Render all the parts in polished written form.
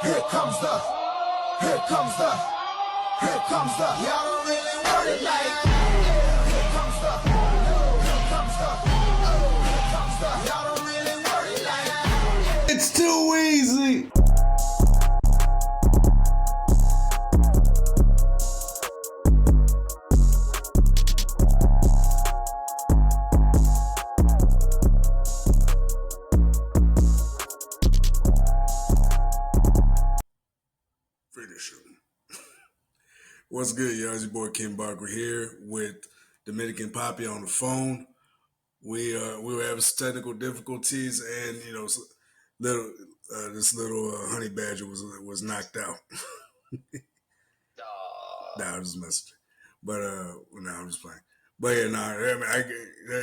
Here comes the, here comes the, here comes the. Y'all don't really want it like. Here comes the, here comes the, here comes the. Y'all don't really want it like. It's too easy. Finish him. What's good, y'all? It's your boy Ken Barco here with Dominican Poppy on the phone. We were having some technical difficulties, and this little honey badger was knocked out. Nah, I was just messing. But I'm just playing. But yeah,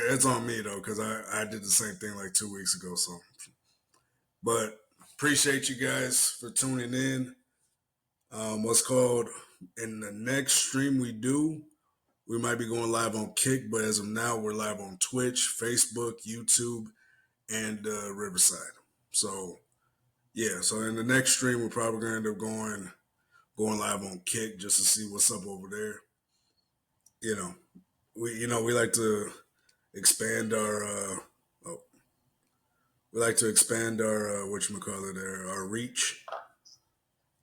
it's on me though, because I did the same thing like 2 weeks ago. So, but appreciate you guys for tuning in. What's called in the next stream we do, we might be going live on Kick, but as of now, we're live on Twitch, Facebook, YouTube, and Riverside. So yeah, so in the next stream, we're probably going to end up going live on Kick just to see what's up over there. We like to expand our our reach.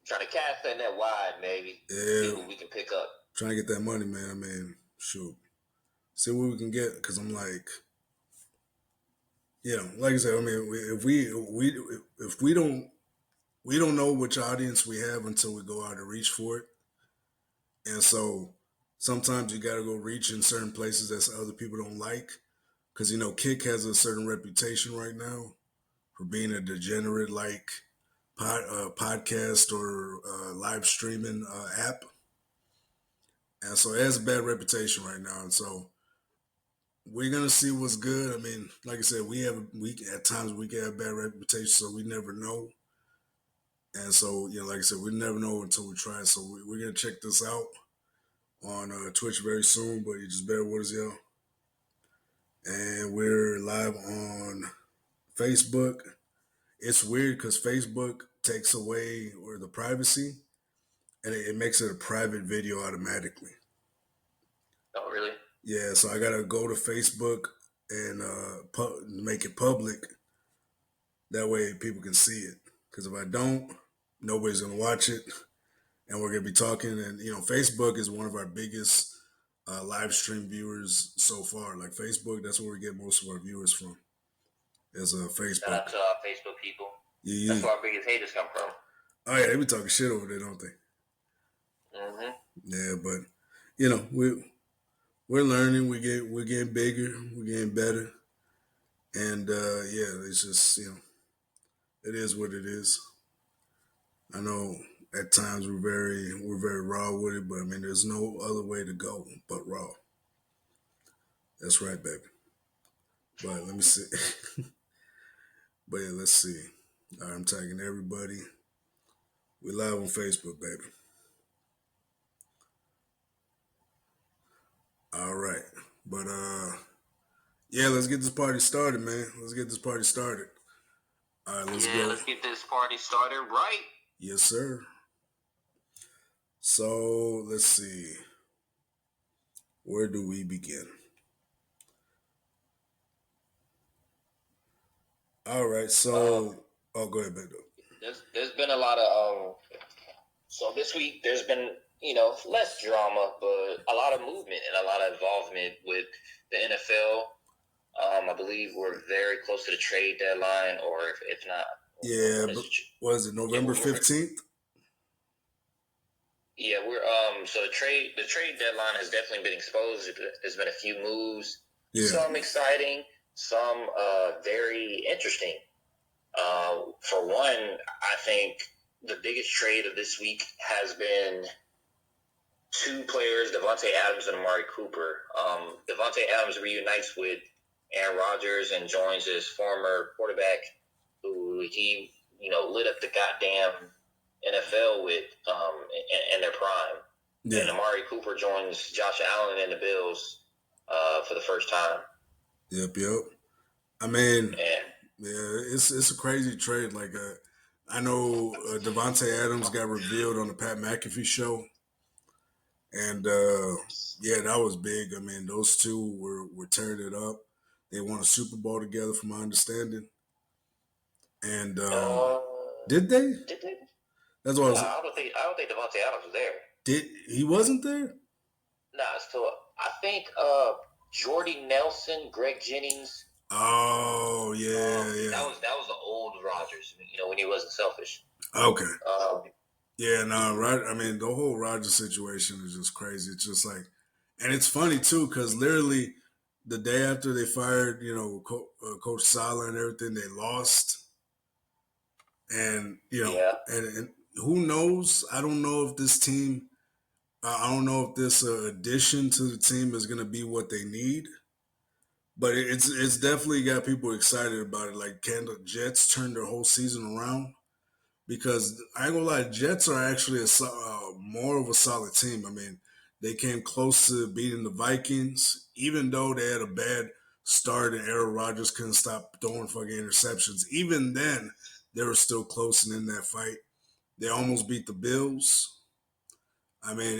Trying to cast that net wide, maybe. Yeah, people we can pick up. Trying to get that money, man. I mean, shoot, see what we can get. Because I'm like, like I said, I mean, if we don't know which audience we have until we go out and reach for it, and so sometimes you got to go reach in certain places that other people don't like. Because Kick has a certain reputation right now for being a degenerate like podcast or live streaming app. And so it has a bad reputation right now. And so we're going to see what's good. I mean, like I said, at times we can have bad reputation, so we never know. And so, like I said, we never know until we try. So we're going to check this out on Twitch very soon, but you just bear with us, y'all. And we're live on Facebook. It's weird because Facebook takes away the privacy, and it makes it a private video automatically. Oh, really? Yeah, so I gotta go to Facebook and make it public. That way people can see it. Because if I don't, nobody's gonna watch it, and we're gonna be talking. And Facebook is one of our biggest live stream viewers so far. Like Facebook, that's where we get most of our viewers from. Is Facebook. Shout out to our Facebook people. Yeah. That's where our biggest haters come from. Oh yeah, they be talking shit over there, don't they? Mm-hmm. Yeah, but we're learning. We're getting bigger. We're getting better, and it's just it is what it is. I know at times we're very raw with it, but I mean there's no other way to go but raw. That's right, baby. But let me see. But yeah, let's see. All right, I'm tagging everybody. We live on Facebook, baby. All right. But let's get this party started, man. Let's get this party started. All right, let's go. Let's get this party started right. Yes, sir. So let's see. Where do we begin? All right, so go ahead, baby. There's been a lot of so this week there's been less drama, but a lot of movement and a lot of involvement with the NFL. I believe we're very close to the trade deadline, or if not, but was it November 15th? Yeah, we're so the trade deadline has definitely been exposed. There's been a few moves, some exciting, some very interesting. For one, I think the biggest trade of this week has been two players, Devontae Adams and Amari Cooper. Devontae Adams reunites with Aaron Rodgers and joins his former quarterback, who he lit up the goddamn NFL with in their prime. Yeah. And Amari Cooper joins Josh Allen and the Bills for the first time. Yep. I mean, it's a crazy trade. Like I know Devontae Adams got revealed on the Pat McAfee show, and yeah, that was big. I mean, those two were tearing it up. They won a Super Bowl together, from my understanding. And did they? Did they? That's what I No, was. I don't think Devontae Adams was there. He wasn't there? Nah, so I think Jordy Nelson, Greg Jennings. Oh yeah. That was the old Rodgers. When he wasn't selfish. Okay. Um, Yeah, no, right. I mean, the whole Rodgers situation is just crazy. It's just like, and it's funny too, because literally the day after they fired, Coach Saleh and everything, they lost, and yeah. and who knows? I don't know if this team, I don't know if this addition to the team is going to be what they need, but it's definitely got people excited about it. Like, can the Jets turn their whole season around? Because I ain't gonna lie, Jets are actually more of a solid team. I mean, they came close to beating the Vikings, even though they had a bad start and Aaron Rodgers couldn't stop throwing fucking interceptions. Even then, they were still close and in that fight. They almost beat the Bills. I mean,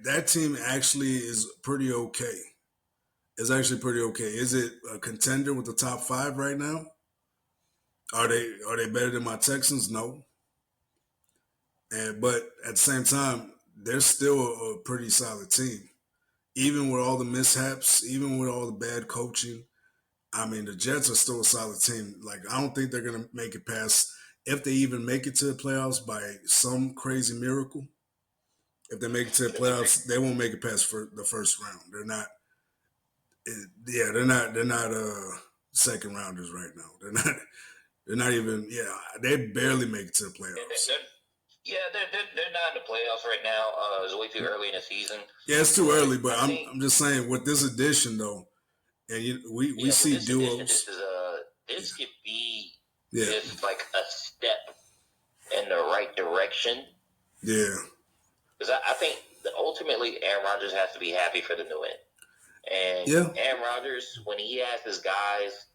that team actually is pretty okay. It's actually pretty okay. Is it a contender with the top 5 right now? Are they better than my Texans? No. But at the same time, they're still a pretty solid team. Even with all the mishaps, even with all the bad coaching, I mean, the Jets are still a solid team. Like, I don't think they're going to make it past, if they even make it to the playoffs by some crazy miracle. If they make it to the playoffs, they won't make it past the first round. They're not. Yeah, they're not. They're not second rounders right now. They're not. They're not even. Yeah, they barely make it to the playoffs. They're not in the playoffs right now. It's way too early in the season. Yeah, it's too early, but I'm just saying, with this addition though, and we see duos. This could be just like a step in the right direction. Yeah. Because I think that ultimately Aaron Rodgers has to be happy for the new win. And Aaron Rodgers, when he has his guys,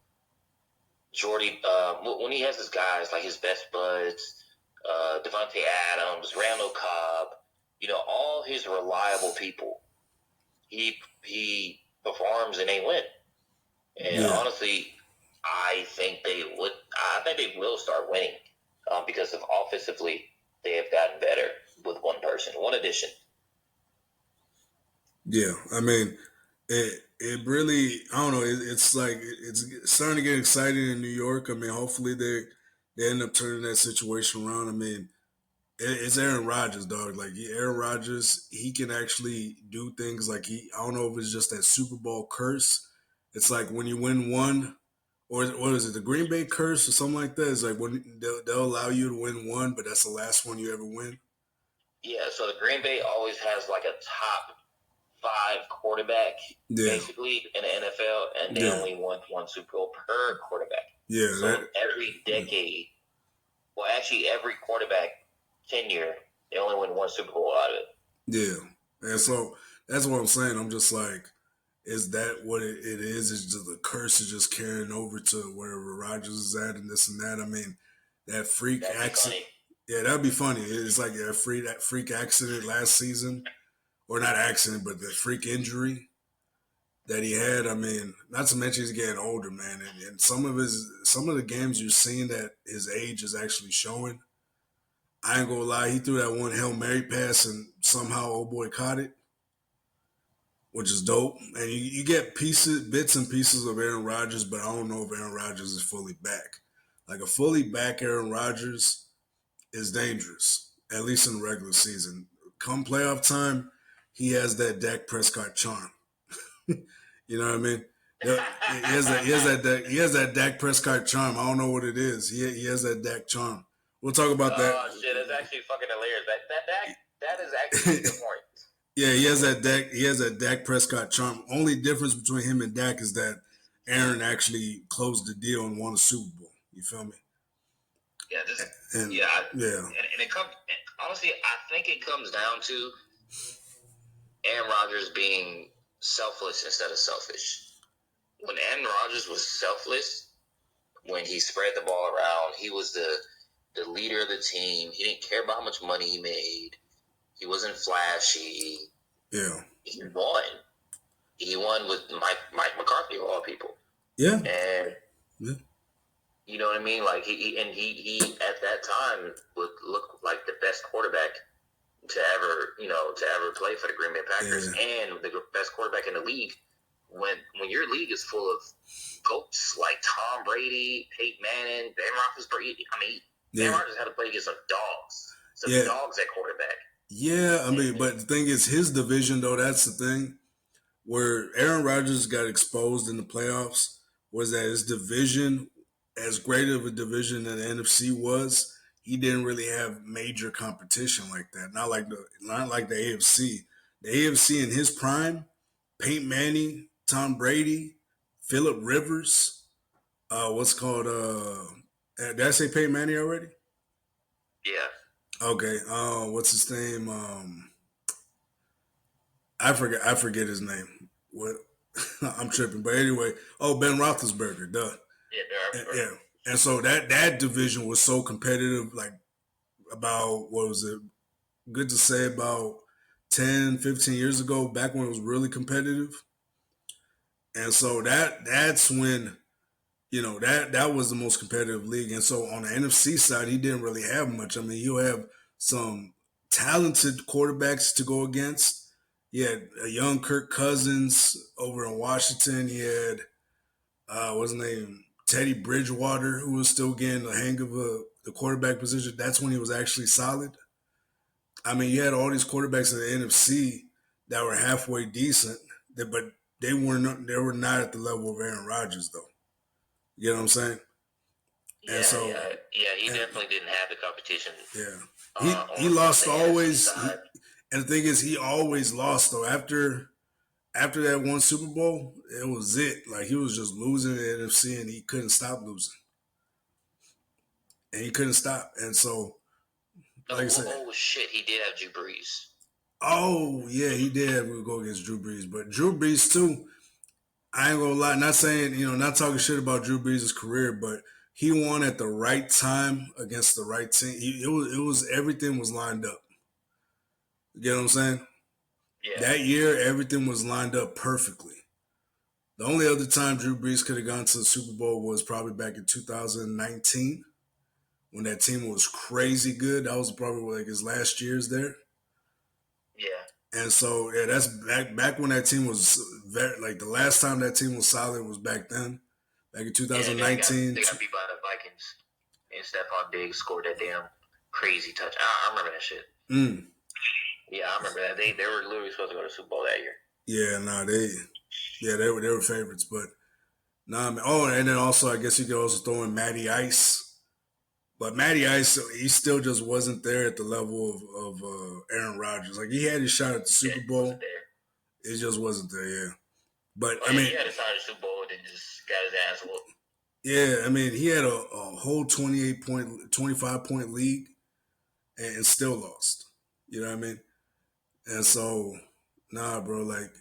when he has his guys like his best buds, Devontae Adams, Randall Cobb, all his reliable people, he performs and they win. And honestly, I think they will start winning because of offensively they have gotten better with one person, one addition. Yeah, I mean, it really, I don't know. It's like it's starting to get exciting in New York. I mean, hopefully they end up turning that situation around. I mean, it's Aaron Rodgers, dog. Like, Aaron Rodgers, he can actually do things. Like, I don't know if it's just that Super Bowl curse. It's like when you win one, or what is it, the Green Bay curse or something like that? It's like when they'll allow you to win one, but that's the last one you ever win. Yeah, so the Green Bay always has like a top 5 quarterback, basically, in the NFL, and they only won one Super Bowl per quarterback. Yeah. So every decade, well, actually every quarterback tenure, they only win one Super Bowl out of it. Yeah. And so that's what I'm saying. I'm just like, is that what it is? Is just the curse is just carrying over to wherever Rodgers is at and this and that? I mean, that freak accident. Yeah, that'd be funny. It's like that freak accident last season. Or not accident, but the freak injury that he had. I mean, not to mention he's getting older, man. And some of the games you're seeing that his age is actually showing. I ain't gonna lie, he threw that one Hail Mary pass and somehow old boy caught it, which is dope. And you get bits and pieces of Aaron Rodgers, but I don't know if Aaron Rodgers is fully back. Like, a fully back Aaron Rodgers is dangerous, at least in the regular season. Come playoff time, he has that Dak Prescott charm. You know what I mean? He has that Dak Prescott charm. I don't know what it is. He has that Dak charm. We'll talk about that. Oh shit, it's actually fucking hilarious. That is actually a good point. Yeah, he has that Dak Prescott charm. Only difference between him and Dak is that Aaron actually closed the deal and won a Super Bowl. You feel me? Yeah, and it comes. Honestly, I think it comes down to Aaron Rodgers being selfless instead of selfish. When Aaron Rodgers was selfless, when he spread the ball around, he was the the leader of the team. He didn't care about how much money he made. He wasn't flashy. Yeah. He won. He won with Mike McCarthy of all people. Yeah. And you know what I mean? Like he at that time would look like the best quarterback to ever play for the Green Bay Packers, and the best quarterback in the league. When your league is full of goats like Tom Brady, Peyton Manning, Ben Roethlisberger, Ben Roethlisberger had to play against some dogs at quarterback. Yeah, I mean, but the thing is, his division though, that's the thing where Aaron Rodgers got exposed in the playoffs was that his division, as great of a division that the NFC was, he didn't really have major competition like that. Not like the AFC. The AFC in his prime, Peyton Manning, Tom Brady, Phillip Rivers, did I say Peyton Manning already? Yeah. Okay. What's his name? I forget his name. What? I'm tripping. But anyway, Ben Roethlisberger, duh. Yeah. And so that division was so competitive, like about, what was it? Good to say about 10, 15 years ago, back when it was really competitive. And so that's when, that was the most competitive league. And so on the NFC side, he didn't really have much. I mean, you have some talented quarterbacks to go against. He had a young Kirk Cousins over in Washington. He had, what's his name? Teddy Bridgewater, who was still getting the hang of the quarterback position. That's when he was actually solid. I mean, you had all these quarterbacks in the NFC that were halfway decent, but they were not at the level of Aaron Rodgers, though. You know what I'm saying? Yeah, and so, he definitely didn't have the competition. Yeah, he lost always. And the thing is, he always lost though. After that one Super Bowl, it was it. Like he was just losing the NFC, and he couldn't stop losing. And he couldn't stop. And so, like I said, shit, he did have Drew Brees. Oh yeah, he did have to go against Drew Brees, but Drew Brees too. I ain't gonna lie, not saying, not talking shit about Drew Brees' career, but he won at the right time against the right team. It was everything was lined up. You get what I'm saying? Yeah. That year, everything was lined up perfectly. The only other time Drew Brees could have gone to the Super Bowl was probably back in 2019 when that team was crazy good. That was probably like his last years there. Yeah. And so, that's back when that team was like the last time that team was solid was back then, back in 2019. They got beat by the Vikings, and Stephon Diggs scored that damn crazy touch. I remember that shit. Yeah, I remember that. They were literally supposed to go to the Super Bowl that year. Yeah, they were favorites, but man. Oh, and then also I guess you could also throw in Matty Ice. But Matty Ice, he still just wasn't there at the level of Aaron Rodgers. Like, he had his shot at the Super Bowl. It just wasn't there, yeah. But, I mean... he had a shot at the Super Bowl and just got his ass whooped. Yeah, I mean, he had a whole 25-point lead and still lost. You know what I mean? And so, bro, like,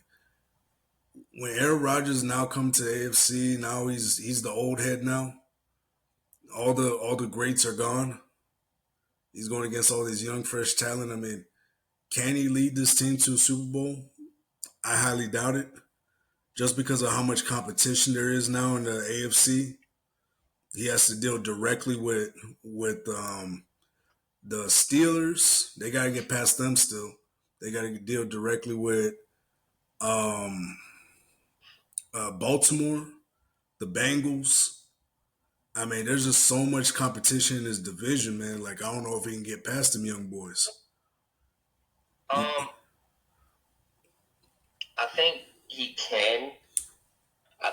when Aaron Rodgers now come to AFC, now he's the old head now. All the greats are gone. He's going against all these young, fresh talent. I mean, can he lead this team to a Super Bowl? I highly doubt it. Just because of how much competition there is now in the AFC, he has to deal directly with the Steelers. They got to get past them still. They got to deal directly with Baltimore, the Bengals. I mean, there's just so much competition in this division, man. Like, I don't know if he can get past them young boys. I think he can. I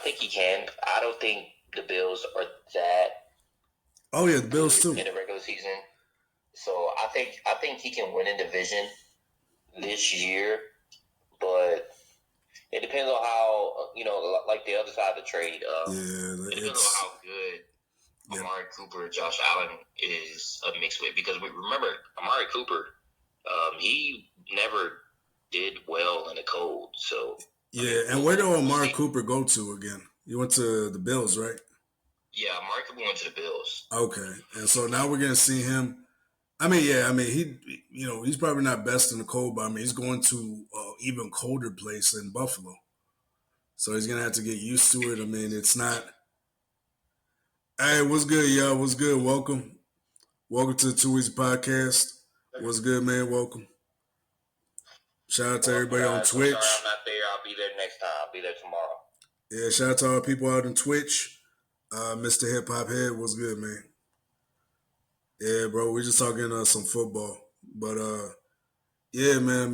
don't think the Bills are that. Oh yeah, the Bills too. In the regular season. So I think he can win a division this year, but it depends on how, like the other side of the trade. It depends on how good Amari Cooper, Josh Allen is a mix with, because we remember Amari Cooper, he never did well in the cold. So and where did Amari Cooper go to again? He went to the Bills, right? Yeah, Amari Cooper went to the Bills. Okay, and so now we're gonna see him. He's probably not best in the cold, but he's going to even colder place in Buffalo, so he's gonna have to get used to it. It's not. Hey, what's good, y'all? What's good? Welcome to the Too Easy Podcast. What's good, man? Welcome. Shout out to everybody on Twitch. I'm sorry I'm not there. I'll be there next time. I'll be there tomorrow. Yeah, shout out to all the people out on Twitch. Mr. Hip Hop Head, what's good, man? Yeah, bro, we just talking some football. But yeah, man,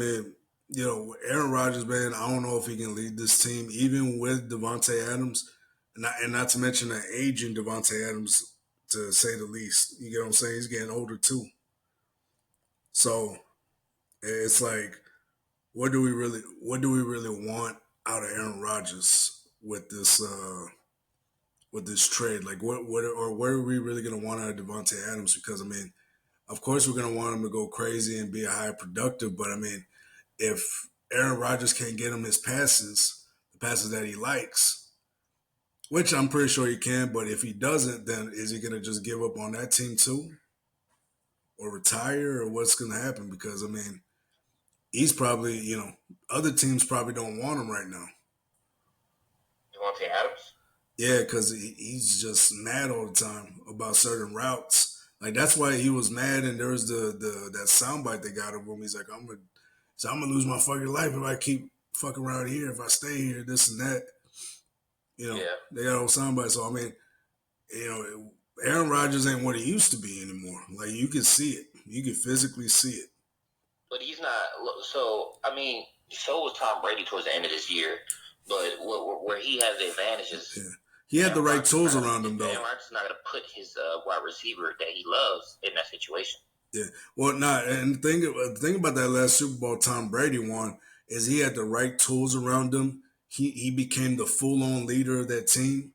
Aaron Rodgers, man, I don't know if he can lead this team, even with Devontae Adams, and not to mention an aging Devontae Adams, to say the least. You get what I'm saying? He's getting older too. So it's like, what do we really want out of Aaron Rodgers with this trade? Like, what are we really gonna want out of Devontae Adams? Because of course we're gonna want him to go crazy and be a high productive, but if Aaron Rodgers can't get him his passes, the passes that he likes, which I'm pretty sure he can, but if he doesn't, then is he gonna just give up on that team too, or retire, or what's gonna happen? Because he's probably, other teams probably don't want him right now. Devontae Adams? Yeah, because he's just mad all the time about certain routes. Like, that's why he was mad, and there was that soundbite they got of him. He's like, I'm gonna lose my fucking life if I keep fucking around here, if I stay here, this and that. They got old soundbite. So Aaron Rodgers ain't what he used to be anymore. Like, you can see it. You can physically see it. But he's not. So was Tom Brady towards the end of this year. But where he has the advantages. Yeah. He had the right tools around him, though. Aaron Rodgers is not going to put his wide receiver that he loves in that situation. Yeah. Well, and the thing about that last Super Bowl Tom Brady won is he had the right tools around him. He became the full-on leader of that team.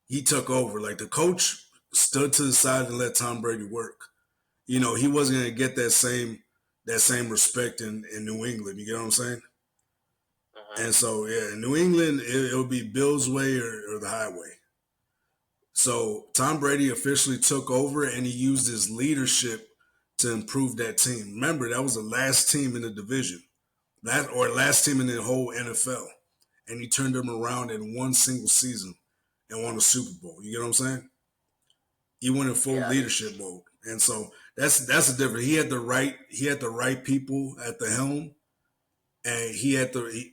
He took over. Like, the coach stood to the side and let Tom Brady work. He wasn't going to get that same respect in New England. You get what I'm saying? And so, yeah, in New England, it would be Bill's way or the highway. So Tom Brady officially took over, and he used his leadership to improve that team. Remember, that was the last team in the division, last team in the whole NFL. And he turned them around in one single season and won a Super Bowl. You get what I'm saying? He went in full leadership mode. And so that's the difference. He had the right people at the helm. And he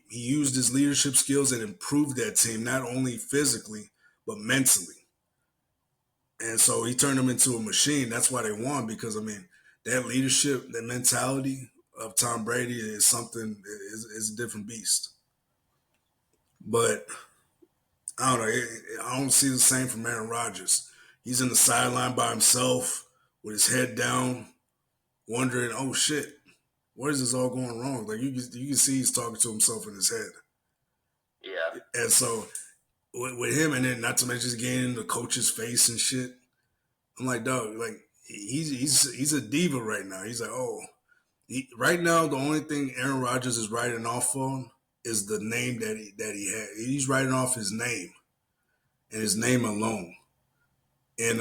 used his leadership skills and improved that team, not only physically, but mentally. And so he turned them into a machine. That's why they won, because, that leadership, that mentality of Tom Brady is something, is a different beast. But I don't know. I don't see the same from Aaron Rodgers. He's in the sideline by himself with his head down, wondering, oh, shit. Where is this all going wrong? Like, you can see he's talking to himself in his head. Yeah. And so with him, and then not to mention just getting in the coach's face and shit, I'm like, dog, like, he's a diva right now. He's like, right now the only thing Aaron Rodgers is writing off on is the name that he had. He's writing off his name and his name alone, and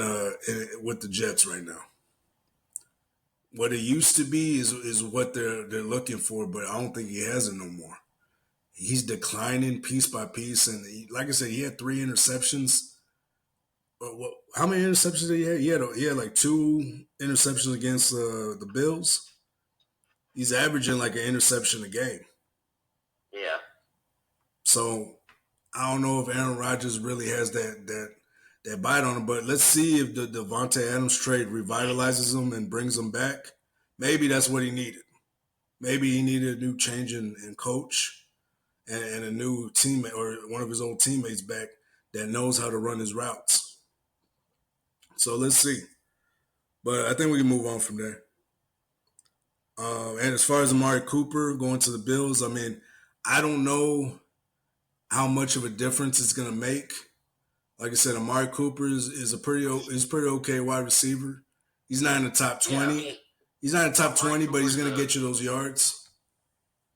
with the Jets right now. What it used to be is what they're looking for, but I don't think he has it no more. He's declining piece by piece, and like I said, he had 3 interceptions. How many interceptions did he have? He had like 2 interceptions against the Bills. He's averaging like an interception a game. Yeah. So I don't know if Aaron Rodgers really has that bite on him, but let's see if the Devontae Adams trade revitalizes him and brings him back. Maybe that's what he needed. Maybe he needed a new change in coach and a new teammate or one of his old teammates back that knows how to run his routes. So let's see. But I think we can move on from there. And as far as Amari Cooper going to the Bills, I don't know how much of a difference it's going to make. Like I said, Amari Cooper is pretty okay wide receiver. He's not in the top 20. Yeah, he's not in the top 20, but he's going to get you those yards.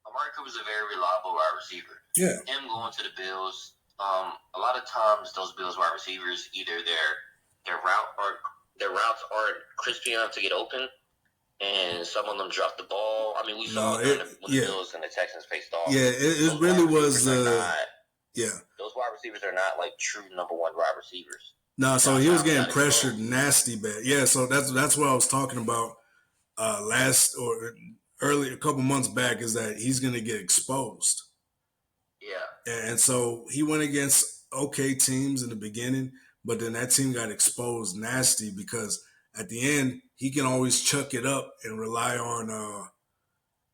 Amari Cooper's a very reliable wide receiver. Yeah. Him going to the Bills, A lot of times those Bills wide receivers, either their routes aren't crispy enough to get open, and some of them drop the ball. I mean, we saw when the Bills and the Texans faced off. Yeah, it really was. Yeah, those wide receivers are not like true number one wide receivers. No, so he was getting pressured nasty bad. Yeah, so that's what I was talking about last or early a couple months back, is that he's going to get exposed. Yeah. And so he went against okay teams in the beginning, but then that team got exposed nasty because at the end he can always chuck it up and rely on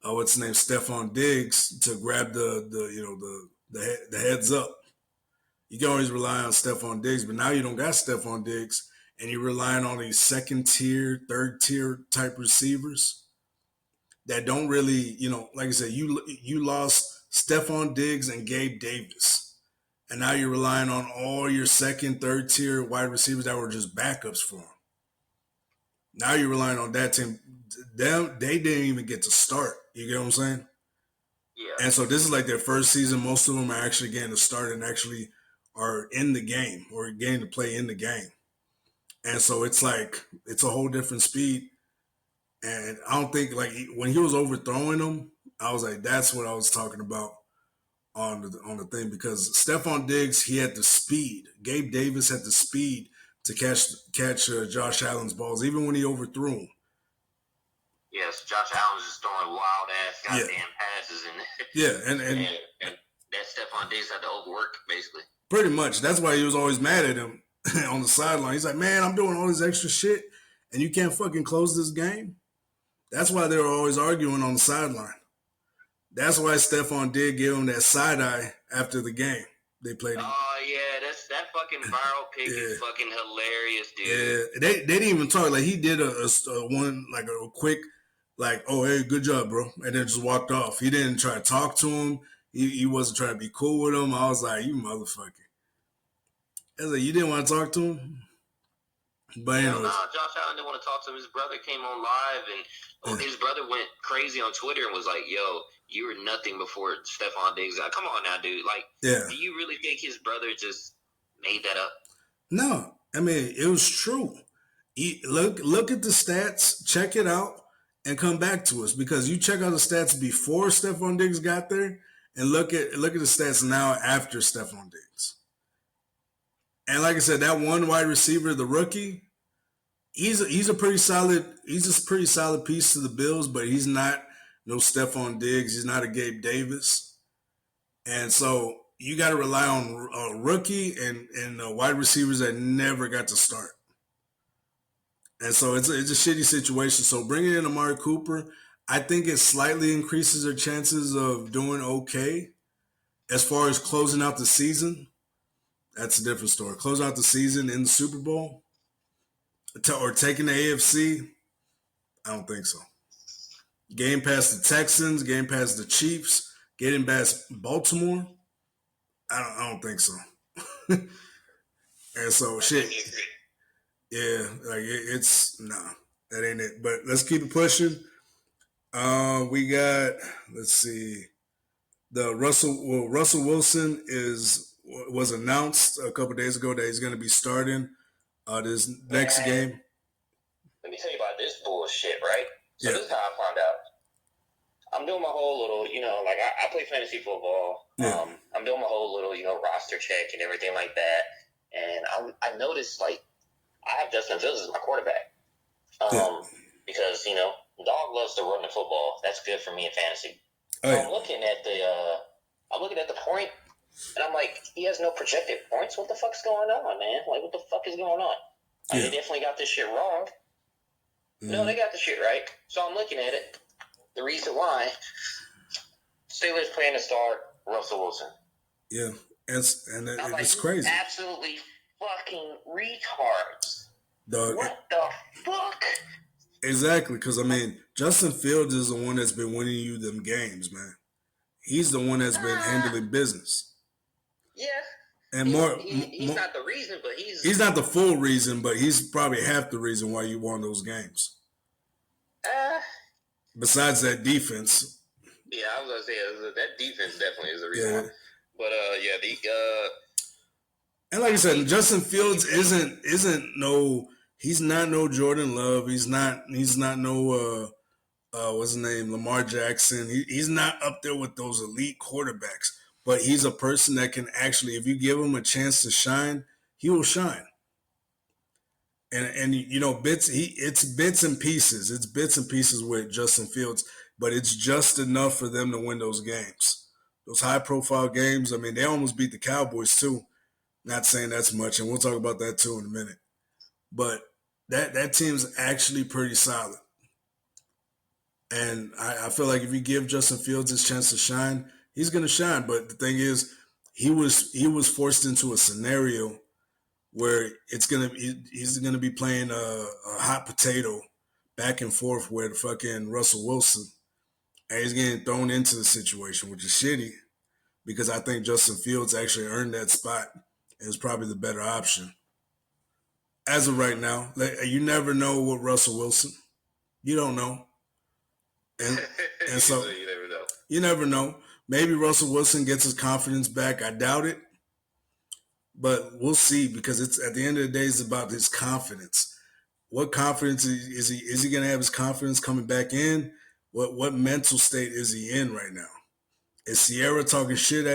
what's his name, Stephon Diggs, to grab the heads up. You can always rely on Stephon Diggs, but now you don't got Stephon Diggs, and you're relying on these second tier, third tier type receivers that don't really, like I said, you lost Stephon Diggs and Gabe Davis, and now you're relying on all your second, third tier wide receivers that were just backups for him. Now you're relying on that team. They didn't even get to start. You get what I'm saying? Yeah. And so this is like their first season. Most of them are actually getting to start and actually are in the game or getting to play in the game. And so it's like, it's a whole different speed. And I don't think, like, when he was overthrowing them, I was like, that's what I was talking about on the thing, because Stephon Diggs, he had the speed. Gabe Davis had the speed to catch Josh Allen's balls, even when he overthrew him. Yes, Josh Allen was just throwing wild ass goddamn passes, and and that Stephon Diggs had to overwork basically. Pretty much. That's why he was always mad at him on the sideline. He's like, man, I'm doing all this extra shit, and you can't fucking close this game. That's why they were always arguing on the sideline. That's why Stephon did give him that side eye after the game. They played. Oh yeah, that fucking viral pick is fucking hilarious, dude. Yeah, they didn't even talk. Like, he did a one, like a quick, like, oh hey, good job, bro, and then just walked off. He didn't try to talk to him. He wasn't trying to be cool with him. I was like, you motherfucker. I was like, you didn't want to talk to him? But anyways. Josh Allen didn't want to talk to him. His brother came on live, and his brother went crazy on Twitter and was like, yo, you were nothing before Stephon Diggs. Like, come on now, dude. Like, do you really think his brother just made that up? No. I mean, it was true. Look at the stats, check it out, and come back to us, because you check out the stats before Stephon Diggs got there, and look at the stats now after Stephon Diggs. And like I said, that one wide receiver, the rookie, he's a pretty solid piece to the Bills, but he's not no Stephon Diggs. He's not a Gabe Davis. And so you got to rely on a rookie and wide receivers that never got to start. And so it's a shitty situation. So bringing in Amari Cooper, I think it slightly increases their chances of doing okay. As far as closing out the season, that's a different story. Closing out the season in the Super Bowl or taking the AFC, I don't think so. Game past the Texans, game past the Chiefs, getting past Baltimore, I don't think so. And so shit. Yeah, like it's that ain't it. But let's keep it pushing. We got, let's see, the Russell Wilson was announced a couple days ago that he's going to be starting this next game. Let me tell you about this bullshit, right? So this is how I found out. I'm doing my whole little, like I play fantasy football. Yeah. I'm doing my whole little, roster check and everything like that. And I noticed, like, I have Justin Fields as my quarterback. Because, dog loves to run the football. That's good for me in fantasy. So I'm looking at the point, and I'm like, he has no projected points. What the fuck's going on, man? Like, what the fuck is going on? Like, they definitely got this shit wrong. No, they got the shit right. So I'm looking at it. The reason why Steelers plan to start Russell Wilson. Yeah, it's like, crazy. Absolutely fucking retards. Dog, what the fuck? Exactly, because I mean, Justin Fields is the one that's been winning you them games, man. He's the one that's been handling business. Yeah. And he's not the reason, but he's not the full reason, but he's probably half the reason why you won those games. Besides that defense. Yeah, I was gonna say that defense definitely is the reason. Yeah. But And like I said, Justin Fields isn't no. He's not no Jordan Love. He's not no. What's his name? Lamar Jackson. He's not up there with those elite quarterbacks. But he's a person that can actually, if you give him a chance to shine, he will shine. And you know, it's bits and pieces. It's bits and pieces with Justin Fields, but it's just enough for them to win those games. Those high profile games. I mean, they almost beat the Cowboys too. Not saying that's much, and we'll talk about that too in a minute. But that team's actually pretty solid. And I feel like if you give Justin Fields his chance to shine, he's gonna shine. But the thing is, he was forced into a scenario where he's gonna be playing a hot potato back and forth with fucking Russell Wilson, and he's getting thrown into the situation, which is shitty because I think Justin Fields actually earned that spot and is probably the better option as of right now. Like, you never know with Russell Wilson, you don't know, and so you never know. You never know. Maybe Russell Wilson gets his confidence back. I doubt it. But we'll see because it's at the end of the day, it's about his confidence. What confidence is he? Is he going to have his confidence coming back in? What mental state is he in right now? Is Sierra talking shit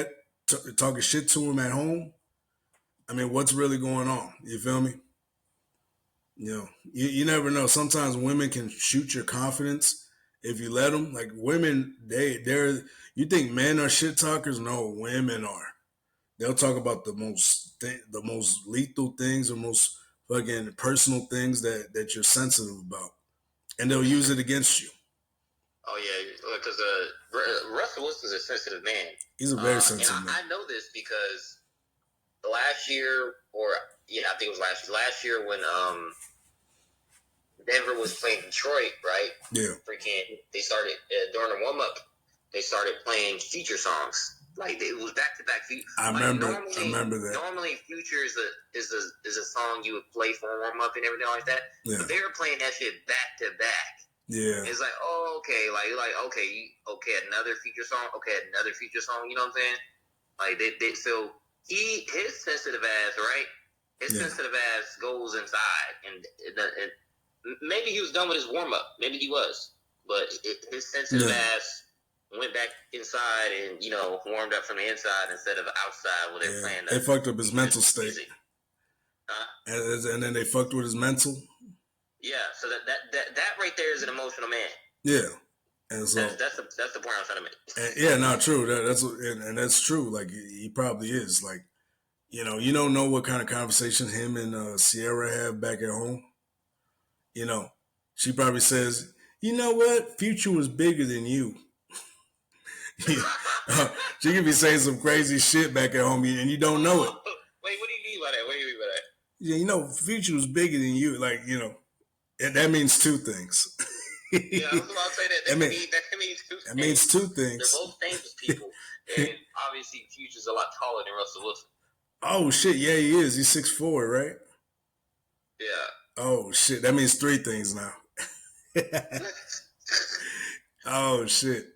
to him at home? I mean, what's really going on? You feel me? You know, you never know. Sometimes women can shoot your confidence if you let them. Like women, they're. You think men are shit talkers? No, women are. They'll talk about the most lethal things or most fucking personal things that you're sensitive about, and they'll use it against you. Oh yeah, because Russell Wilson's a sensitive man. He's a very sensitive man. I know this because last year, I think it was last year when Denver was playing Detroit, right? Yeah. Freaking, they started during the warm up. They started playing Future songs. Like it was back to back. I remember that. Normally, Future is a song you would play for a warm up and everything like that. Yeah. But they were playing that shit back to back. Yeah. It's like, oh, okay, okay, another Future song. You know what I'm saying? Like so his sensitive ass, right? His sensitive ass goes inside, and maybe he was done with his warm up. Maybe he was, but his sensitive ass went back inside and, warmed up from the inside instead of outside where they're playing. They fucked up his mental state. And then they fucked with his mental. Yeah, so that right there is an emotional man. Yeah. And so that's the point I'm trying to make. True. That's true. Like he probably is. Like, you don't know what kind of conversation him and Sierra have back at home. She probably says, you know what? Future was bigger than you. She could be saying some crazy shit back at home and you don't know it. Wait, what do you mean by that? Yeah, Future was bigger than you. Like, that means two things. Yeah, I was about to say that. That means two things. That means two things. They're both famous people. And obviously, Future's a lot taller than Russell Wilson. Oh, shit. Yeah, he is. He's 6'4", right? Yeah. Oh, shit. That means three things now. Oh, shit.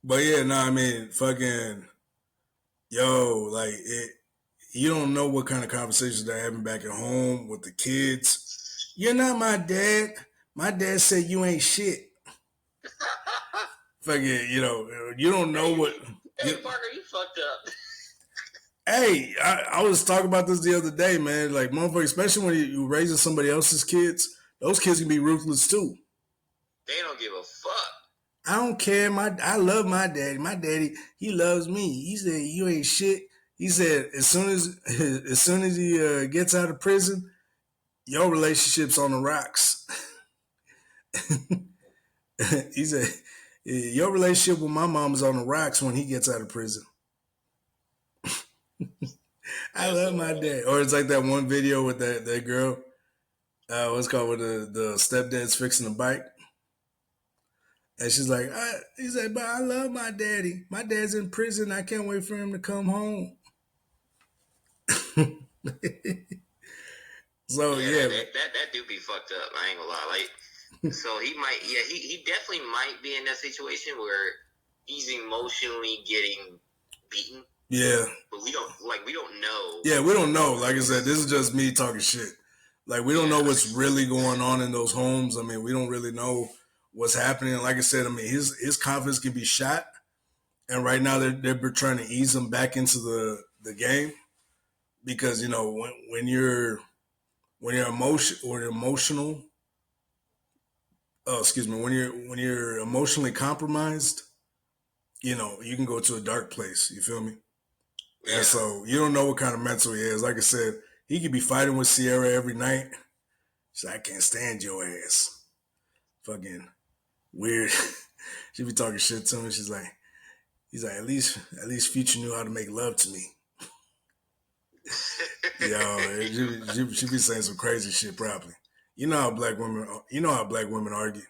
But yeah, no, I mean, fucking, like, you don't know what kind of conversations they're having back at home with the kids. You're not my dad. My dad said you ain't shit. Fucking, you don't know what. Hey, Barco, you fucked up. Hey, I was talking about this the other day, man. Like, motherfucker, especially when you're raising somebody else's kids, those kids can be ruthless too. They don't give a fuck. I don't care. I love my daddy. My daddy, he loves me. He said, you ain't shit. He said, as soon as he gets out of prison, your relationship's on the rocks. He said, your relationship with my mom is on the rocks when he gets out of prison. I love my dad. Or it's like that one video with that girl. What's called with the stepdad's fixing the bike. And she's like, he said, but I love my daddy. My dad's in prison. I can't wait for him to come home. So that do be fucked up. I ain't gonna lie. Like, so he might, he definitely might be in that situation where he's emotionally getting beaten. Yeah. But we don't know. Yeah, we don't know. Like I said, this is just me talking shit. Like, we don't know what's really going on in those homes. I mean, we don't really know what's happening. Like I said, I mean, his confidence can be shot. And right now they're trying to ease him back into the game because, you know, when you're emotional, when you're emotionally compromised, you know, you can go to a dark place. You feel me? Yeah. And so you don't know what kind of mental he is. Like I said, he could be fighting with Sierra every night. She's like, I can't stand your ass. Fucking weird. She be talking shit to me. He's like, at least Future knew how to make love to me. Yo, she be saying some crazy shit probably. You know how black women argue.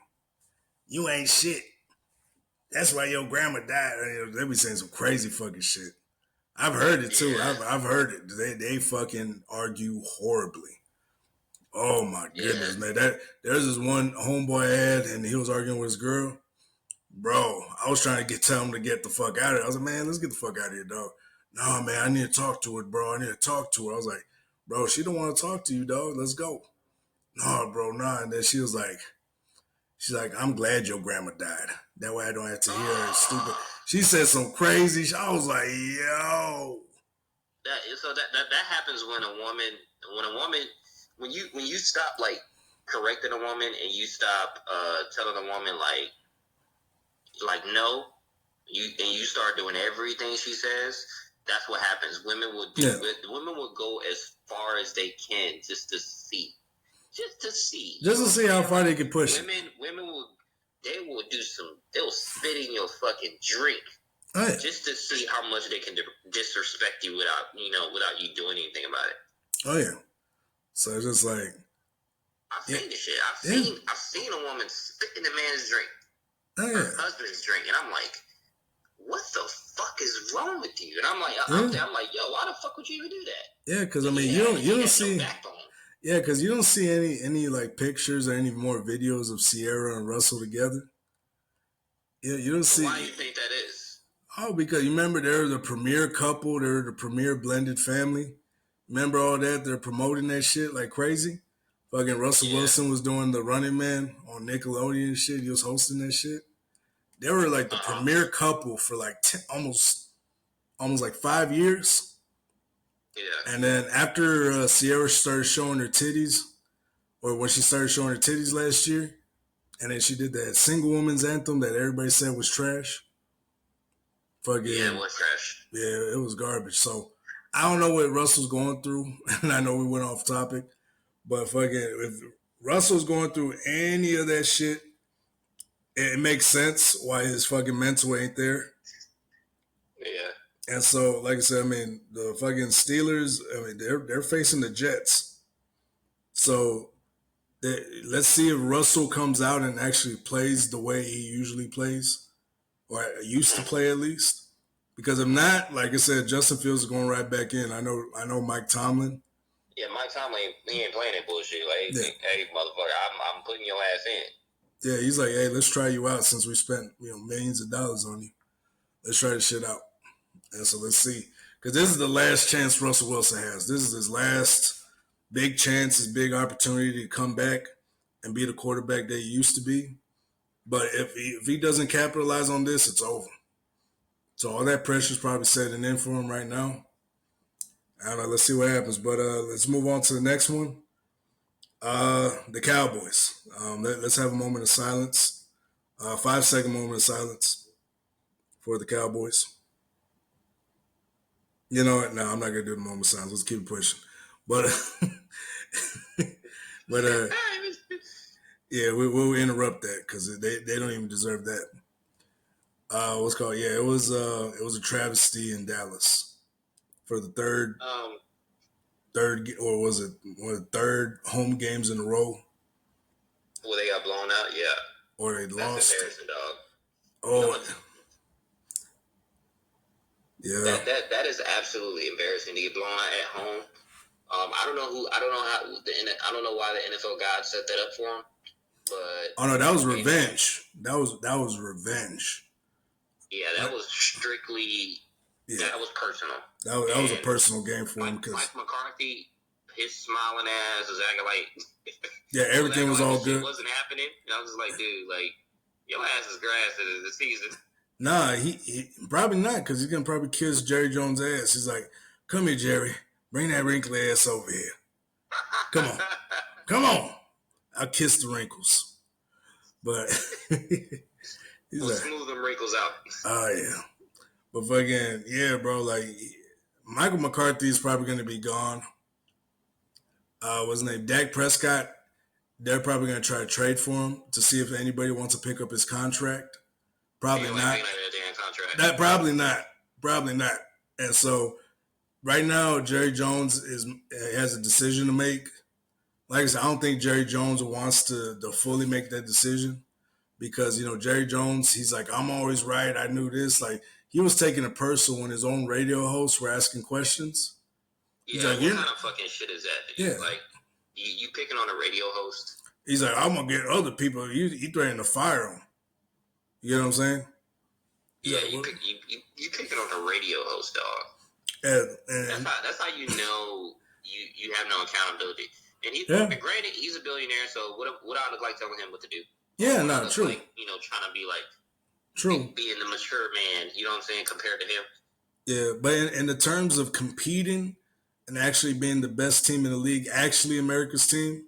You ain't shit. That's why your grandma died. They be saying some crazy fucking shit. I've heard it too. Yeah. I've heard it. They fucking argue horribly. Oh my goodness, man. There's this one homeboy I had, and he was arguing with his girl. Bro, I was trying to tell him to get the fuck out of here. I was like, man, let's get the fuck out of here, dog. No, man, I need to talk to her, bro. I need to talk to her. I was like, bro, she don't want to talk to you, dog. Let's go. No, bro, nah. And then she's like, I'm glad your grandma died. That way I don't have to hear her stupid. She said some crazy shit. I was like, yo. That happens when you stop like correcting a woman and you stop telling a woman like no, you start doing everything she says. That's what happens. Women will go as far as they can just to see how far they can push. Women they'll spit in your fucking drink. Oh, yeah. Just to see how much they can disrespect you without you doing anything about it. Oh yeah. So it's just like I've seen this shit. I've seen a woman spit in a man's drink. Oh yeah. Her husband's drink, and I'm like, what the fuck is wrong with you? And I'm like, I'm like, yo, why the fuck would you even do that? Yeah, because I mean, you don't see. Yeah, because you don't see any like pictures or any more videos of Sierra and Russell together. Yeah, you don't see. Why do you think that is? Oh, because you remember they're the premier couple, they're the premier blended family. Remember all that? They're promoting that shit like crazy. Fucking Russell Wilson was doing the Running Man on Nickelodeon and shit. He was hosting that shit. They were like the premier couple for like almost like 5 years. Yeah. And then after Sierra started showing her titties, or when she started showing her titties last year, and then she did that single woman's anthem that everybody said was trash. Fucking, yeah, it was trash. Yeah, it was garbage. So I don't know what Russell's going through, and I know we went off topic, but fucking if Russell's going through any of that shit, it makes sense why his fucking mental ain't there. Yeah. And so, like I said, I mean, the fucking Steelers, I mean, they're facing the Jets. So let's see if Russell comes out and actually plays the way he usually plays, or used to play at least. Because if not, like I said, Justin Fields is going right back in. I know Mike Tomlin. Yeah, Mike Tomlin, he ain't playing that bullshit. Like, hey, motherfucker, I'm putting your ass in. Yeah, he's like, hey, let's try you out since we spent millions of dollars on you. Let's try this shit out. And so let's see. Because this is the last chance Russell Wilson has. This is his last big chance, his big opportunity to come back and be the quarterback that he used to be. But if he doesn't capitalize on this, it's over. So all that pressure is probably setting in for him right now. I don't know. Let's see what happens. But let's move on to the next one. The Cowboys. Let's have a moment of silence. 5-second moment of silence for the Cowboys. You know what? No, I'm not gonna do the moment of silence. Let's keep pushing. But yeah, we'll interrupt that because they don't even deserve that. What's called? Yeah, it was a travesty in Dallas for the third or was it one of the third home games in a row? Well, they got blown out, yeah. Or they lost. That's embarrassing, dog. Oh, yeah. That is absolutely embarrassing to get blown out at home. I don't know why the NFL gods set that up for him, but no, that was revenge. That was revenge. Yeah, that was strictly That was personal. That was a personal game for him because Mike McCarthy, his smiling ass was acting like everything was all good. Shit wasn't happening. And I was just like, dude, like your ass is grass at the season. Nah, he probably not because he's gonna probably kiss Jerry Jones' ass. He's like, "Come here, Jerry, bring that wrinkly ass over here. Come on, I'll kiss the wrinkles." But he's we'll like, smooth them wrinkles out. Oh yeah, but fucking yeah, bro. Like Michael McCarthy is probably gonna be gone. What's his name? Dak Prescott. They're probably gonna try to trade for him to see if anybody wants to pick up his contract. Probably not. Probably not. Probably not. And so right now, Jerry Jones has a decision to make. Like I said, I don't think Jerry Jones wants to fully make that decision because, Jerry Jones, he's like, I'm always right. I knew this. Like, he was taking it personal when his own radio hosts were asking questions. Yeah, like, what kind of fucking shit is that? Dude? Yeah. Like, you picking on a radio host? He's like, I'm going to get other people. You threatening to fire them. You know what I'm saying? Yeah, you picking on a radio host, dog. And that's how you know you have no accountability. And granted, he's a billionaire, so what I look like telling him what to do? Yeah, no, true. Like, trying to be like, true, being the mature man. You know what I'm saying? Compared to him. Yeah, but in the terms of competing and actually being the best team in the league, actually America's team,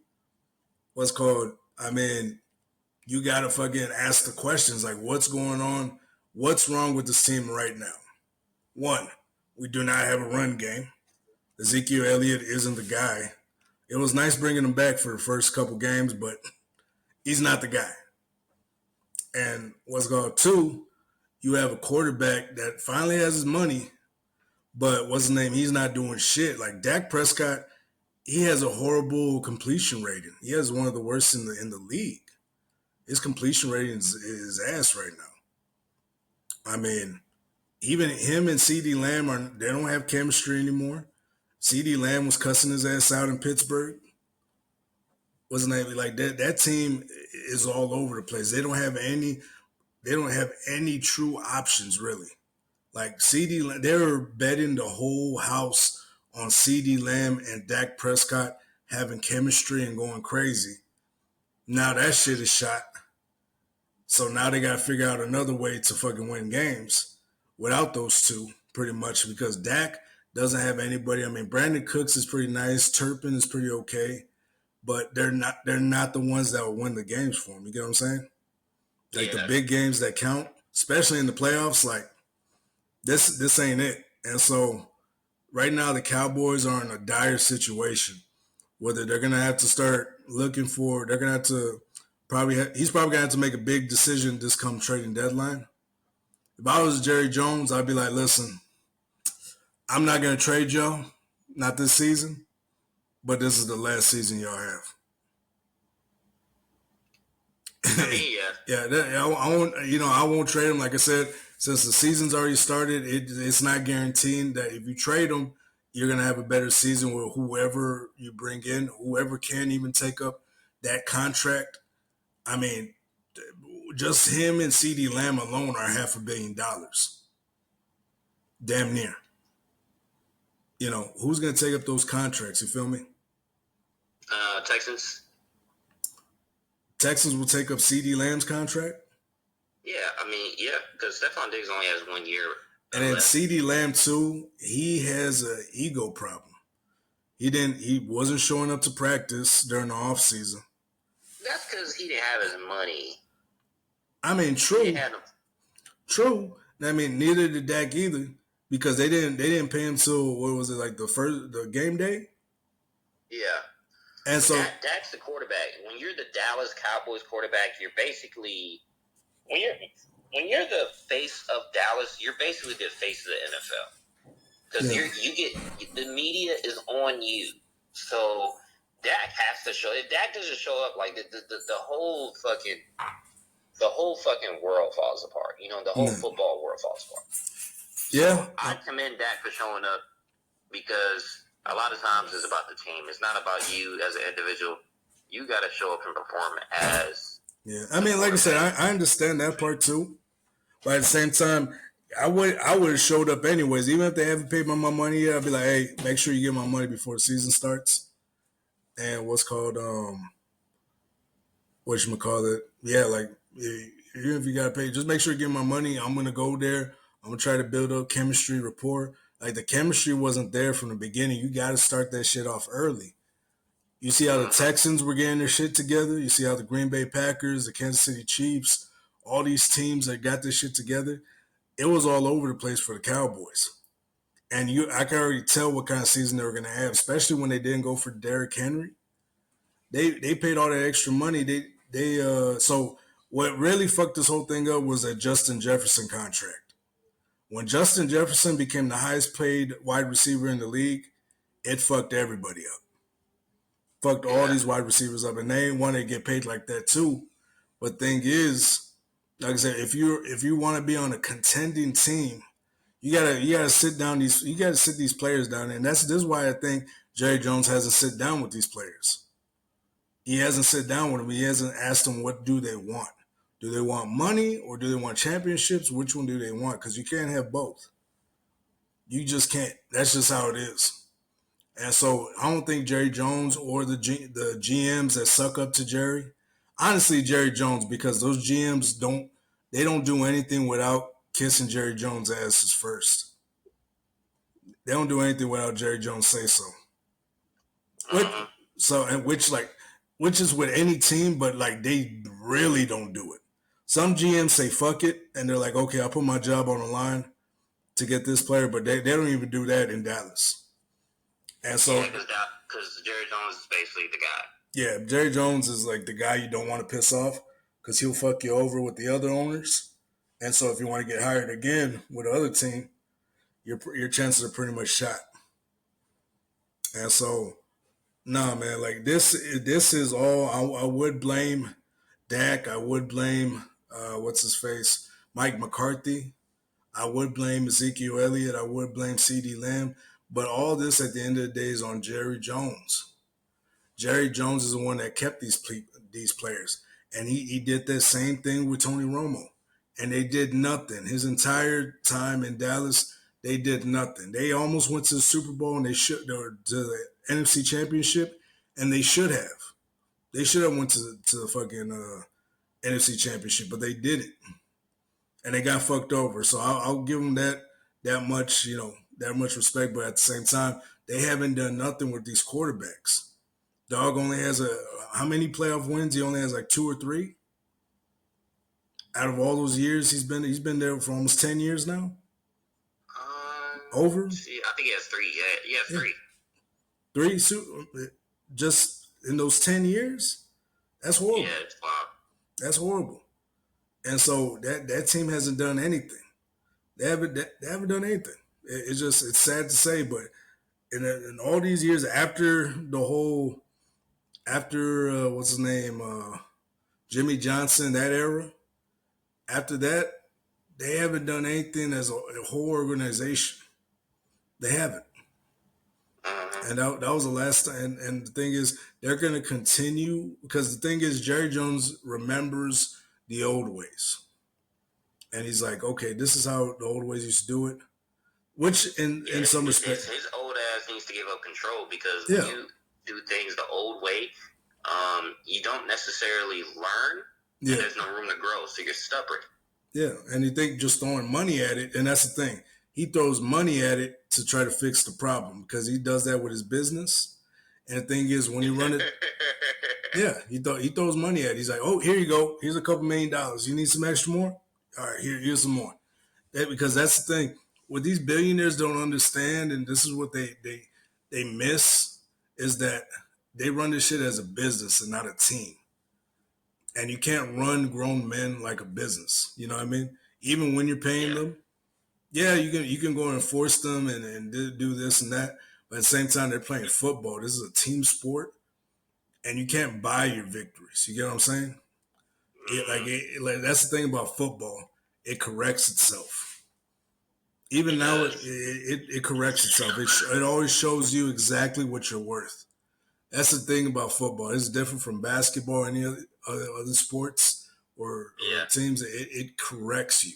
what's called? I mean, you gotta fucking ask the questions like, what's going on? What's wrong with this team right now? One, we do not have a run game. Ezekiel Elliott isn't the guy. It was nice bringing him back for the first couple games, but he's not the guy. And what's called? Two, you have a quarterback that finally has his money, but what's his name? He's not doing shit. Like Dak Prescott, he has a horrible completion rating. He has one of the worst in the league. His completion rating is ass right now. I mean, even him and CD Lamb they don't have chemistry anymore. CD Lamb was cussing his ass out in Pittsburgh. What's his name? Like that team is all over the place. They don't have any true options really. Like they're betting the whole house on CD Lamb and Dak Prescott having chemistry and going crazy. Now that shit is shot. So now they got to figure out another way to fucking win games without those two, pretty much, because Dak doesn't have anybody. I mean, Brandon Cooks is pretty nice. Turpin is pretty okay, but they're not the ones that will win the games for him. You get what I'm saying? Like the big games that count, especially in the playoffs, like this ain't it. And so right now the Cowboys are in a dire situation. Whether they're going to have to start looking for, they're going to have to he's probably going to have to make a big decision this come trading deadline. If I was Jerry Jones, I'd be like, listen, I'm not going to trade y'all, not this season, but this is the last season y'all have. I won't trade him. Like I said, since the season's already started, it's not guaranteeing that if you trade him, you're going to have a better season with whoever you bring in, whoever can even take up that contract. I mean, just him and CD Lamb alone are $500 million. Damn near. Who's going to take up those contracts? You feel me? Texans. Texans will take up CD Lamb's contract? Yeah, I mean, yeah, because Stephon Diggs only has 1 year. And then CD Lamb, too, he has an ego problem. He wasn't showing up to practice during the offseason. That's because he didn't have his money. I mean, true. True. I mean, neither did Dak either, because they didn't pay him till, what was it, like the game day? Yeah. And so Dak's the quarterback. When you're the Dallas Cowboys quarterback, you're basically when you're the face of Dallas, you're basically the face of the NFL. Because you get the media is on you. So Dak has to show. If Dak doesn't show up, like the whole fucking world falls apart. The whole football world falls apart. Yeah, so I commend Dak for showing up because a lot of times it's about the team. It's not about you as an individual. You got to show up and perform as. Yeah, I mean, like I said, I understand that part too, but at the same time, I would have showed up anyways, even if they haven't paid my money yet. I'd be like, hey, make sure you get my money before the season starts. And what's called whatchamacallit, yeah, like even if you gotta pay, just make sure you get my money. I'm gonna go there. I'm gonna try to build up chemistry, rapport. Like the chemistry wasn't there from the beginning. You gotta start that shit off early. You see how the Texans were getting their shit together. You see how the Green Bay Packers, the Kansas City Chiefs, all these teams that got this shit together. It was all over the place for the Cowboys. And I can already tell what kind of season they were gonna have, especially when they didn't go for Derrick Henry. They paid all that extra money. So what really fucked this whole thing up was that Justin Jefferson contract. When Justin Jefferson became the highest paid wide receiver in the league, it fucked everybody up. Fucked all these wide receivers up, and they ain't want to get paid like that too. But thing is, like I said, if you want to be on a contending team, you gotta sit these players down, and this is why I think Jerry Jones hasn't sit down with these players. He hasn't sat down with them. He hasn't asked them what do they want. Do they want money or do they want championships? Which one do they want? Because you can't have both. You just can't. That's just how it is. And so I don't think Jerry Jones or the GMs that suck up to Jerry, honestly, Jerry Jones, because those GMs don't do anything without kissing Jerry Jones' asses first. They don't do anything without Jerry Jones say so. Which is with any team, but like they really don't do it. Some GMs say fuck it, and they're like, okay, I'll put my job on the line to get this player, but they don't even do that in Dallas. And so, because Jerry Jones is basically the guy. Yeah, Jerry Jones is like the guy you don't want to piss off because he'll fuck you over with the other owners. And so, if you want to get hired again with the other team, your chances are pretty much shot. And so, nah, man, like this is all. I would blame Dak. I would blame what's his face, Mike McCarthy. I would blame Ezekiel Elliott. I would blame C.D. Lamb. But all this at the end of the day is on Jerry Jones. Jerry Jones is the one that kept these players, and he did that same thing with Tony Romo, and they did nothing his entire time in Dallas. They did nothing. They almost went to the Super Bowl, and to the NFC Championship, and they should have. They should have went to the fucking NFC Championship, but they didn't, and they got fucked over. So I'll give them that much, that much respect. But at the same time, they haven't done nothing with these quarterbacks. Dog only has how many playoff wins? He only has like 2 or 3. Out of all those years, he's been there for almost 10 years now. Over? See, I think he has 3. Yeah, he has 3. 3 just in those 10 years? That's horrible. Yeah, it's wild. That's horrible. And so that team hasn't done anything. They haven't done anything. It's sad to say, but in all these years after what's his name, Jimmy Johnson, that era, after that, they haven't done anything as a whole organization. They haven't. And that was the last time. And the thing is, they're going to continue because the thing is, Jerry Jones remembers the old ways. And he's like, okay, this is how the old ways used to do it. Which, in some respects, his old ass needs to give up control because when you do things the old way, you don't necessarily learn. Yeah. And there's no room to grow, so you're stubborn. Yeah, and you think just throwing money at it, and that's the thing. He throws money at it to try to fix the problem because he does that with his business. And the thing is, when you run it, yeah, he throws money at it. He's like, oh, here you go. Here's a couple $1 million. You need some extra more? All right, here's some more. Because that's the thing. What these billionaires don't understand, and this is what they miss, is that they run this shit as a business and not a team. And you can't run grown men like a business. You know what I mean? Even when you're paying them, yeah, you can go and force them and do this and that. But at the same time, they're playing football. This is a team sport, and you can't buy your victories. You get what I'm saying? That's the thing about football. It corrects itself. Even now, it corrects itself. It always shows you exactly what you're worth. That's the thing about football. It's different from basketball or any other sports or teams. It corrects you.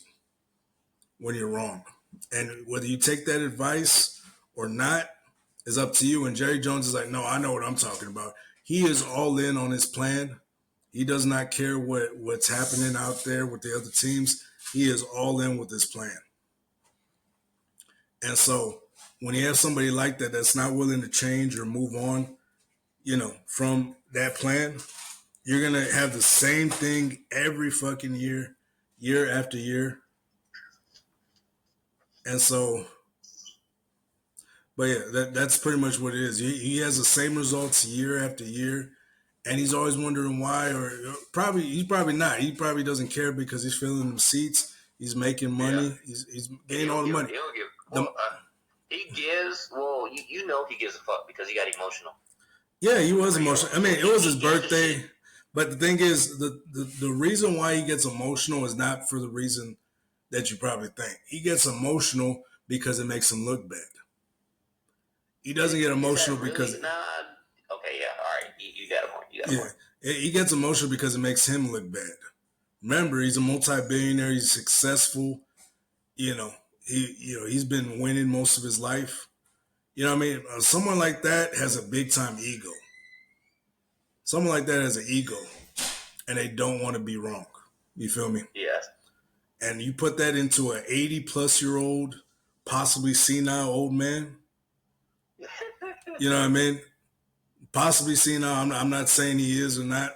when you're wrong. And whether you take that advice or not is up to you. And Jerry Jones is like, no, I know what I'm talking about. He is all in on his plan. He does not care what's happening out there with the other teams. He is all in with his plan. And so when you have somebody like that that's not willing to change or move on, from that plan, you're going to have the same thing every fucking year, year after year. And so, but yeah, that's pretty much what it is. He has the same results year after year, and he's always wondering why, or he's probably not. He probably doesn't care because he's filling them seats. He's making money. Yeah. He's getting all the money. He gives. Well, he gives a fuck because he got emotional. Yeah, he was emotional. I mean, it was his birthday, but the thing is, the reason why he gets emotional is not for the reason that you probably think. He gets emotional because it makes him look bad. He doesn't get emotional because. Okay, yeah, all right. You got a point. Yeah, he gets emotional because it makes him look bad. Remember, he's a multi-billionaire. He's successful. He's been winning most of his life. You know what I mean? Someone like that has a big-time ego. Someone like that has an ego, and they don't want to be wrong. You feel me? Yeah. And you put that into an 80-plus-year-old, possibly senile old man. You know what I mean? Possibly senile. I'm not saying he is or not.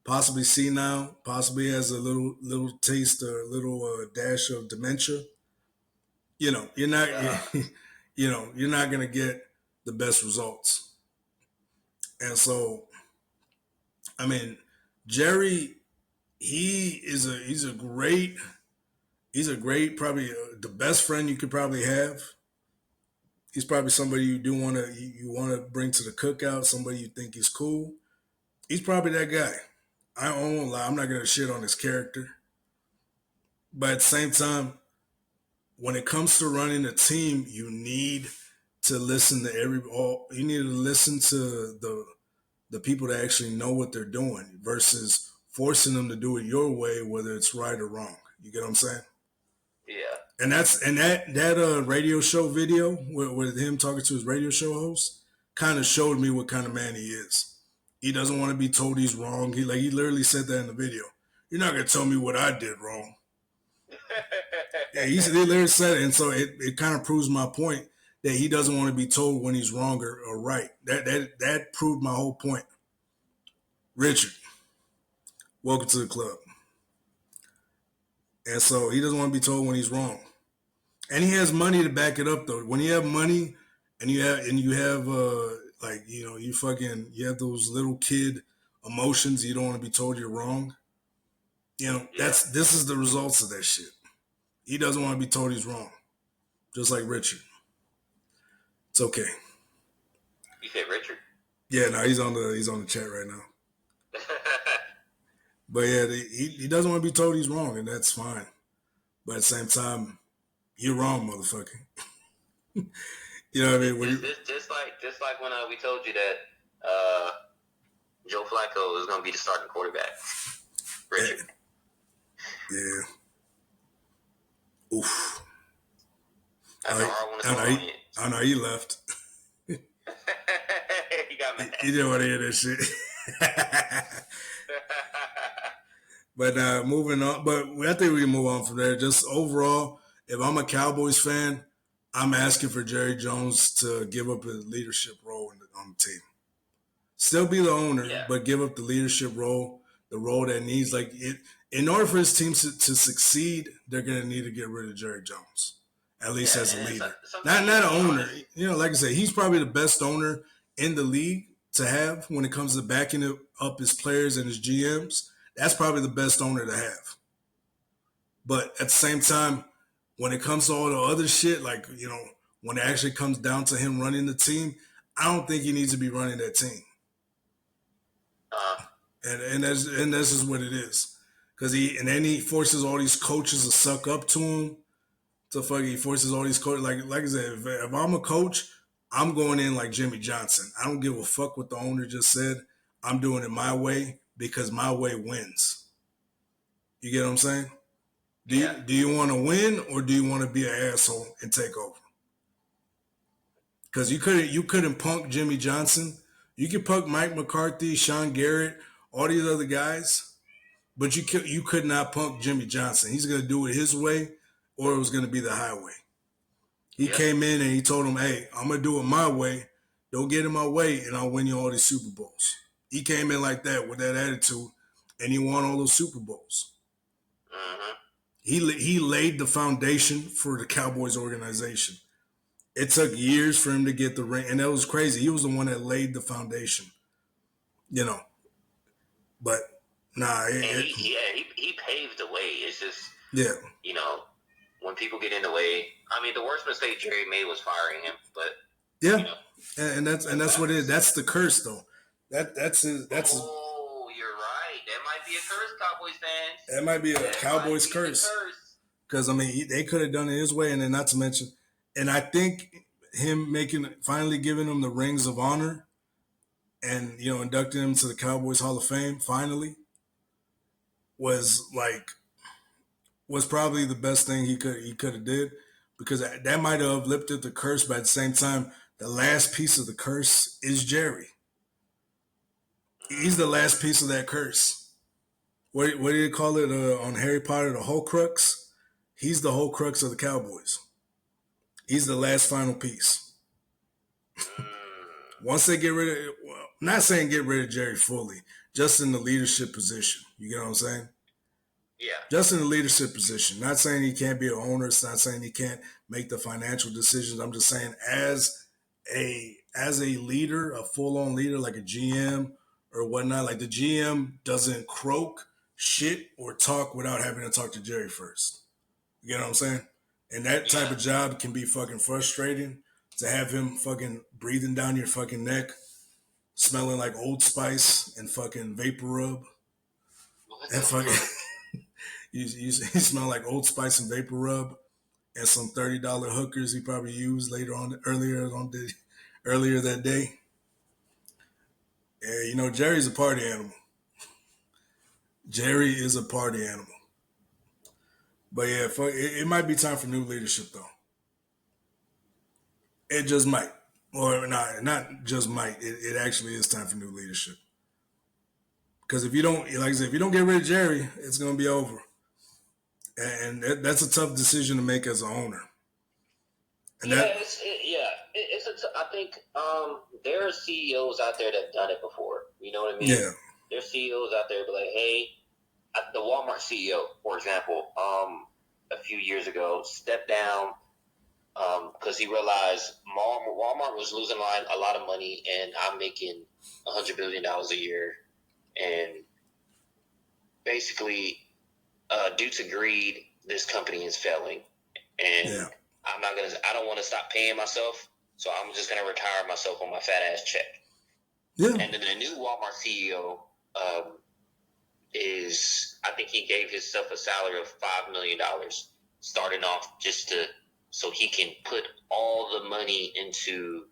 Possibly senile. Possibly has a little taste or a little dash of dementia. You're not. You're not gonna get the best results. And so, I mean, Jerry, he's a great, probably the best friend you could probably have. He's probably somebody you want to bring to the cookout, somebody you think is cool. He's probably that guy. I won't lie, I'm not going to shit on his character. But at the same time, when it comes to running a team, you need to listen to you need to listen to the people that actually know what they're doing versus forcing them to do it your way, whether it's right or wrong. You get what I'm saying? Yeah. And that radio show video with him talking to his radio show host kind of showed me what kind of man he is. He doesn't want to be told he's wrong. He literally said that in the video. You're not gonna tell me what I did wrong. Yeah, he literally said it, and so it kind of proves my point that he doesn't want to be told when he's wrong or right. That proved my whole point. Richard, welcome to the club. And so he doesn't want to be told when he's wrong. And he has money to back it up, though. When you have money and you have you have those little kid emotions, you don't want to be told you're wrong. This is the results of that shit. He doesn't want to be told he's wrong. Just like Richard. It's okay. You said Richard? Yeah, no, he's on the chat right now. But yeah, he doesn't want to be told he's wrong, and that's fine. But at the same time, you're wrong, motherfucker. You know what I mean? Just like when we told you that Joe Flacco is going to be the starting quarterback. Richard. Yeah. Oof. I know he left. He got mad. He didn't want to hear that shit. But moving on. But I think we can move on from there. Just overall, if I'm a Cowboys fan, I'm asking for Jerry Jones to give up his leadership role on the team. Still be the owner, but give up the leadership role, the role that needs it. In order for his team to succeed, they're going to need to get rid of Jerry Jones, at least as a leader. Not an owner. Like I said, he's probably the best owner in the league to have when it comes to backing up his players and his GMs. That's probably the best owner to have. But at the same time, when it comes to all the other shit, when it actually comes down to him running the team, I don't think he needs to be running that team. And that's just what it is. Because he forces all these coaches to suck up to him. He forces all these coaches. Like I said, if I'm a coach, I'm going in like Jimmy Johnson. I don't give a fuck what the owner just said. I'm doing it my way because my way wins. You get what I'm saying? Do you want to win or do you want to be an asshole and take over? Because you couldn't punk Jimmy Johnson. You could punk Mike McCarthy, Sean Garrett, all these other guys, but you could not punk Jimmy Johnson. He's going to do it his way, or it was going to be the highway. He came in and he told him, "Hey, I'm going to do it my way. Don't get in my way, and I'll win you all these Super Bowls." He came in like that with that attitude, and he won all those Super Bowls. Mm-hmm. He laid the foundation for the Cowboys organization. It took years for him to get the ring, and that was crazy. He was the one that laid the foundation, you know. But nah, he paved the way. It's just when people get in the way. I mean, the worst mistake Jerry made was firing him, but and that's what it is. That's the curse, though. That's his. Oh, you're right. That might be a curse, Cowboys fans. That might be a Cowboys curse. Because I mean, they could have done it his way, and then not to mention, and I think him finally giving him the rings of honor, and inducting him to the Cowboys Hall of Fame finally was probably the best thing he could have did, because that might have lifted the curse, but at the same time, the last piece of the curse is Jerry. He's the last piece of that curse. What do you call it on Harry Potter? The Horcrux. He's the Horcrux of the Cowboys. He's the last final piece. Once they get rid of, not saying get rid of Jerry fully, just in the leadership position. You get what I'm saying? Yeah. Just in the leadership position. Not saying he can't be an owner. It's not saying he can't make the financial decisions. I'm just saying as a leader, a full-on leader, like a GM or whatnot, like the GM doesn't croak, shit, or talk without having to talk to Jerry first. You know what I'm saying? And that type of job can be fucking frustrating, to have him fucking breathing down your fucking neck, smelling like Old Spice and fucking Vapor Rub. And fucking, you smell like Old Spice and Vapor Rub and some $30 hookers he probably used earlier that day. Yeah, Jerry's a party animal. Jerry is a party animal. But yeah, it might be time for new leadership, though. It just might. Or not just might. It actually is time for new leadership. Because if you don't, like I said, if you don't get rid of Jerry, it's going to be over. And that's a tough decision to make as an owner. And I think there are CEOs out there that have done it before. You know what I mean? Yeah. There's CEOs out there be like, hey, the Walmart CEO, for example, a few years ago stepped down because he realized Walmart was losing a lot of money, and I'm making $100 billion a year. And basically, due to greed, this company is failing. And I don't want to stop paying myself, so I'm just going to retire myself on my fat ass check. Yeah. And then the new Walmart CEO I think he gave himself a salary of $5 million starting off so he can put all the money into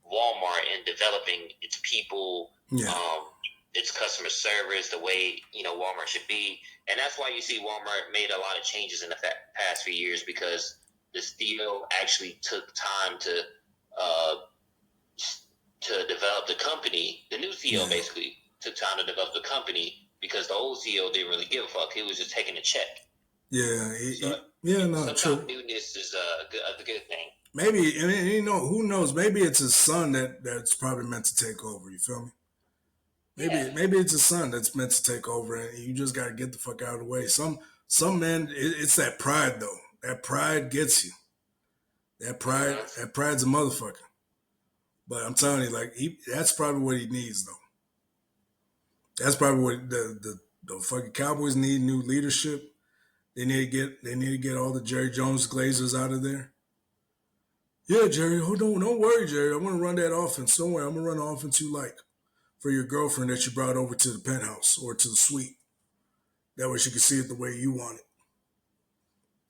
Walmart and developing its people, its customer service, the way, Walmart should be. And that's why you see Walmart made a lot of changes in the past few years, because the CEO actually took time to develop the company. The new CEO basically took time to develop the company, because the old CEO didn't really give a fuck. He was just taking a check. Yeah, sometimes newness is a good thing. Maybe, and who knows? Maybe it's his son that's probably meant to take over. You feel me? Maybe it's his son that's meant to take over, and you just got to get the fuck out of the way. Some men, it's that pride though. That pride gets you. That pride's a motherfucker. But I'm telling you, that's probably what he needs though. That's probably what the fucking Cowboys need: new leadership. They need to get all the Jerry Jones Glazers out of there. Yeah, Jerry. Oh, don't worry, Jerry. I'm gonna run that offense. Don't worry. I'm gonna run the offense you like for your girlfriend that you brought over to the penthouse or to the suite. That way she can see it the way you want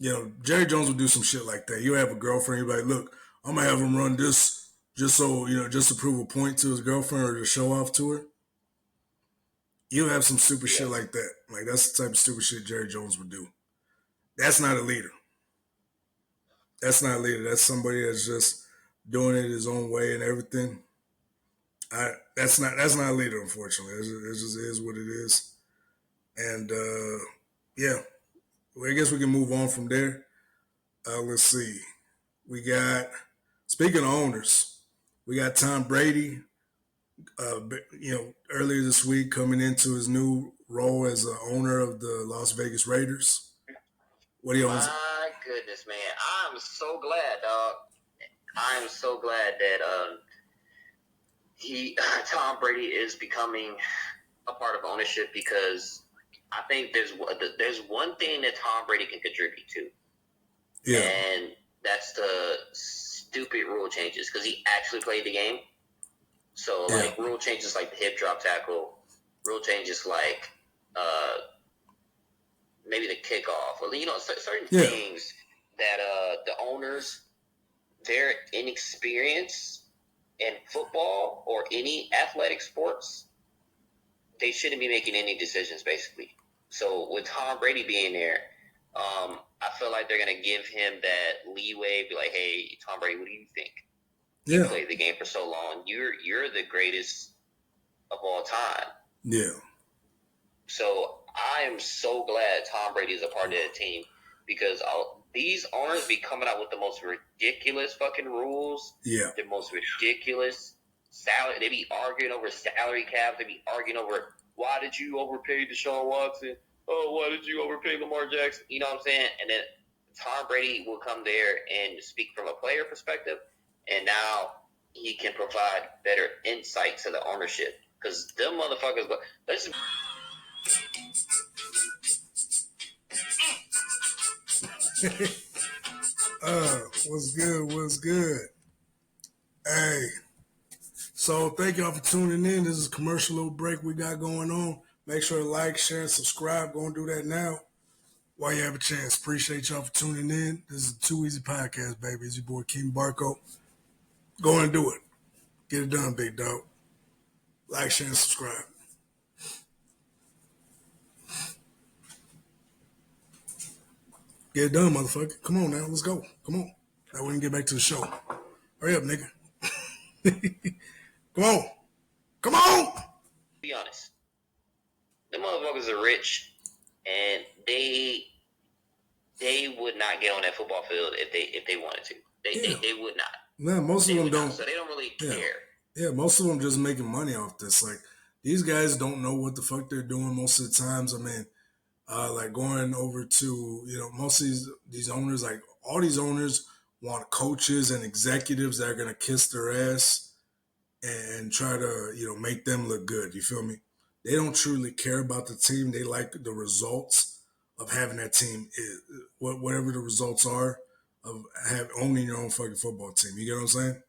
it. Jerry Jones will do some shit like that. You'll have a girlfriend. You'll be like, look, I'm gonna have him run this just so just to prove a point to his girlfriend or to show off to her. You'll have some stupid shit like that. Like, that's the type of stupid shit Jerry Jones would do. That's not a leader. That's not a leader. That's somebody that's just doing it his own way and everything. That's not a leader, unfortunately. It just is what it is. And yeah, well, I guess we can move on from there. Let's see. We got, speaking of owners, we got Tom Brady. Earlier this week, coming into his new role as the owner of the Las Vegas Raiders. What do you owns? My goodness, man! I'm so glad, dog. I'm so glad that Tom Brady is becoming a part of ownership, because I think there's one thing that Tom Brady can contribute to, and that's the stupid rule changes, because he actually played the game. So like rule changes like the hip drop tackle, rule changes like maybe the kickoff, or certain things that the owners, their inexperience in football or any athletic sports, they shouldn't be making any decisions, basically. So with Tom Brady being there, I feel like they're going to give him that leeway, be like, hey, Tom Brady, what do you think? You played the game for so long. You're the greatest of all time. Yeah. So I am so glad Tom Brady is a part of that team, because these owners be coming out with the most ridiculous fucking rules. Yeah. The most ridiculous salary. They be arguing over salary caps. They be arguing over, why did you overpay Deshaun Watson? Oh, why did you overpay Lamar Jackson? You know what I'm saying? And then Tom Brady will come there and speak from a player perspective, and now he can provide better insight to the ownership, because them motherfuckers. Let's. What's good? What's good? Hey, so thank y'all for tuning in. This is a commercial little break we got going on. Make sure to like, share, and subscribe. Go and do that now while you have a chance. Appreciate y'all for tuning in. This is a Too Easy Podcast, baby. It's your boy King Barco. Go and do it. Get it done, big dog. Like, share, and subscribe. Get it done, motherfucker. Come on now. Let's go. Come on. Now we can get back to the show. Hurry up, nigga. Come on. Come on. Be honest. The motherfuckers are rich, and they would not get on that football field if they wanted to. They would not. No, most of them don't. So they don't really care. Yeah, most of them just making money off this. Like, these guys don't know what the fuck they're doing most of the times. I mean, like going over to, most of these owners, like all these owners want coaches and executives that are going to kiss their ass and try to, make them look good. You feel me? They don't truly care about the team. They like the results of having that team, whatever the results are of owning your own fucking football team. You get what I'm saying?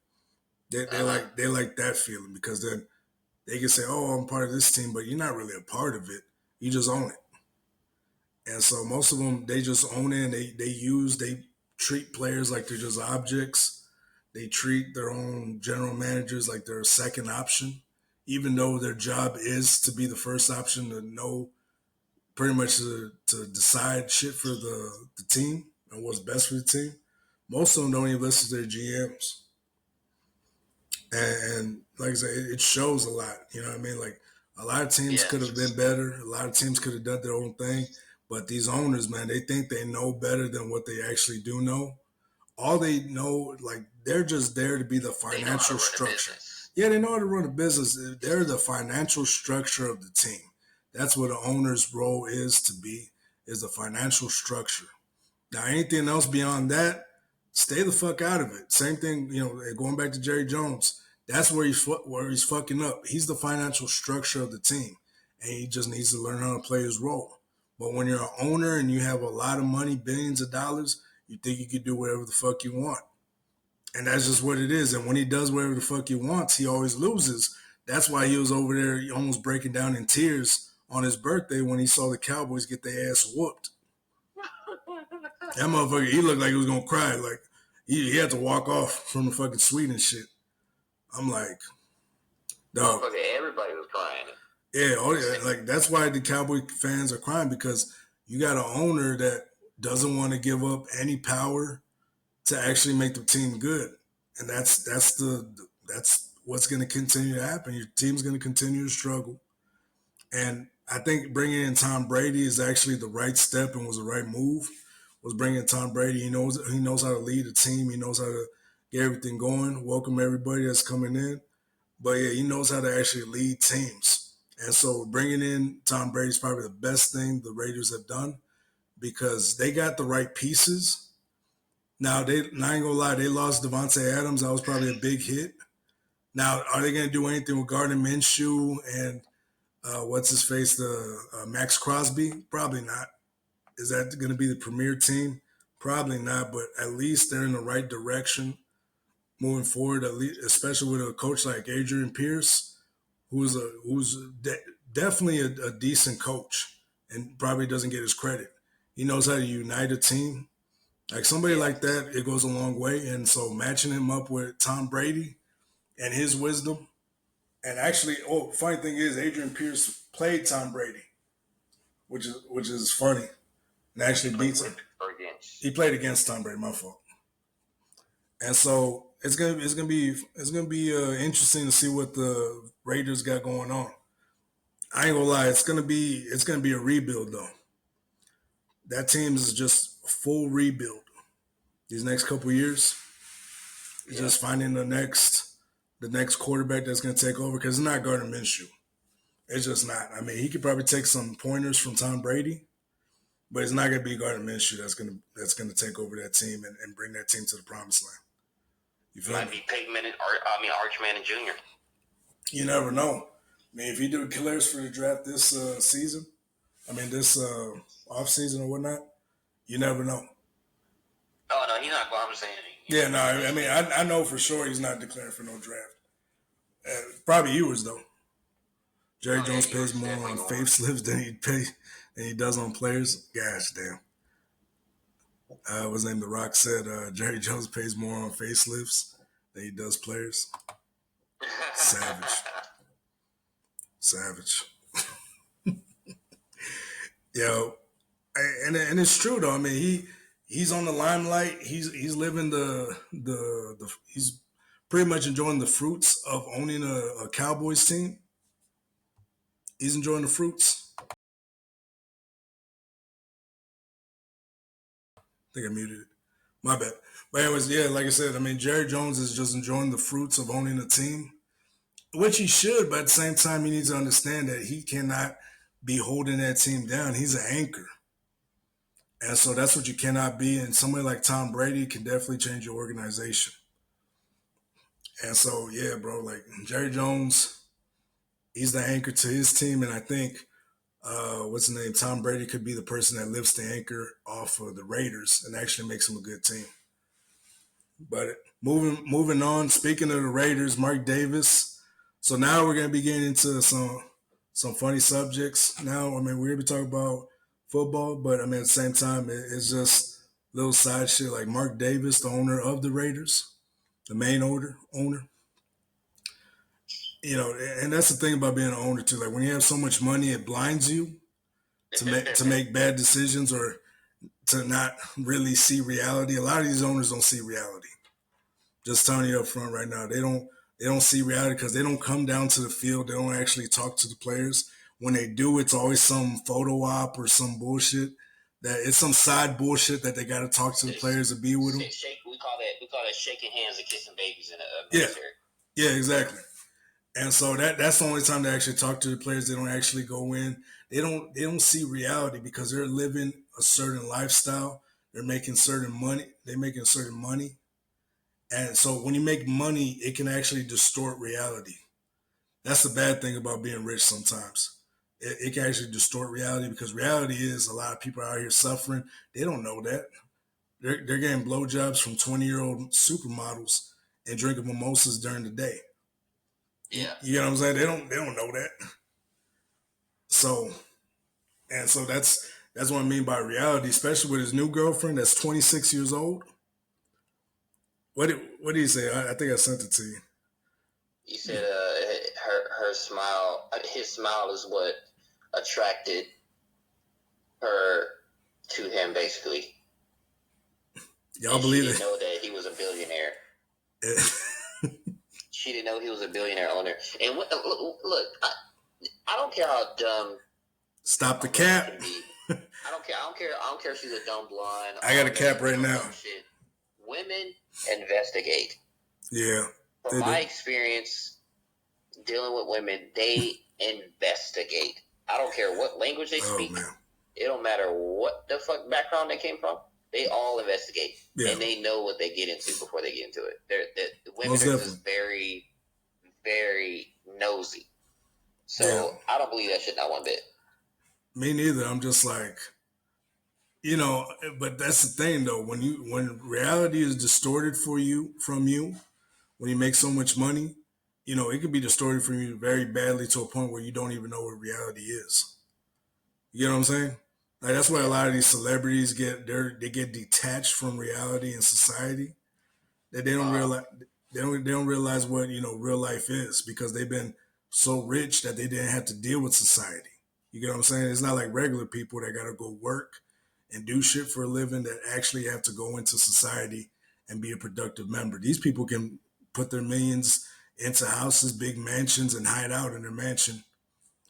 They like that feeling, because then they can say, oh, I'm part of this team, but you're not really a part of it. You just own it. And so most of them, they just own it, and they treat players like they're just objects. They treat their own general managers like they're a second option, even though their job is to be the first option, to know pretty much to decide shit for the team and what's best for the team. Most of them don't even listen to their GMs. And like I said, it shows a lot. You know what I mean? Like, a lot of teams could have been better. A lot of teams could have done their own thing. But these owners, man, they think they know better than what they actually do know. All they know, like, they're just there to be the financial structure. Yeah, they know how to run a business. They're the financial structure of the team. That's what an owner's role is the financial structure. Now, anything else beyond that, stay the fuck out of it. Same thing, going back to Jerry Jones. That's where he's fucking up. He's the financial structure of the team, and he just needs to learn how to play his role. But when you're an owner and you have a lot of money, billions of dollars, you think you can do whatever the fuck you want. And that's just what it is. And when he does whatever the fuck he wants, he always loses. That's why he was over there almost breaking down in tears on his birthday when he saw the Cowboys get their ass whooped. That motherfucker, he looked like he was going to cry. Like, he had to walk off from the fucking suite and shit. I'm like, dog. Everybody was crying. Yeah, like, that's why the Cowboy fans are crying, because you got an owner that doesn't want to give up any power to actually make the team good, and that's what's going to continue to happen. Your team's going to continue to struggle, and I think bringing in Tom Brady is actually the right step and was the right move. Was bringing Tom Brady. He knows how to lead a team. He knows how to get everything going. Welcome everybody that's coming in. But yeah, he knows how to actually lead teams. And so bringing in Tom Brady is probably the best thing the Raiders have done because they got the right pieces. Now, I ain't gonna lie, they lost Devontae Adams. That was probably a big hit. Now, are they going to do anything with Gardner Minshew and what's his face, the Max Crosby? Probably not. Is that going to be the premier team? Probably not, but at least they're in the right direction moving forward, at least, especially with a coach like Adrian Pierce, who's definitely a decent coach and probably doesn't get his credit. He knows how to unite a team. Like somebody like that, it goes a long way. And so matching him up with Tom Brady and his wisdom, and actually, funny thing is, Adrian Pierce played Tom Brady, which is funny, and actually beats him. He played against Tom Brady. My fault. And so it's gonna be interesting to see what the Raiders got going on. I ain't gonna lie, it's gonna be a rebuild though. That team is just a full rebuild. These next couple years, just finding the next quarterback that's gonna take over because it's not Gardner Minshew. It's just not. I mean, he could probably take some pointers from Tom Brady, but it's not gonna be Gardner Minshew that's gonna take over that team and bring that team to the promised land. You feel might be Peyton Manning, Arch Manning Jr. You never know. I mean, if he do declares for the draft this season, this off season or whatnot, you never know. Oh no, he's not. Well, I'm saying. Yeah, no. I mean, I know for sure he's not declaring for no draft. Probably yours though. Jerry Jones pays more on facelifts than he does on players. Gosh damn. What's his name? The Rock said Jerry Jones pays more on facelifts than he does players. Savage. Yo, and it's true though. I mean, he's on the limelight. He's living the he's pretty much enjoying the fruits of owning a Cowboys team. He's enjoying the fruits. I think I muted it. My bad. But anyways, yeah, like I said, I mean, Jerry Jones is just enjoying the fruits of owning a team, which he should, but at the same time, he needs to understand that he cannot be holding that team down. He's an anchor. And so that's what you cannot be. And somebody like Tom Brady can definitely change your organization. And so, yeah, bro, like Jerry Jones, he's the anchor to his team. And I think, what's the name? Tom Brady could be the person that lifts the anchor off of the Raiders and actually makes them a good team. But moving on, speaking of the Raiders, Mark Davis. So now we're going to be getting into some funny subjects. Now, I mean, we're going to be talking about football, but I mean, at the same time, it's just little side shit like Mark Davis, the owner of the Raiders, the main owner. You know, and that's the thing about being an owner too. Like when you have so much money, it blinds you to make bad decisions or to not really see reality. A lot of these owners don't see reality. Just telling you up front right now, they don't see reality because they don't come down to the field. They don't actually talk to the players. When they do, it's always some photo op or some bullshit. That it's some side bullshit that they got to talk to the players and be with them. We call that shaking hands and kissing babies in a military. Yeah, exactly. And so that's the only time they actually talk to the players. They don't actually go in. They don't see reality because they're living a certain lifestyle. They're making certain money. They're making certain money. And so when you make money, it can actually distort reality. That's the bad thing about being rich sometimes. It can actually distort reality because reality is a lot of people out here suffering. They don't know that. They're getting blowjobs from 20-year-old supermodels and drinking mimosas during the day. Yeah. You know what I'm saying? They don't know that. So that's what I mean by reality, especially with his new girlfriend that's 26 years old. What did he say? I think I sent it to you. He said her smile, his smile is what attracted her to him, basically. Y'all believe she it? didn't know that he was a billionaire. She didn't know he was a billionaire owner. And look, I don't care how dumb. Stop the cap. I don't care. I don't care if she's a dumb blonde. I got a cap right now. Shit. Women investigate. Yeah. From my experience dealing with women, they investigate. I don't care what language they speak. Man. It don't matter what the fuck background they came from. They all investigate. Yeah. And they know what they get into before they get into it. The women are just very, very nosy. So I don't believe that shit not one bit. Me neither. I'm just like, you know, but that's the thing though. When reality is distorted from you, when you make so much money, you know, it can be distorted from you very badly to a point where you don't even know what reality is. You know what I'm saying? Like that's why a lot of these celebrities get detached from reality and society. That they don't realize what, you know, real life is, because they've been so rich that they didn't have to deal with society. You get what I'm saying? It's not like regular people that got to go work and do shit for a living that actually have to go into society and be a productive member. These people can put their millions into houses, big mansions, and hide out in their mansion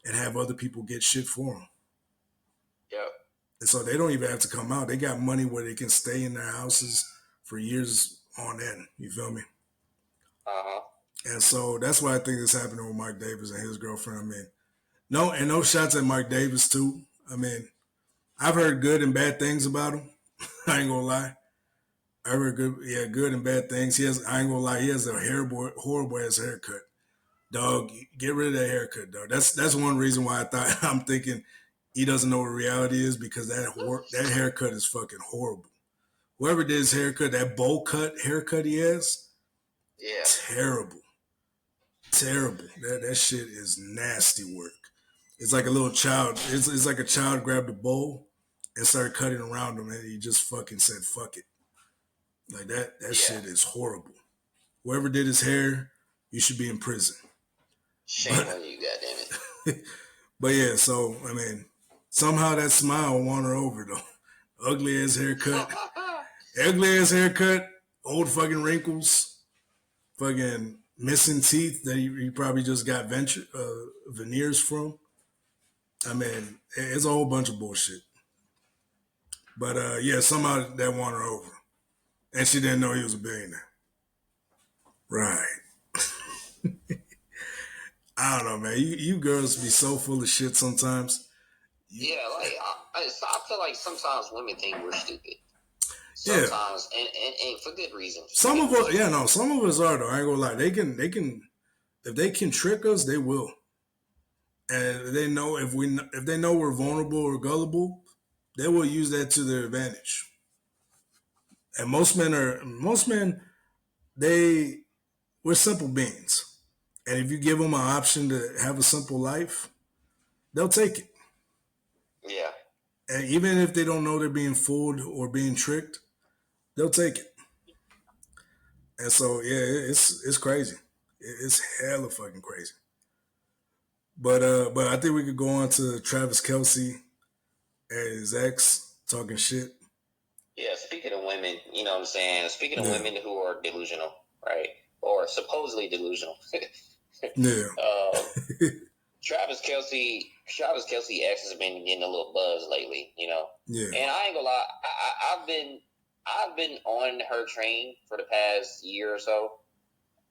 and have other people get shit for them. Yep. And so they don't even have to come out. They got money where they can stay in their houses for years on end. You feel me? Uh-huh. And so that's why I think it's happening with Mark Davis and his girlfriend. I mean, no shots at Mark Davis too. I mean, I've heard good and bad things about him. I ain't gonna lie. I heard good and bad things. I ain't gonna lie, he has a horrible ass haircut. Dog, get rid of that haircut, dog. That's one reason why I'm thinking he doesn't know what reality is, because that haircut is fucking horrible. Whoever did his haircut, that bowl cut haircut he has, terrible. That shit is nasty work. It's like a little child. It's like a child grabbed a bowl and started cutting around him, and he just fucking said, fuck it. Like that shit is horrible. Whoever did his hair, you should be in prison. Shame on you, goddammit. But yeah, so, I mean, somehow that smile won her over, though. Ugly ass haircut, old fucking wrinkles, fucking missing teeth that he probably just got veneers from. I mean, it's a whole bunch of bullshit. But yeah, somehow that won her over. And she didn't know he was a billionaire. Right. I don't know, man. You girls be so full of shit sometimes. Yeah, like I feel like sometimes women think we're stupid. Sometimes, and for good reason. Some of us are though. I ain't gonna lie. They can, if they can trick us, they will. And they know if they know we're vulnerable or gullible, they will use that to their advantage. And most men, we're simple beings. And if you give them an option to have a simple life, they'll take it. Yeah. And even if they don't know they're being fooled or being tricked, they'll take it. And so, yeah, it's crazy. It's hella fucking crazy. But I think we could go on to Travis Kelce and his ex talking shit. Yeah, speaking of women, you know what I'm saying? Speaking of women who are delusional, right? Or supposedly delusional. Yeah. Travis Kelce ex has been getting a little buzz lately, you know? Yeah. And I ain't gonna lie, I've been on her train for the past year or so.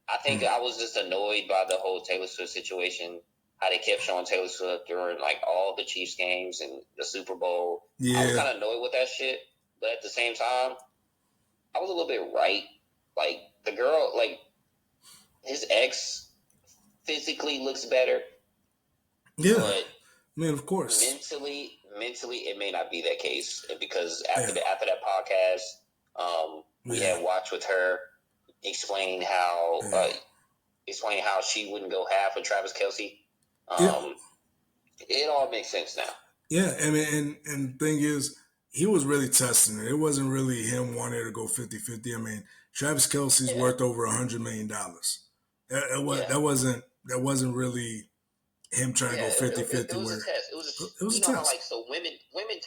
I think I was just annoyed by the whole Taylor Swift situation, how they kept showing Taylor Swift during like all the Chiefs games and the Super Bowl. Yeah. I was kind of annoyed with that shit, but at the same time, I was a little bit right. Like the girl, like his ex physically looks better. Yeah. But I mean, of course. Mentally, it may not be that case, because after that podcast, we had watched with her explaining how she wouldn't go half with Travis Kelce. It all makes sense now. Yeah, I mean, and the thing is, he was really testing it. It wasn't really him wanting to go 50-50. I mean, Travis Kelce's worth over $100 million. That wasn't really him trying to go 50-50. It was a test. It was a test. How, like, so women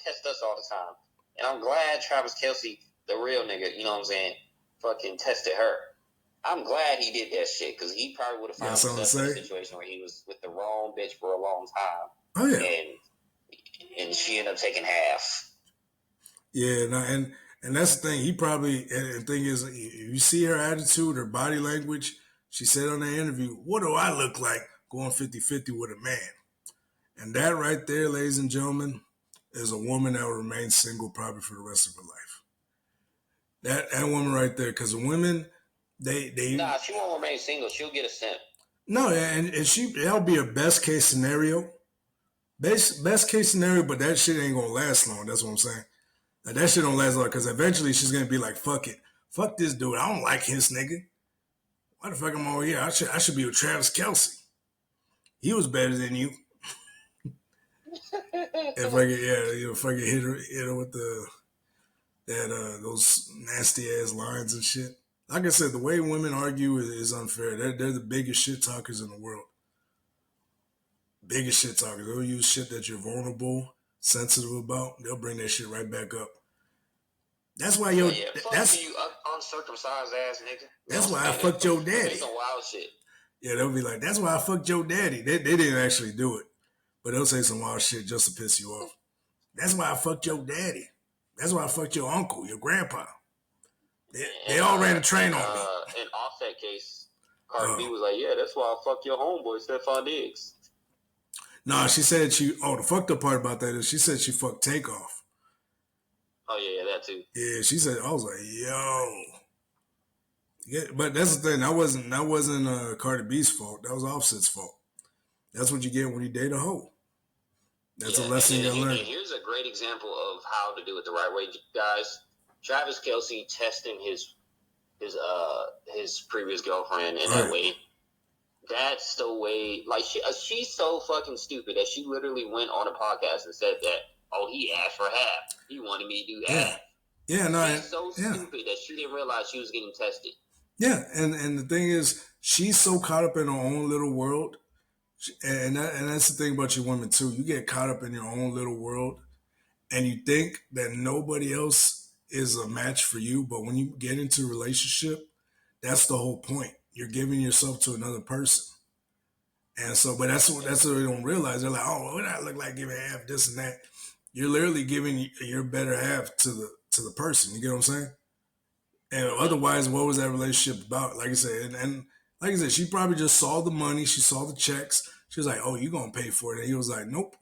test us all the time. And I'm glad Travis Kelce, the real nigga, you know what I'm saying, fucking tested her. I'm glad he did that shit because he probably would have found himself in a situation where he was with the wrong bitch for a long time. Oh yeah, and she ended up taking half. Yeah, no, and that's the thing. He probably and the thing is, if you see her attitude, her body language. She said on the interview, "What do I look like going 50-50 with a man?" And that right there, ladies and gentlemen, is a woman that will remain single probably for the rest of her life. That woman right there, because women, they she won't remain single. She'll get a simp. No, and that'll be a best case scenario. Best case scenario, but that shit ain't gonna last long. That's what I'm saying. Like, that shit don't last long because eventually she's gonna be like, "Fuck it, fuck this dude. I don't like his nigga. Why the fuck am I over here? I should be with Travis Kelce. He was better than you." If I could hit her with those nasty ass lines and shit. Like I said, the way women argue is unfair. They're the biggest shit talkers in the world. Biggest shit talkers. They'll use shit that you're vulnerable, sensitive about. They'll bring that shit right back up. That's why that's you uncircumcised ass nigga. That's why I fucked your daddy. Some wild shit. Yeah, they'll be like, "That's why I fucked your daddy." They didn't actually do it, but they'll say some wild shit just to piss you off. That's why I fucked your daddy. That's why I fucked your uncle, your grandpa. They all ran a train on me. In Offset case, Cardi B was like, "Yeah, that's why I fucked your homeboy, Stephon Diggs." Nah, she said the fucked up part about that is she said she fucked Takeoff. Oh yeah, that too. Yeah, she said, I was like, yo. Yeah, but that's the thing. That wasn't Cardi B's fault. That was Offset's fault. That's what you get when you date a hoe. That's a lesson you learn. Here's a great example of how to do it the right way, guys. Travis Kelce testing his previous girlfriend in that way. That's the way. Like she's so fucking stupid that she literally went on a podcast and said that, "Oh, he asked for half. He wanted me to do half." Yeah, no, she's so stupid that she didn't realize she was getting tested. Yeah, and the thing is, she's so caught up in her own little world, and that's the thing about you women too. You get caught up in your own little world, and you think that nobody else is a match for you. But when you get into a relationship, that's the whole point. You're giving yourself to another person. And so, but that's what they don't realize. They're like, "Oh, what I look like giving half this and that." You're literally giving your better half to the person. You get what I'm saying? And otherwise, what was that relationship about? Like I said, and like I said, she probably just saw the money. She saw the checks. She was like, "Oh, you gonna pay for it?" And he was like, "Nope."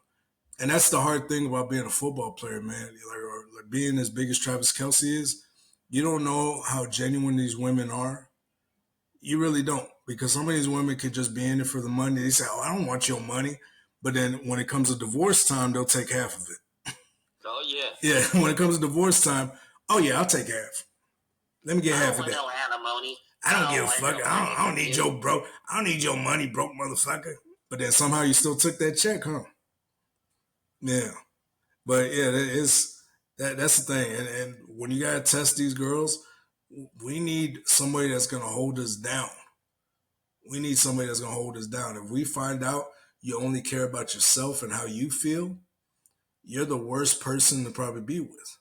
And that's the hard thing about being a football player, man. Like being as big as Travis Kelce is, you don't know how genuine these women are. You really don't, because some of these women could just be in it for the money. They say, "Oh, I don't want your money," but then when it comes to divorce time, they'll take half of it. Oh yeah. Yeah, when it comes to divorce time, oh yeah, I'll take half. Let me get half of that. No alimony. I don't give a fuck. I don't need your broke. I don't need your money, broke motherfucker. But then somehow you still took that check, huh? Yeah. But yeah, that's the thing. And when you gotta test these girls, we need somebody that's gonna hold us down. We need somebody that's gonna hold us down. If we find out you only care about yourself and how you feel, you're the worst person to probably be with.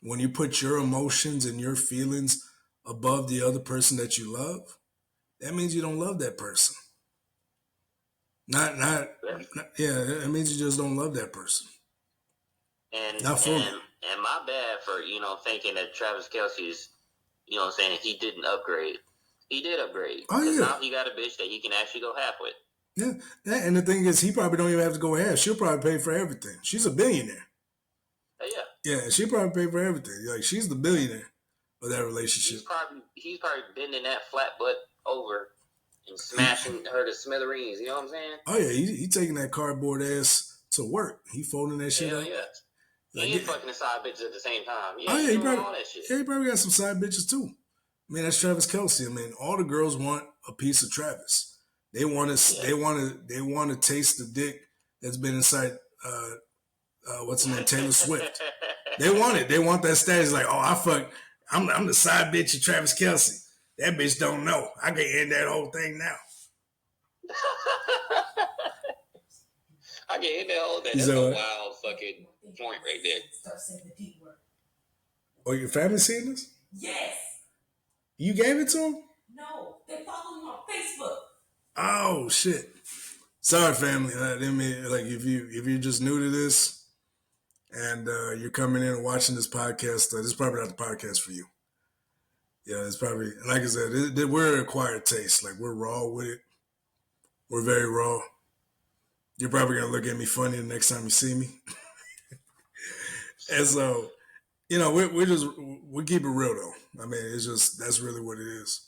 When you put your emotions and your feelings above the other person that you love, that means you don't love that person. Not it means you just don't love that person. And my bad for, thinking that Travis Kelce's, saying he didn't upgrade. He did upgrade. Oh, yeah. Now he got a bitch that he can actually go half with. Yeah, and the thing is, he probably don't even have to go half. She'll probably pay for everything. She's a billionaire. Yeah, she probably pay for everything. Like, she's the billionaire of that relationship. He's probably bending that flat butt over and smashing her to smithereens. You know what I'm saying? Oh yeah, he taking that cardboard ass to work. He folding that shit up. Yeah. Like, he ain't fucking the side bitches at the same time. Yeah, he probably all that shit. Yeah, he probably got some side bitches too. I mean, that's Travis Kelce. I mean, all the girls want a piece of Travis. They want to taste the dick that's been inside. What's her name? Taylor Swift. They want it. They want that status. Like, oh, I'm the side bitch of Travis Kelce. That bitch don't know. I can end that whole thing now. I can end that whole thing. That's a wild fucking point right there. Oh, your family seen this? Yes. You gave it to them? No, they follow him on Facebook. Oh shit! Sorry, family. I mean, like if you're just new to this and you're coming in and watching this podcast, this is probably not the podcast for you. Yeah, it's probably like I said, we're an acquired taste. Like we're raw with it. We're very raw. You're probably gonna look at me funny the next time you see me. And so, we keep it real though. I mean, it's just that's really what it is.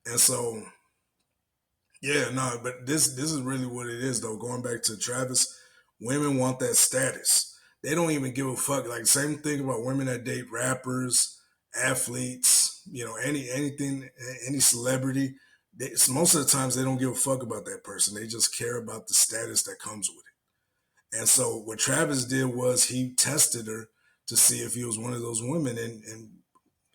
And so, yeah, no, but this is really what it is though. Going back to Travis, women want that status. They don't even give a fuck. Like same thing about women that date rappers, athletes, anything, any celebrity. Most of the times they don't give a fuck about that person. They just care about the status that comes with it. And so what Travis did was he tested her to see if he was one of those women, and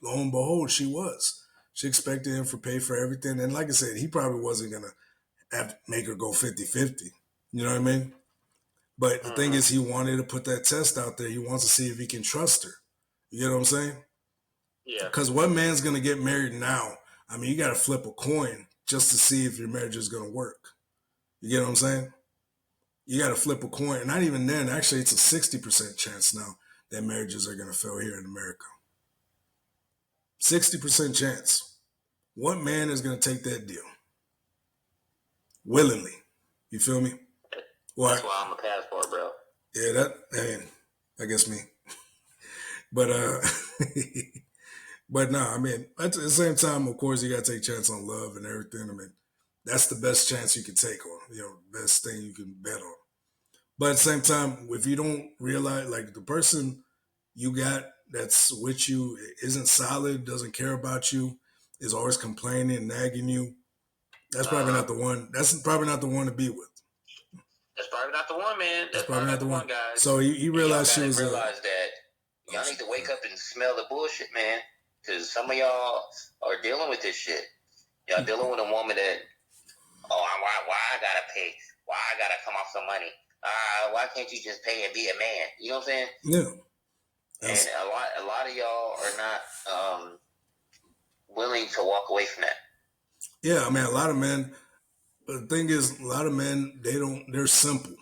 lo and behold, she was. She expected him to pay for everything. And like I said, he probably wasn't going to have to make her go 50-50. You know what I mean? But the thing is, he wanted to put that test out there. He wants to see if he can trust her. You get what I'm saying? Yeah. Because what man's going to get married now? I mean, you got to flip a coin just to see if your marriage is going to work. You get what I'm saying? You got to flip a coin. And not even then. Actually, it's a 60% chance now that marriages are going to fail here in America. 60% chance. What man is going to take that deal? Willingly. You feel me? Well, that's why I'm a passport, bro. Yeah, I guess me. But but no, I mean, at the same time, of course, you got to take a chance on love and everything. I mean, that's the best chance you can take on, best thing you can bet on. But at the same time, if you don't realize, like the person you got that's with you isn't solid, doesn't care about you, is always complaining, nagging you, that's probably not the one. That's probably not the one to be with. That's probably not the one, man. That's probably not the one, guys. So he realized she was. Realize that y'all need to wake up and smell the bullshit, man. Because some of y'all are dealing with this shit. Y'all dealing with a woman that, why I gotta pay? Why I gotta come off some money? Why can't you just pay and be a man? You know what I'm saying? Yeah. And a lot of y'all are not willing to walk away from that. Yeah, I mean, a lot of men. But the thing is, a lot of men, they're simple.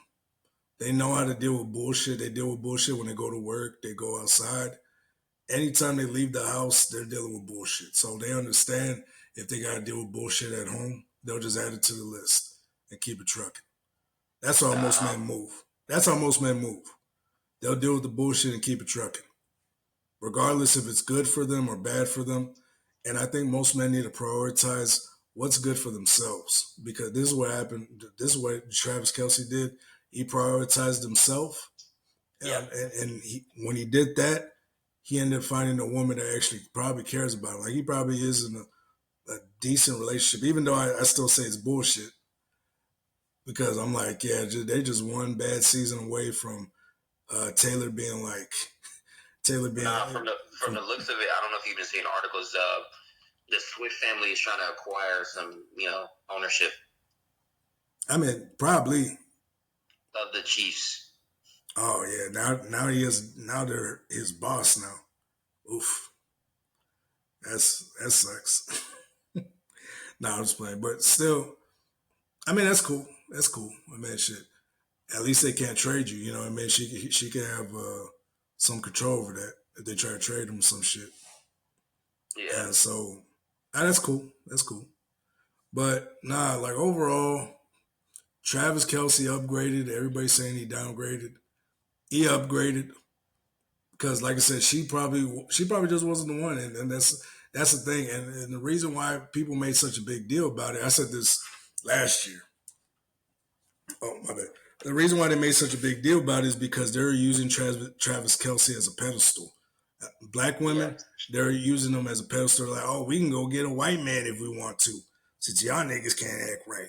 They know how to deal with bullshit. They deal with bullshit when they go to work. They go outside. Anytime they leave the house, they're dealing with bullshit. So they understand if they got to deal with bullshit at home, they'll just add it to the list and keep it trucking. That's how most men move. That's how most men move. They'll deal with the bullshit and keep it trucking, regardless if it's good for them or bad for them. And I think most men need to prioritize what's good for themselves, because this is what happened. This is what Travis Kelce did. He prioritized himself. Yeah. And when he did that, he ended up finding a woman that actually probably cares about him. Like he probably is in a decent relationship, even though I still say it's bullshit, because I'm like, yeah, they just one bad season away from Taylor being like, from the looks of it, I don't know if you've been seeing articles. The Swift family is trying to acquire some, ownership. I mean, probably Of the Chiefs. Oh yeah, now they're his boss now. Oof, that sucks. No, I'm just playing, but still, I mean that's cool. That's cool. I mean, shit. At least they can't trade you. You know what I mean? She can have some control over that if they try to trade him some shit. Yeah. And so that's cool. That's cool. But nah, like overall, Travis Kelce upgraded. Everybody's saying he downgraded. He upgraded because, like I said, she probably just wasn't the one, and that's the thing. And the reason why people made such a big deal about it, I said this last year. Oh my bad. The reason why they made such a big deal about it is because they're using Travis Kelce as a pedestal. Black women, they're using them as a pedestal. Like, oh, we can go get a white man if we want to, since y'all niggas can't act right.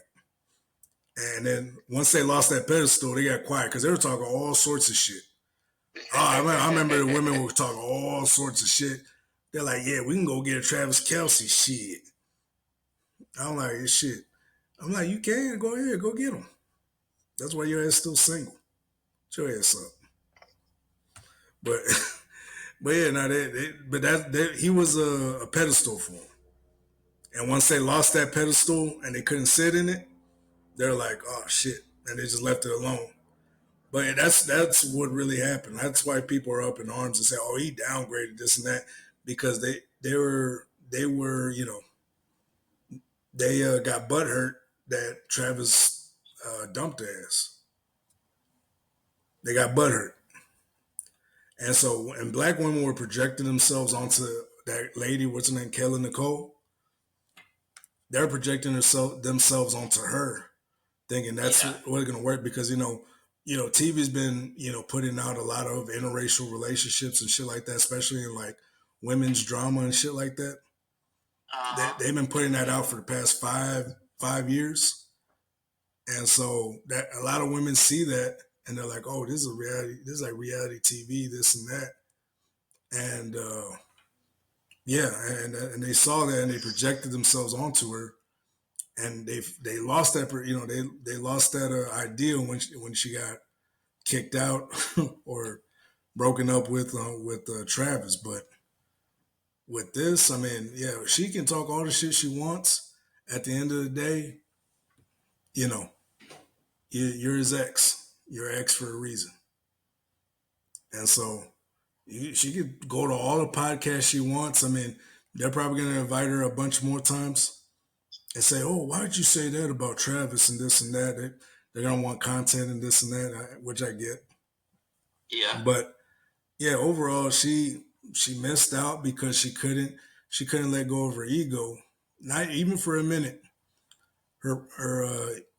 And then once they lost that pedestal, they got quiet because they were talking all sorts of shit. I remember the women were talking all sorts of shit. They're like, yeah, we can go get a Travis Kelce shit. I'm like, shit. I'm like, you can. Go ahead. Go get him. That's why your ass still single. Get your ass up. But, But yeah, no, he was a pedestal for him. And once they lost that pedestal and they couldn't sit in it, they're like, oh shit, and they just left it alone. But that's what really happened. That's why people are up in arms and say, oh, he downgraded this and that, because they were they got butthurt that Travis dumped their ass. They got butthurt. And so, and black women were projecting themselves onto that lady, what's her name, Kelly Nicole. They're projecting themselves onto her, thinking that's what's going to work, because TV's been putting out a lot of interracial relationships and shit like that, especially in like women's drama and shit like that. They've been putting that out for the past five years, and so that a lot of women see that and they're like, oh, this is a reality. This is like reality TV, this and that, and and they saw that and they projected themselves onto her. And they lost that, they lost that idea when she got kicked out or broken up with Travis. But with this, I mean, yeah, she can talk all the shit she wants. At the end of the day, you're his ex. You're ex for a reason. And so she could go to all the podcasts she wants. I mean, they're probably going to invite her a bunch more times and say, oh, why did you say that about Travis and this and that? They're going to want content and this and that, which I get. Yeah. But yeah, overall, she missed out because she couldn't let go of her ego, not even for a minute.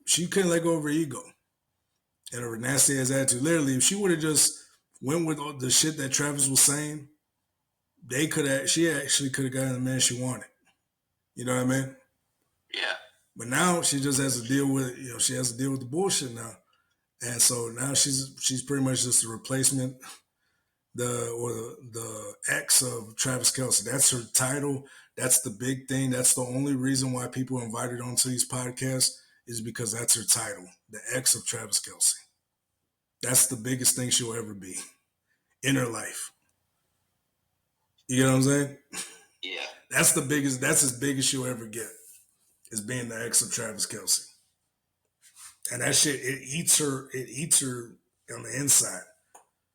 She couldn't let go of her ego and her nasty ass attitude. Literally, if she would have just went with all the shit that Travis was saying, she actually could have gotten the man she wanted. You know what I mean? Yeah. But now she just has to deal with she has to deal with the bullshit now, and so now she's pretty much just a replacement, the ex of Travis Kelce. That's her title. That's the big thing. That's the only reason why people invited onto these podcasts, is because that's her title, the ex of Travis Kelce. That's the biggest thing she'll ever be in her life. You get what I'm saying? Yeah. That's as big as she'll ever get, is being the ex of Travis Kelce. And that shit, it eats her on the inside.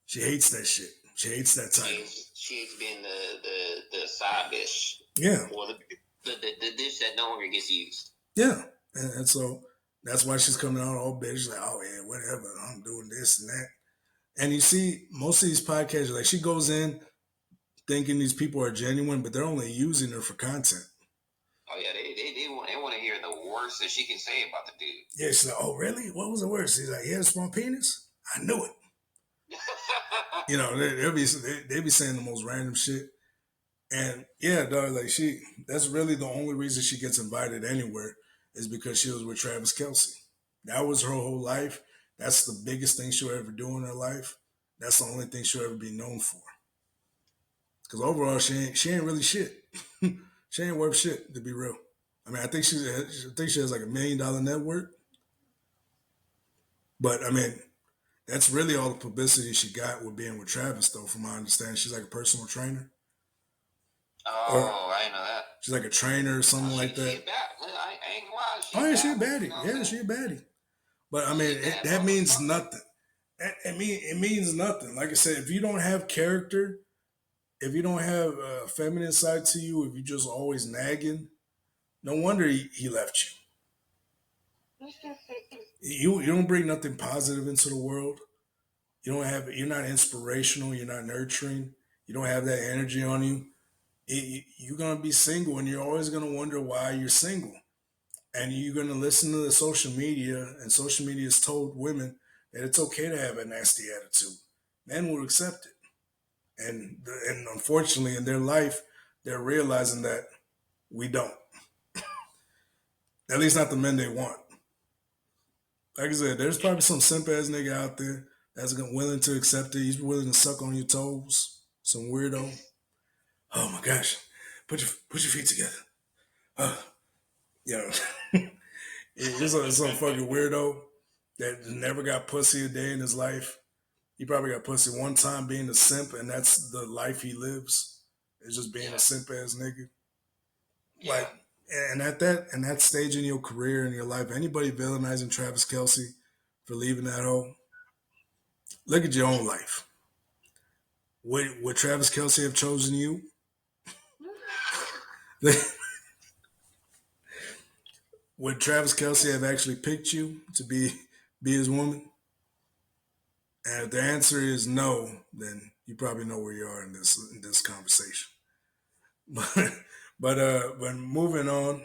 She hates that shit. She hates that title. She hates being the side dish. Yeah. Or the dish that no longer gets used. Yeah. And so that's why she's coming out all bitch, like, oh yeah, whatever, I'm doing this and that. And you see, most of these podcasts, like, she goes in thinking these people are genuine, but they're only using her for content. Oh yeah, they want to hear the worst that she can say about the dude. Yeah, she's like, oh really? What was the worst? He's like, he had a small penis? I knew it. They be saying the most random shit. And yeah, dog, like, that's really the only reason she gets invited anywhere, is because she was with Travis Kelce. That was her whole life. That's the biggest thing she'll ever do in her life. That's the only thing she'll ever be known for. Because overall, she ain't really shit. She ain't worth shit, to be real. I mean, I think she has like $1 million net worth. But I mean, that's really all the publicity she got with being with Travis, though, from my understanding. She's like a personal trainer. Oh, I didn't know that. She's like a trainer or something like that. I ain't gonna lie. Oh yeah, she a baddie. Yeah, she a baddie. But I mean, that means nothing. It means nothing. Like I said, if you don't have character, if you don't have a feminine side to you, if you're just always nagging, no wonder he left you. You don't bring nothing positive into the world. You're not inspirational. You're not nurturing. You don't have that energy on you. You're gonna be single, and you're always gonna wonder why you're single. And you're gonna listen to the social media, and social media has told women that it's okay to have a nasty attitude. Men will accept it. And unfortunately, in their life, they're realizing that we don't. At least not the men they want. Like I said, there's probably some simp ass nigga out there that's willing to accept it. He's willing to suck on your toes. Some weirdo. Oh my gosh, put your feet together. It's some fucking weirdo that never got pussy a day in his life. he probably got pussy one time being a simp, and that's the life he lives. It's just being a simp ass nigga. Yeah. Like, and at that stage in your career in your life, anybody villainizing Travis Kelce for leaving that hole, look at your own life. Would Travis Kelce have chosen you? Would Travis Kelce have actually picked you to be his woman? And if the answer is no, then you probably know where you are in this conversation. But moving on,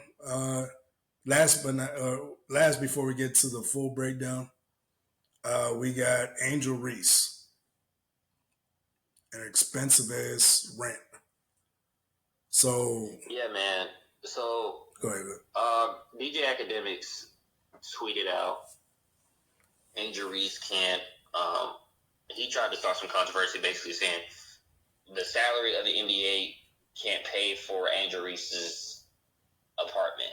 last before we get to the full breakdown, we got Angel Reese, an expensive ass rent. So yeah, man. So go ahead. DJ Academics tweeted out Angel Reese can't. He tried to start some controversy, basically saying the salary of the NBA can't pay for Angel Reese's apartment.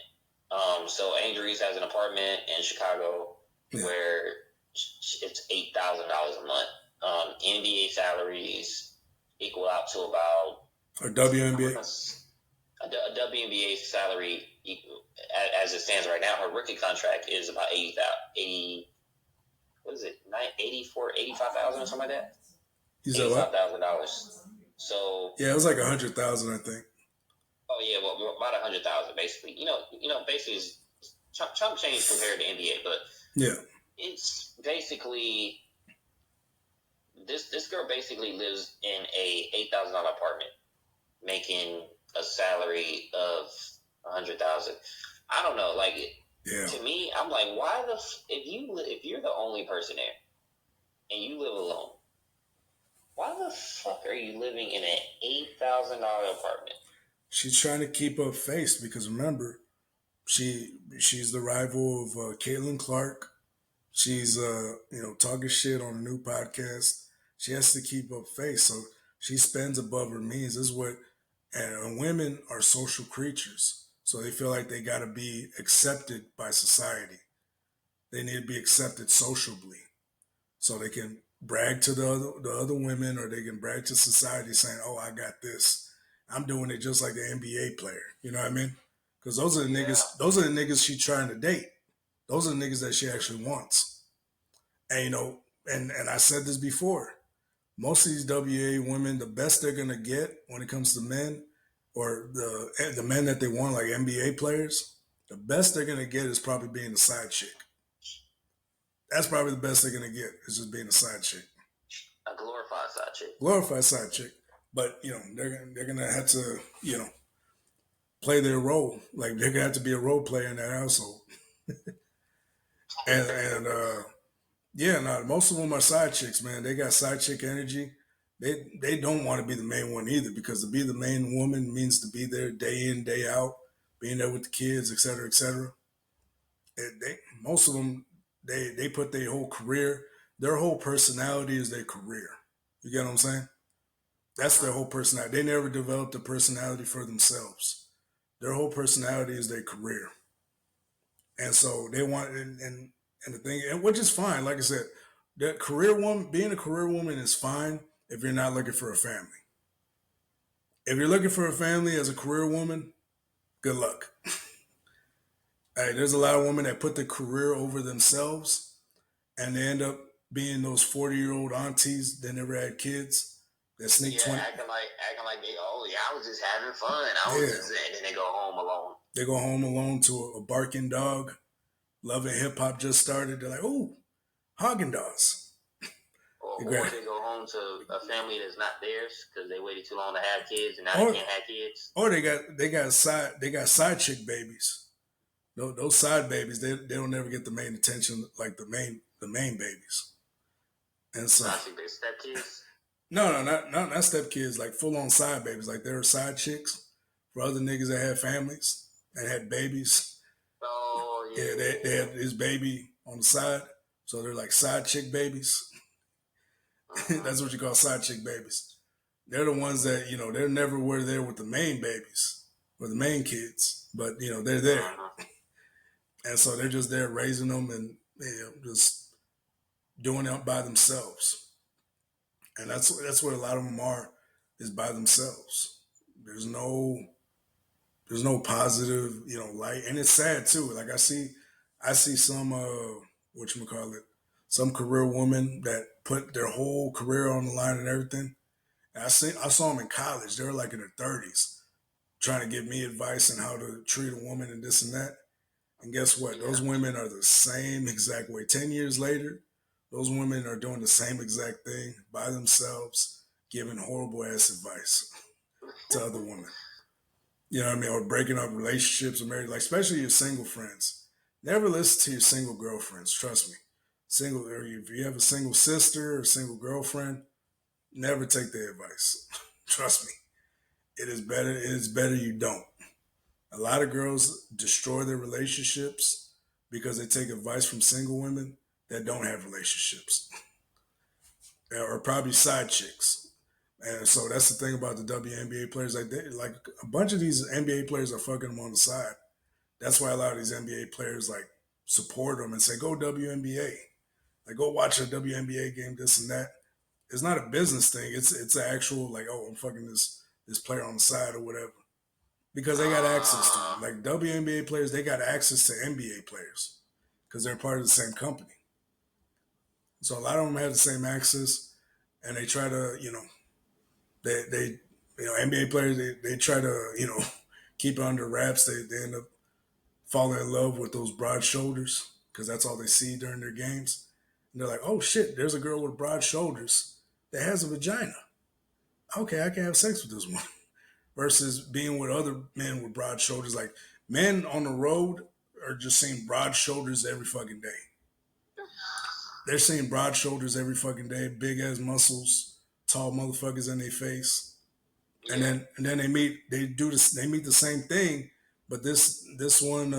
So Angel Reese has an apartment in Chicago where it's $8,000 a month. NBA salaries equal out to about or WNBA. A WNBA salary, as it stands right now, her rookie contract is about 80. What is it? 85,000 or something like that. $85,000. So yeah, it was like 100,000, I think. Oh yeah, well about 100,000 basically. Basically is chump change compared to NBA, but yeah, it's basically this girl basically lives in a $8,000 apartment, making a salary of 100,000. I don't know, like to me, I'm like, why if you're the only person there and you live alone, why the fuck are you living in an $8,000 apartment? She's trying to keep up face because remember, she's the rival of Caitlin Clark. She's talking shit on a new podcast. She has to keep up face, so she spends above her means. This is what, and women are social creatures, so they feel like they got to be accepted by society. They need to be accepted sociably, so they can brag to the other women, or they can brag to society, saying, "Oh, I got this. I'm doing it just like an NBA player." You know what I mean? Because those are the niggas. Those are the niggas she's trying to date. Those are the niggas that she actually wants. And and I said this before. Most of these WA women, the best they're gonna get when it comes to men, or the men that they want, like NBA players, the best they're gonna get is probably being a side chick. That's probably the best they're gonna get, is just being a side chick. A glorified side chick. Glorified side chick. But they're gonna have to play their role. Like they're gonna have to be a role player in that household. Most of them are side chicks, man. They got side chick energy. They don't want to be the main one either, because to be the main woman means to be there day in, day out, being there with the kids, et cetera, et cetera. Most of them, they put their whole career, their whole personality is their career. You get what I'm saying? That's their whole personality. They never developed a personality for themselves. Their whole personality is their career. And so they want, and the thing, and which is fine. Like I said, that being a career woman is fine if you're not looking for a family. If you're looking for a family as a career woman, good luck. Hey, there's a lot of women that put their career over themselves, and they end up being those 40-year-old aunties that never had kids that sneak 20. Acting like I was just having fun. And then they go home alone. They go home alone to a barking dog. Love and Hip Hop just started. They're like, "Oh, Haagen-Dazs." Or they go home to a family that's not theirs because they waited too long to have kids, and now they can't have kids. Or they got side chick babies. Those side babies, they don't ever get the main attention like the main babies. And so they step kids. No, not step kids, like full on side babies. Like they were side chicks for other niggas that had families and had babies. Oh yeah. They have this baby on the side, so they're like side chick babies. That's what you call side chick babies. They're the ones that they're never were there with the main babies or the main kids, but they're there, and so they're just there raising them and just doing it by themselves. And that's what a lot of them are, is by themselves. There's no positive, light, and it's sad too. Like I see some whatchamacallit, some career women that put their whole career on the line and everything. And I saw them in college. They were like in their 30s, trying to give me advice on how to treat a woman and this and that. And guess what? Yeah. Those women are the same exact way. 10 years later, those women are doing the same exact thing by themselves, giving horrible ass advice to other women. You know what I mean? Or breaking up relationships or marriage, like especially your single friends. Never listen to your single girlfriends. Trust me. Single, or if you have a single sister or single girlfriend, never take their advice. Trust me. It is better. It is better you don't. A lot of girls destroy their relationships because they take advice from single women that don't have relationships or probably side chicks. And so that's the thing about the WNBA players. Like a bunch of these NBA players are fucking them on the side. That's why a lot of these NBA players like support them and say, "Go WNBA, like go watch a WNBA game, this and that." It's not a business thing. It's an actual like, oh, I'm fucking this player on the side or whatever, because they got access to them. Like WNBA players, they got access to NBA players because they're part of the same company. So a lot of them have the same access, and they try to, they NBA players, they try to, keep it under wraps. They end up falling in love with those broad shoulders because that's all they see during their games. And they're like, oh shit, there's a girl with broad shoulders that has a vagina. Okay, I can have sex with this one. Versus being with other men with broad shoulders. Like men on the road are just seeing broad shoulders every fucking day. They're seeing broad shoulders every fucking day, big ass muscles, tall motherfuckers in their face. Yeah. And then they meet the same thing, but this one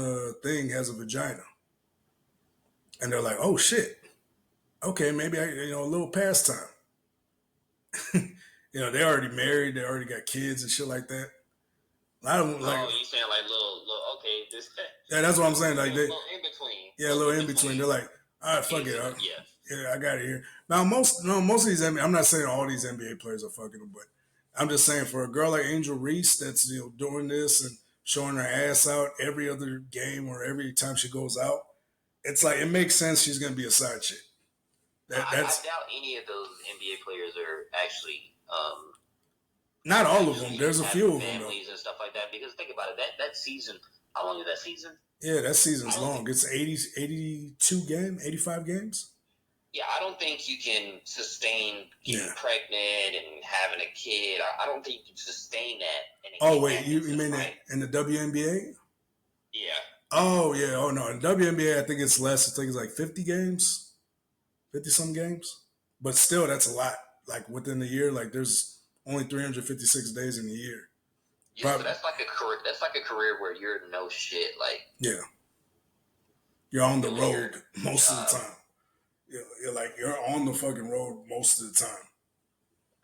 thing has a vagina. And they're like, oh shit. Okay, maybe a little pastime. They already married, they already got kids and shit like that. I don't like. Oh, you saying like little okay, this. Yeah, that's what I'm saying. Like little in between. Yeah, a little in between. They're like, all right, fuck it. Yeah, I got it here. Now most of these NBA, I'm not saying all these NBA players are fucking them, but I'm just saying for a girl like Angel Reese that's doing this and showing her ass out every other game or every time she goes out, it's like it makes sense she's gonna be a side chick. I doubt any of those NBA players are actually. Not all of them. There's a few of them. Families and stuff like that. Because think about it. That season. How long is that season? Yeah, that season's long. It's 82 games, 85 games. Yeah, I don't think you can sustain getting pregnant and having a kid. I don't think you can sustain that. Oh wait, you mean that in the WNBA? Yeah. Oh yeah. Oh no, in WNBA I think it's less. I think it's like 50 games, 50 some games. But still, that's a lot. Like within the year, like there's only 356 days in the year. Yeah, so that's like a career. That's like a career where you're no shit. Like you're on the road most of the time. You're on the fucking road most of the time.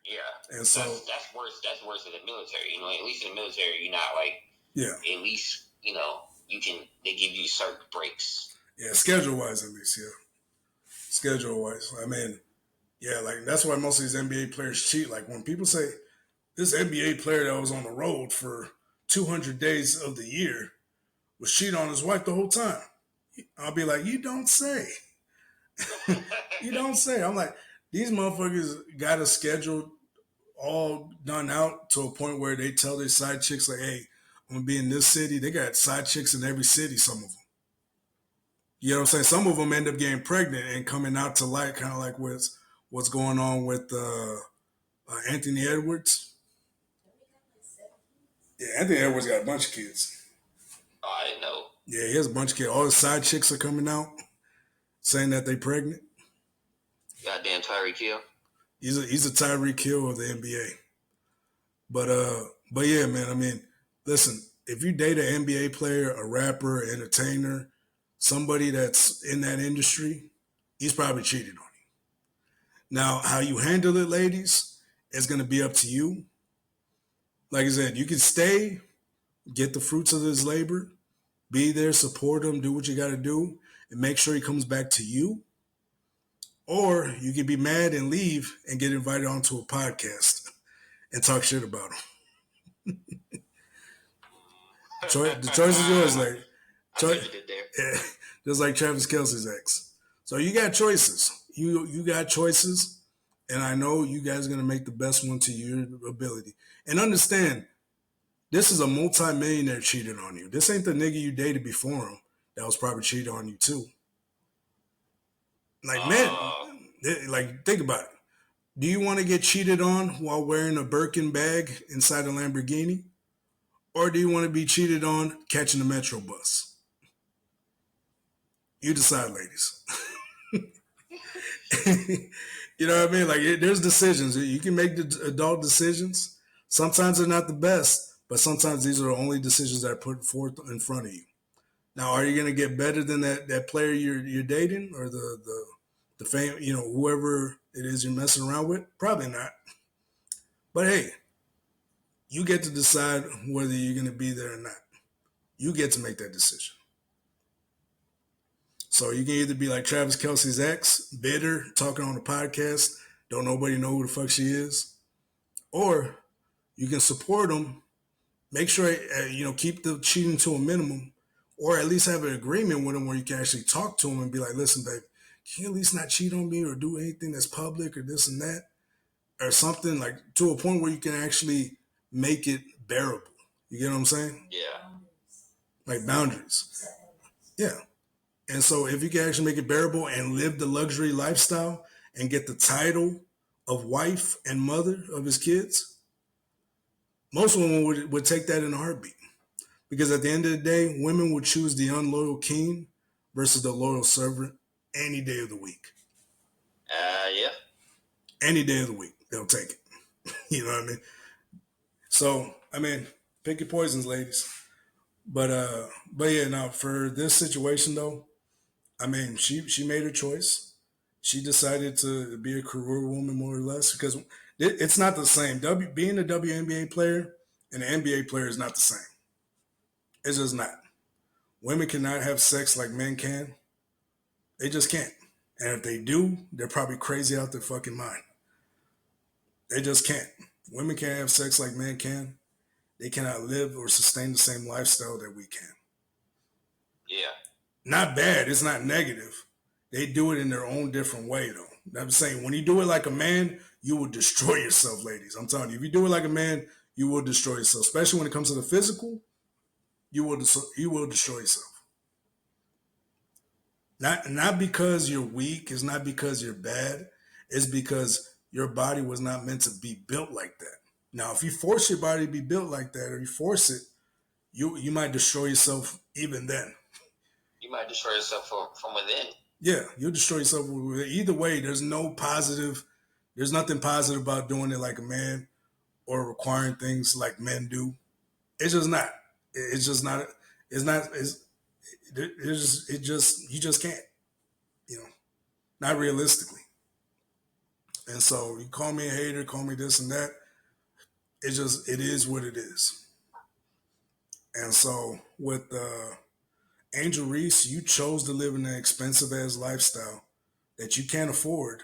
Yeah, and so that's worse. That's worse than the military. At least in the military, you're not like At least you can. They give you certain breaks. Yeah, schedule wise, at least. Yeah, schedule wise. I mean. Yeah, like that's why most of these NBA players cheat. Like when people say this NBA player that was on the road for 200 days of the year was cheating on his wife the whole time, I'll be like, you don't say. You don't say. I'm like, these motherfuckers got a schedule all done out to a point where they tell their side chicks like, hey, I'm going to be in this city. They got side chicks in every city, some of them. You know what I'm saying? Some of them end up getting pregnant and coming out to light, kind of like what's going on with Anthony Edwards. Yeah, Anthony Edwards got a bunch of kids. Oh, I didn't know. Yeah, he has a bunch of kids. All his side chicks are coming out saying that they pregnant. Goddamn Tyreek Hill. He's a Tyreek Hill of the NBA. But yeah, man. I mean, listen, if you date an NBA player, a rapper, entertainer, somebody that's in that industry, he's probably cheated on you. Now, how you handle it, ladies, is going to be up to you. Like I said, you can stay, get the fruits of his labor, be there, support him, do what you got to do, and make sure he comes back to you. Or you can be mad and leave and get invited onto a podcast and talk shit about them. The choice is yours, like just like Travis Kelce's ex. So you got choices. You got choices, and I know you guys are gonna make the best one to your ability. And understand, this is a multi-millionaire cheated on you. This ain't the nigga you dated before him that was probably cheating on you too. Like man, like think about it. Do you want to get cheated on while wearing a Birkin bag inside a Lamborghini? Or do you want to be cheated on catching the Metro bus? You decide, ladies. You know what I mean? Like, there's decisions. You can make the adult decisions. Sometimes they're not the best, but sometimes these are the only decisions that are put forth in front of you. Now, are you going to get better than that player you're dating or the fame, whoever it is you're messing around with? Probably not. But hey, you get to decide whether you're going to be there or not. You get to make that decision. So you can either be like Travis Kelce's ex, bitter, talking on the podcast, don't nobody know who the fuck she is, or you can support him, make sure keep the cheating to a minimum, or at least have an agreement with him where you can actually talk to him and be like, listen, babe, can you at least not cheat on me or do anything that's public or this and that, or something like to a point where you can actually make it bearable. You get what I'm saying? Yeah. Like boundaries. Yeah. And so if you can actually make it bearable and live the luxury lifestyle and get the title of wife and mother of his kids, most women would take that in a heartbeat. Because at the end of the day, women would choose the unloyal king versus the loyal servant any day of the week. Yeah. Any day of the week, they'll take it. You know what I mean? So, I mean, pick your poisons, ladies. But yeah, now for this situation though, I mean, she made her choice. She decided to be a career woman more or less because it's not the same. Being a WNBA player and an NBA player is not the same. It's just not. Women cannot have sex like men can. They just can't. And if they do, they're probably crazy out their fucking mind. They just can't. Women can't have sex like men can. They cannot live or sustain the same lifestyle that we can. Yeah. Not bad. It's not negative. They do it in their own different way, though. I'm saying when you do it like a man, you will destroy yourself, ladies. I'm telling you, if you do it like a man, you will destroy yourself. Especially when it comes to the physical, you will destroy yourself. Not because you're weak. It's not because you're bad. It's because your body was not meant to be built like that. Now, if you force your body to be built like that, or you force it, you might destroy yourself even then. You might destroy yourself from within. Yeah, you'll destroy yourself. Either way, there's nothing positive about doing it like a man or requiring things like men do. It's just not. It's just not. It's not. You just can't. Not realistically. And so you call me a hater, call me this and that. It is what it is. And so with Angel Reese, you chose to live in an expensive ass lifestyle that you can't afford.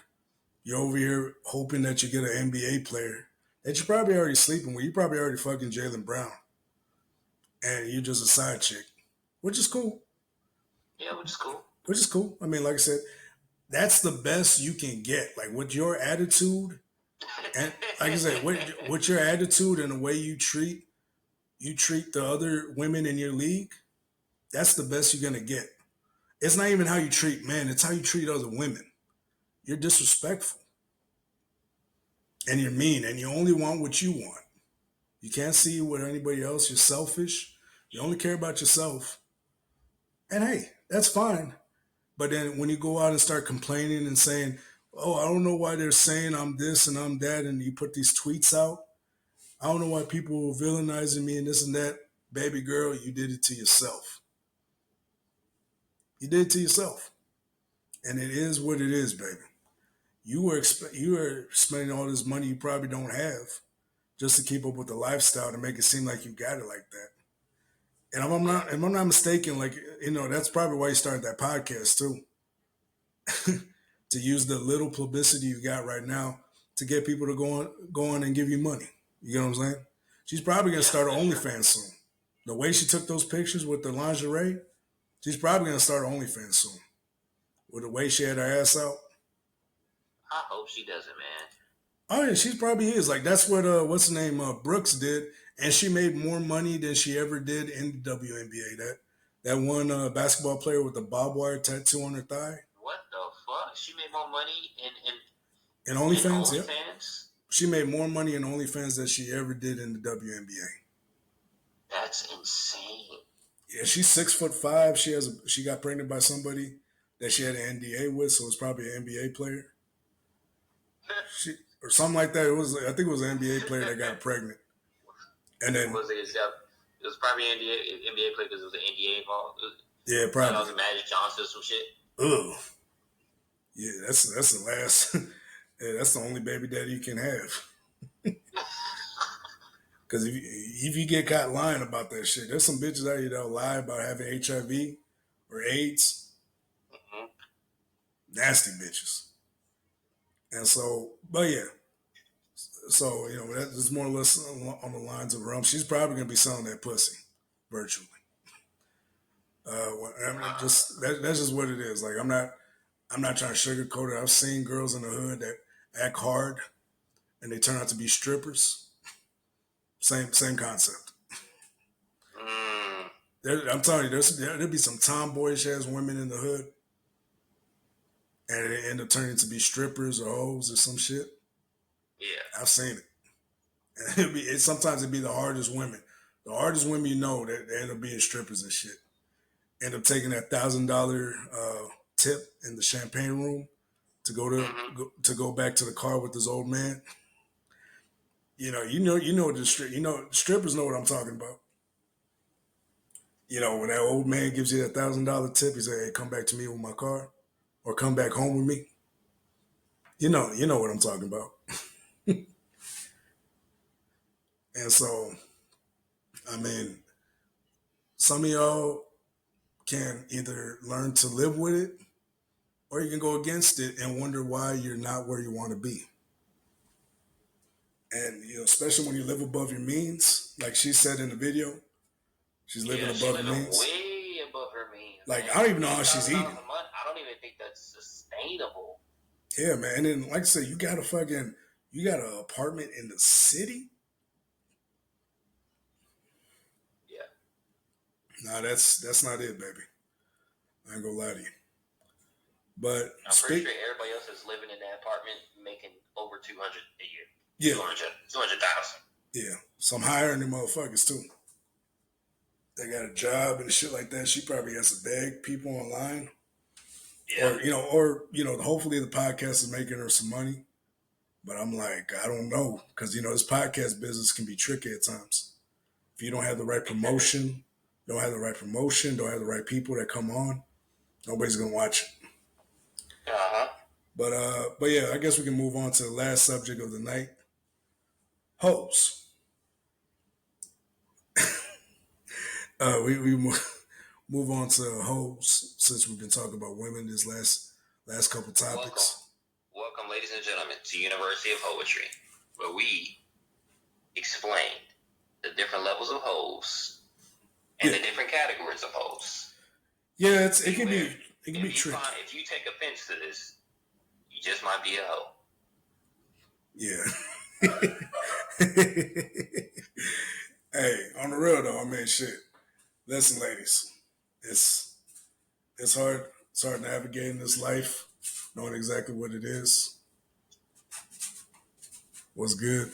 You're over here hoping that you get an NBA player that you're probably already sleeping with. You're probably already fucking Jaylen Brown. And you're just a side chick, which is cool. Yeah, which is cool. I mean, like I said, that's the best you can get. Like with your attitude, and like I said, with your attitude and the way you treat the other women in your league, that's the best you're gonna get. It's not even how you treat men; it's how you treat other women. You're disrespectful, and you're mean, and you only want what you want. You can't see what anybody else. You're selfish. You only care about yourself. And hey, that's fine. But then when you go out and start complaining and saying, oh, I don't know why they're saying I'm this and I'm that, and you put these tweets out, I don't know why people are villainizing me and this and that. Baby girl, you did it to yourself. You did it to yourself. And it is what it is, baby. You were spending all this money you probably don't have just to keep up with the lifestyle to make it seem like you got it like that. And if I'm not mistaken, like, that's probably why you started that podcast too. to use the little publicity you got right now to get people to go on and give you money. You know what I'm saying? She's probably gonna start an OnlyFans soon. The way she took those pictures with the lingerie, she's probably gonna start an OnlyFans soon. With the way she had her ass out. I hope she doesn't, man. Oh yeah, she probably is. Like that's what what's the name Brooks did, and she made more money than she ever did in the WNBA. That one basketball player with the barbed wire tattoo on her thigh. What the fuck? She made more money in OnlyFans. In Yeah, she made more money in OnlyFans than she ever did in the WNBA. That's insane. Yeah, she's 6'5". She got pregnant by somebody that she had an NDA with, so it's probably an NBA player. Or something like that. I think it was an NBA player that got pregnant. And then it was probably an NBA player because it was an NDA involved. Yeah, probably. It was Magic Johnson or some shit. Ugh. Yeah, that's the last. Yeah, that's the only baby daddy you can have. Because if you get caught lying about that shit, there's some bitches out here that'll lie about having HIV or AIDS. Mm-hmm. Nasty bitches. And so, but yeah. So, you know, that's more or less on the lines of realm. She's probably going to be selling that pussy virtually. That's just what it is. Like, I'm not trying to sugarcoat it. I've seen girls in the hood that act hard and they turn out to be strippers. Same concept. I'm telling you, there'll be some tomboyish ass women in the hood and they end up turning to be strippers or hoes or some shit. Yeah, I've seen it. And sometimes it'd be the hardest women. The hardest women you know that they end up being strippers and shit. End up taking that $1,000 tip in the champagne room to go back to the car with this old man. You know the strippers know what I'm talking about. You know, when that old man gives you that $1,000 tip, he say, "Hey, come back to me with my car, or come back home with me." You know what I'm talking about. And so, I mean, some of y'all can either learn to live with it, or you can go against it and wonder why you're not where you want to be. And, you know, especially when you live above your means, like she said in the video, she's living above her means. Way above her means. Like, man. I don't even know how she's eating. I don't even think that's sustainable. Yeah, man. And then, like I said, you got an apartment in the city? Yeah. Nah, that's not it, baby. I ain't gonna lie to you. But I'm pretty sure everybody else is living in that apartment making over $200 a year. Yeah. 200,000. Yeah. Some higher than them motherfuckers too. They got a job and shit like that. She probably has to beg people online. Yeah. Or hopefully the podcast is making her some money. But I'm like, I don't know. Because, this podcast business can be tricky at times. If you don't have the right promotion, don't have the right people that come on, nobody's going to watch it. Uh-huh. But yeah, I guess we can move on to the last subject of the night. Hoes. We move on to hoes since we've been talking about women this last couple topics. Welcome, ladies and gentlemen, to University of Poetry, where we explain the different levels of hoes and the different categories of hoes. Yeah, it can be tricky. If you take offense to this, you just might be a hoe. Yeah. Hey, on the real though, I mean, shit. Listen, ladies, it's hard. It's hard navigating this life, knowing exactly what it is. What's good?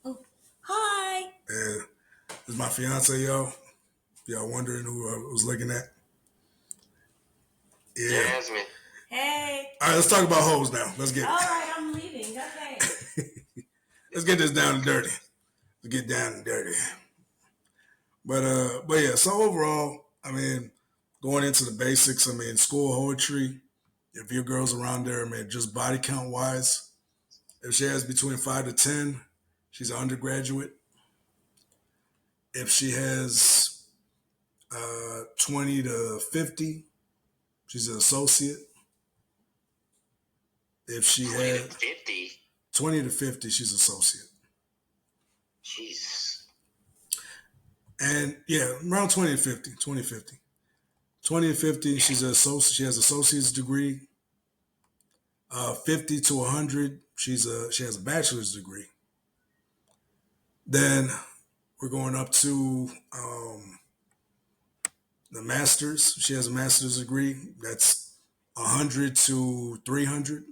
Oh, hi. Yeah, this is my fiance, y'all. If y'all wondering who I was looking at. Yeah. Jasmine. Hey. All right, let's talk about hoes now. Let's get it. All right, I'm leaving. Okay. Let's get this down and dirty. Let's get down and dirty. But yeah, so overall, I mean, going into the basics, I mean, school poetry, if your girl's around there, I mean, just body count wise, if she has between 5 to 10, she's an undergraduate. If she has 20 to 50, she's an associate. if she 20 had to 50. 20 to 50, she's associate. Jesus. And yeah, around 20 to 50, 20 to 50. 20 to 50, she's an associate. She has associate's degree. 50 to 100, she has a bachelor's degree. Then we're going up to the master's. She has a master's degree. That's 100 to 300.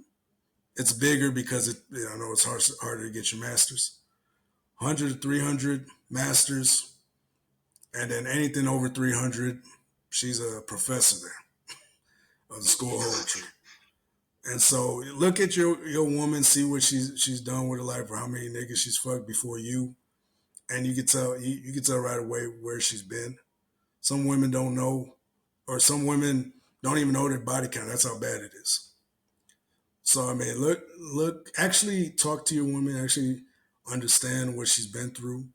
It's bigger because I know it's harder to get your master's. 100 to 300 masters, and then anything over 300, she's a professor there of the school of poetry. And so look at your woman, see what she's done with her life, or how many niggas she's fucked before you, and you can tell right away where she's been. Some women don't know, or some women don't even know their body count. That's how bad it is. So I mean, look, actually talk to your woman, actually understand what she's been through.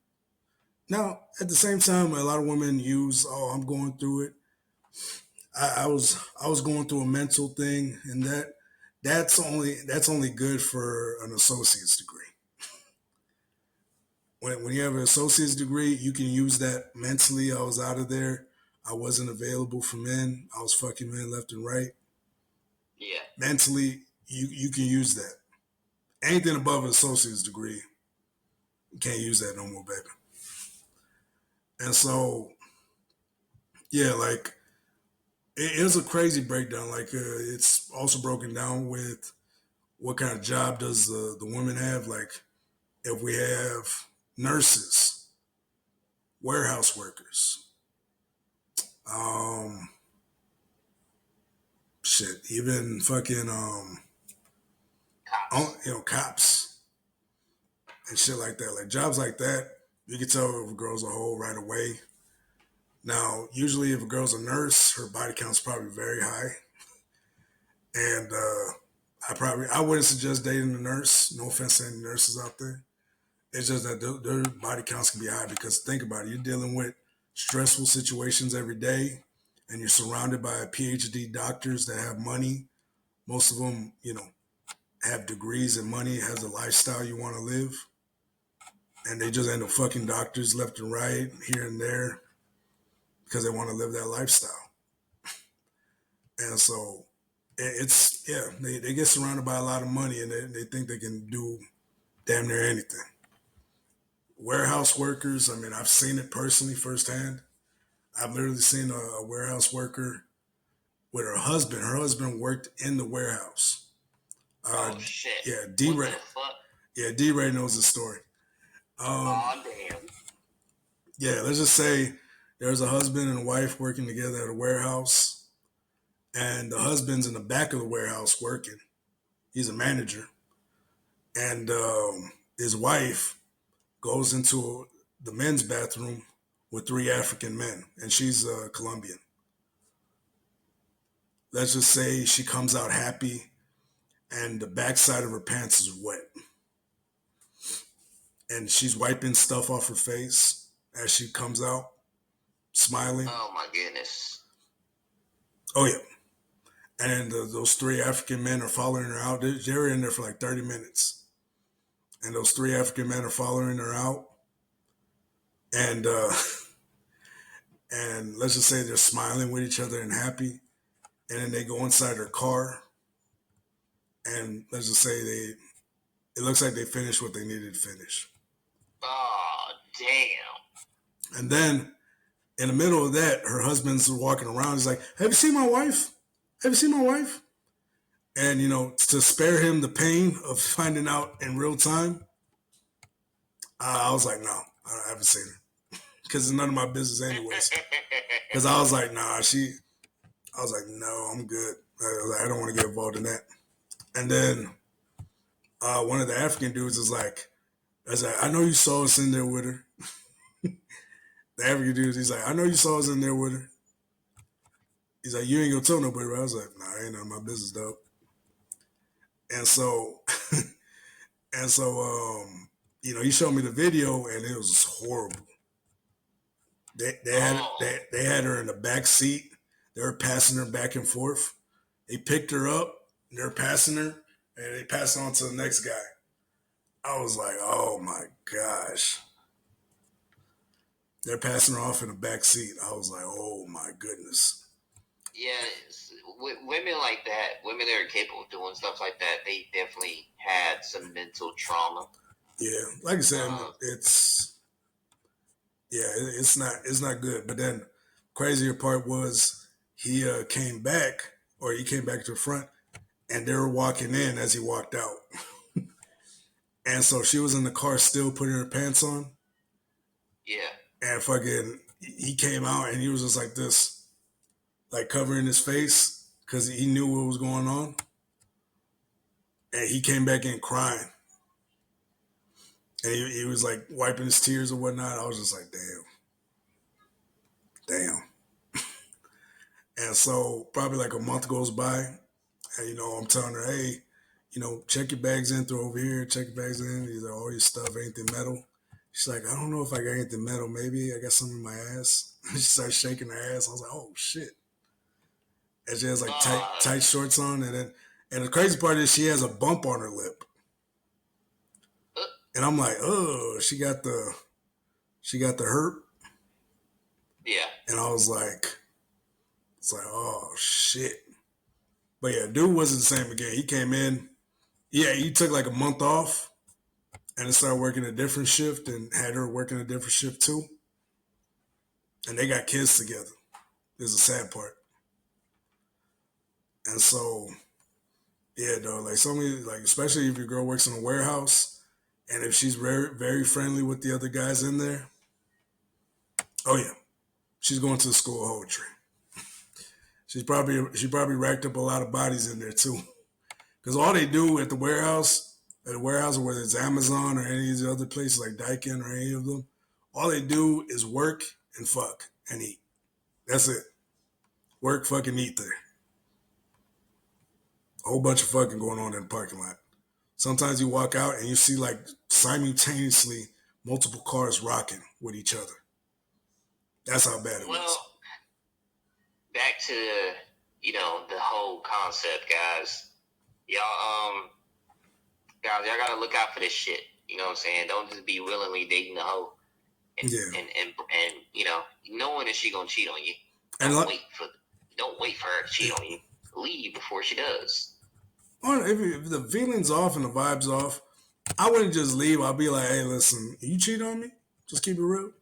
Now, at the same time, a lot of women use, "Oh, I'm going through it. I was going through a mental thing," and that's only good for an associate's degree. When you have an associate's degree, you can use that mentally. I was out of there. I wasn't available for men. I was fucking men left and right. Yeah. Mentally, you can use that. Anything above an associate's degree, you can't use that no more, baby. And so, yeah, like it was a crazy breakdown. Like it's also broken down with what kind of job does the women have. Like if we have nurses, warehouse workers, shit, even fucking cops and shit like that. Like jobs like that, you can tell if a girl's a hoe right away. Now, usually if a girl's a nurse, her body count's probably very high. And I wouldn't suggest dating a nurse. No offense to any nurses out there. It's just that their body counts can be high because think about it. You're dealing with stressful situations every day and you're surrounded by PhD doctors that have money. Most of them, have degrees and money, has a lifestyle you want to live. And they just end up fucking doctors left and right, here and there, because they want to live that lifestyle. And so they get surrounded by a lot of money and they think they can do damn near anything. Warehouse workers, I mean, I've seen it personally firsthand. I've literally seen a warehouse worker with her husband. Her husband worked in the warehouse. Oh, shit. Yeah, D-Ray. Yeah, D-Ray knows the story. Oh, damn. Yeah, let's just say there's a husband and a wife working together at a warehouse, and the husband's in the back of the warehouse working. He's a manager. And his wife goes into the men's bathroom with 3 African men, and she's Colombian. Let's just say she comes out happy, and the backside of her pants is wet. And she's wiping stuff off her face as she comes out, smiling. Oh, my goodness. Oh, yeah. And those 3 African men are following her out. They're in there for like 30 minutes. And those 3 African men are following her out. And and let's just say they're smiling with each other and happy. And then they go inside her car. And let's just say it looks like they finished what they needed to finish. Oh, damn. And then in the middle of that, her husband's walking around. He's like, "Have you seen my wife? Have you seen my wife?" And, to spare him the pain of finding out in real time, I was like, no, I haven't seen her. Because it's none of my business anyways. Because I was like, I was like, no, I'm good. I don't want to get involved in that. And then one of the African dudes is like, I know you saw us in there with her. The African dude, he's like, I know you saw us in there with her. He's like, you ain't gonna tell nobody, right? I was like, nah, ain't none of my business, dog. And so, he showed me the video and it was horrible. They had her in the back seat. They were passing her back and forth. They picked her up. They're passing her. and they passed on to the next guy. I was like, oh my gosh. They're passing her off in the back seat. I was like, oh my goodness. Yeah, women like that, women that are capable of doing stuff like that, they definitely had some mental trauma. Yeah, like I said, it's not good. But then, crazier part was he came back, or he came back to the front, and they were walking in as he walked out, and so she was in the car still putting her pants on. Yeah, and fucking he came out and he was just like this, like covering his face because he knew what was going on, and he came back in crying. And he was like wiping his tears or whatnot. I was just like, damn. And so probably like a month goes by, and I'm telling her, hey, check your bags in through over here. Check your bags in. He's like, all your stuff, anything metal. She's like, I don't know if I got anything metal. Maybe I got something in my ass. She started shaking her ass. I was like, oh shit. And she has like tight shorts on, and the crazy part is she has a bump on her lip. And I'm like, oh, she got the hurt. Yeah. And I was like, it's like, oh shit. But yeah, dude wasn't the same again. He came in, he took like a month off and then started working a different shift and had her working a different shift too. And they got kids together. There's a sad part. And so, yeah, though, like somebody, like especially if your girl works in a warehouse and if she's very, very friendly with the other guys in there, oh yeah, she's going to the school of poetry. She probably racked up a lot of bodies in there too, because all they do at the warehouse, or whether it's Amazon or any of these other places like Daikin or any of them, all they do is work and fuck and eat. That's it. Work, fuck, and eat there. A whole bunch of fucking going on in the parking lot. Sometimes you walk out and you see like simultaneously multiple cars rocking with each other. That's how bad it was. Back to the whole concept, guys. Y'all gotta look out for this shit. You know what I'm saying? Don't just be willingly dating a hoe and knowing that she gonna cheat on you. Don't wait for her to cheat on you. Leave before she does. If the feeling's off and the vibe's off, I wouldn't just leave. I'll be like, hey, listen, you cheat on me? Just keep it real.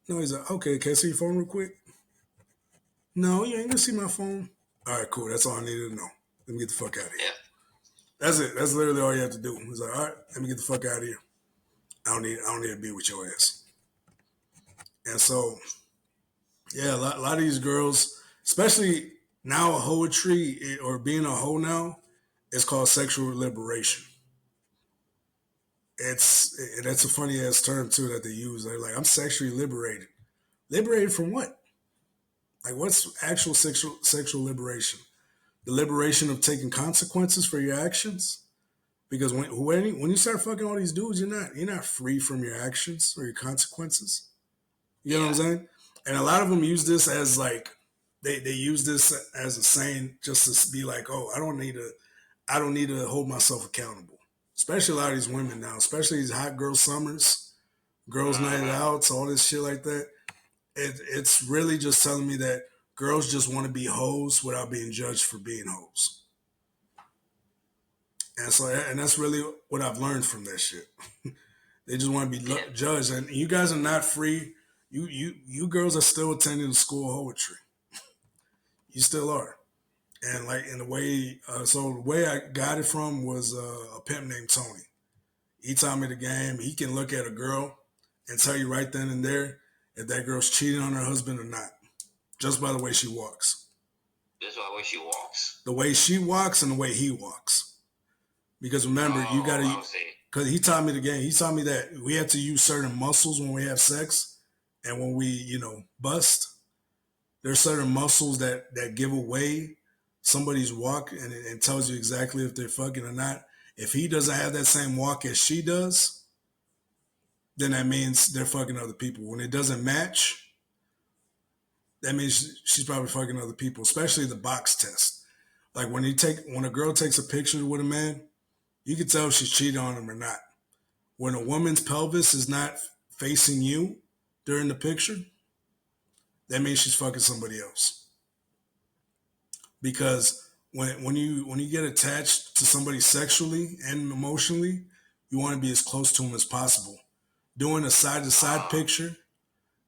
No, he's like, okay, can I see your phone real quick? No, you ain't gonna see my phone. All right, cool. That's all I needed to know. Let me get the fuck out of here. Yeah. That's it. That's literally all you have to do. He's like, all right, let me get the fuck out of here. I don't need to be with your ass. And so, yeah, a lot of these girls, especially now, a hoetry or being a hoe now, is called sexual liberation. That's a funny ass term too that they use. They're like, I'm sexually liberated. Liberated from what? Like, what's actual sexual liberation? The liberation of taking consequences for your actions? Because when you start fucking all these dudes, you're not free from your actions or your consequences. You know what I'm saying? And a lot of them use this as like they use this as a saying just to be like, oh, I don't need to hold myself accountable. Especially a lot of these women now, especially these hot girl summers, girls' night outs, all this shit like that. It's really just telling me that girls just want to be hoes without being judged for being hoes. And that's really what I've learned from that shit. They just want to be judged. And you guys are not free. You girls are still attending the school of poetry. You still are. And like in the way, so the way I got it from was a pimp named Tony. He taught me the game. He can look at a girl and tell you right then and there if that girl's cheating on her husband or not, just by the way she walks. Just by the way she walks. The way she walks and the way he walks. Because remember, you got to, because he taught me the game. He taught me that we have to use certain muscles when we have sex and when we, bust. There's certain muscles that give away somebody's walk and tells you exactly if they're fucking or not. If he doesn't have that same walk as she does, then that means they're fucking other people. When it doesn't match, that means she's probably fucking other people, especially the box test. Like when a girl takes a picture with a man, you can tell if she's cheating on him or not. When a woman's pelvis is not facing you during the picture, that means she's fucking somebody else. Because when you get attached to somebody sexually and emotionally, you want to be as close to them as possible. Doing a side to side picture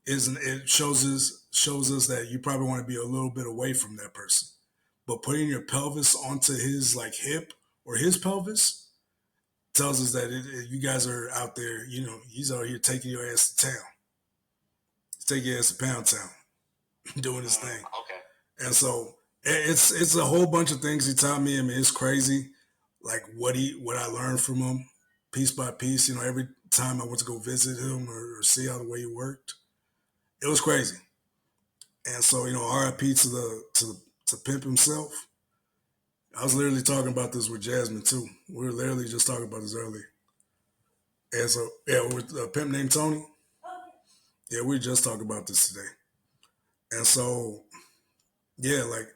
it shows us that you probably want to be a little bit away from that person. But putting your pelvis onto his like hip or his pelvis tells us that you guys are out there. You know, he's out here taking your ass to town. He's taking your ass to Pound Town, doing his thing. Okay. And so it's a whole bunch of things he taught me. I mean, it's crazy, like what I learned from him, piece by piece. You know, every time I went to go visit him or see how the way he worked, it was crazy. And so, you know, R.I.P. to Pimp himself. I was literally talking about this with Jasmine too. We were literally just talking about this earlier. And so, yeah, with a pimp named Tony. Yeah, we just talked about this today. And so, yeah, like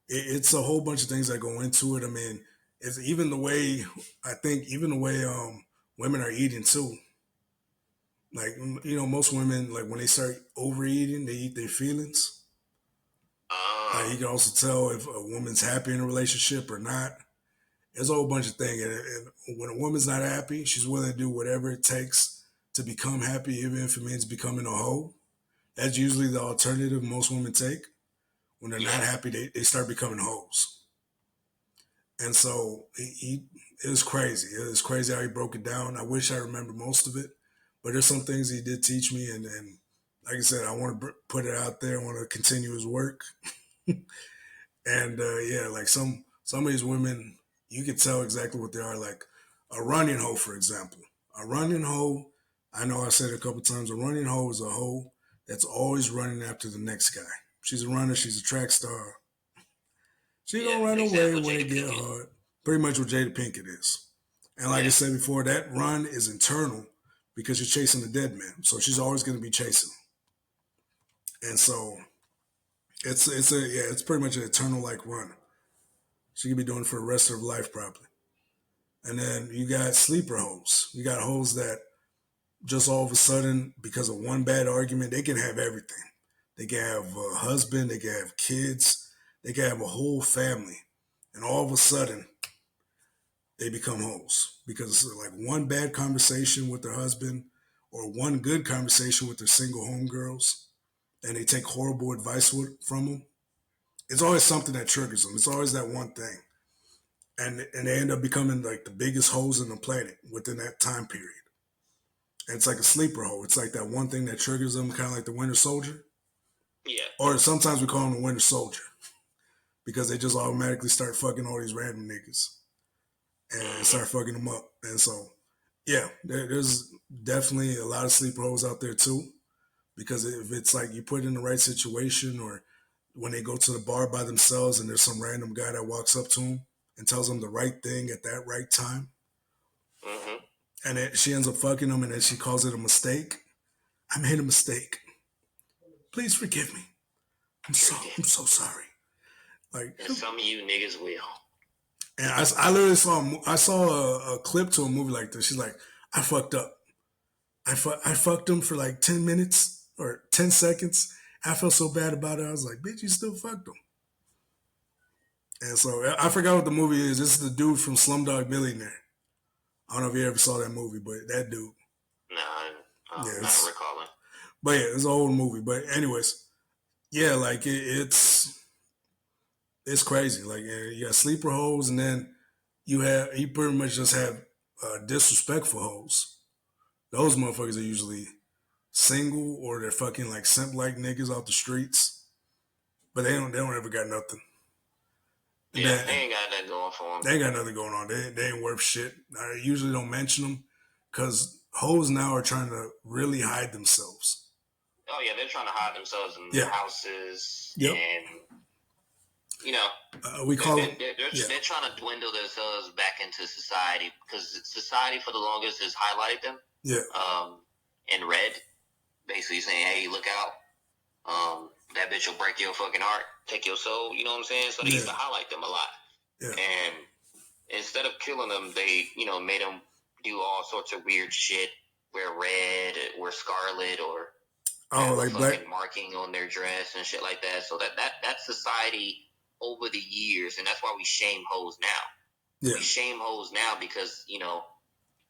it's a whole bunch of things that go into it. I mean, it's even the way women are eating too. Like, you know, most women, like when they start overeating, they eat their feelings. You can also tell if a woman's happy in a relationship or not. There's a whole bunch of things. And when a woman's not happy, she's willing to do whatever it takes to become happy, even if it means becoming a hoe. That's usually the alternative most women take. When they're not happy, they start becoming hoes. And so it was crazy. It was crazy how he broke it down. I wish I remember most of it, but there's some things he did teach me. And like I said, I want to put it out there. I want to continue his work. And yeah, like some of these women, you can tell exactly what they are. Like a running hoe, for example. A running hoe, I know I said it a couple times, a running hoe is a hoe that's always running after the next guy. She's a runner, she's a track star. She don't run away when it get hard. Pretty much what Jada Pinkett is. And like I said before, that run is internal because you're chasing a dead man. So she's always going to be chasing. And so it's pretty much an eternal like run. She could be doing it for the rest of her life probably. And then you got sleeper hoes. You got hoes that just all of a sudden, because of one bad argument, they can have everything. They can have a husband, they can have kids, they can have a whole family. And all of a sudden, they become hoes. Because like one bad conversation with their husband or one good conversation with their single homegirls, and they take horrible advice from them. It's always something that triggers them. It's always that one thing. And they end up becoming like the biggest hoes on the planet within that time period. And it's like a sleeper hoe. It's like that one thing that triggers them, kind of like the Winter Soldier. Yeah. Or sometimes we call them the Winter Soldier because they just automatically start fucking all these random niggas and start fucking them up. And so, yeah, there's definitely a lot of sleeper hoes out there too. Because if it's like you put in the right situation, or when they go to the bar by themselves and there's some random guy that walks up to them and tells them the right thing at that right time, and she ends up fucking them, and then she calls it a mistake. I made a mistake. Please forgive me. I'm so sorry. Like, and some of you niggas will. And I literally saw a clip to a movie like this. She's like, I fucked up. I fucked him for like 10 minutes or 10 seconds. I felt so bad about it. I was like, bitch, you still fucked him. And so I forgot what the movie is. This is the dude from Slumdog Millionaire. I don't know if you ever saw that movie, but that dude. No, I'm not recalling. But yeah, it's an old movie. But anyways, yeah, like it's crazy. Like you got sleeper hoes, and then you pretty much just have disrespectful hoes. Those motherfuckers are usually single or they're fucking like simp like niggas off the streets, but they don't ever got nothing. Yeah, they ain't got nothing going for them. They ain't got nothing going on. They ain't worth shit. I usually don't mention them because hoes now are trying to really hide themselves. Oh yeah, they're trying to hide themselves in houses, and you know, we call them. They're trying to dwindle themselves back into society because society for the longest has highlighted them. In red, basically saying, "Hey, look out! That bitch will break your fucking heart, take your soul." You know what I'm saying? So they used to highlight them a lot. And instead of killing them, they, made them do all sorts of weird shit, wear red, wear scarlet, or have like a fucking marking on their dress and shit like that. So that's society over the years, and that's why we shame hoes now. Yeah. We shame hoes now because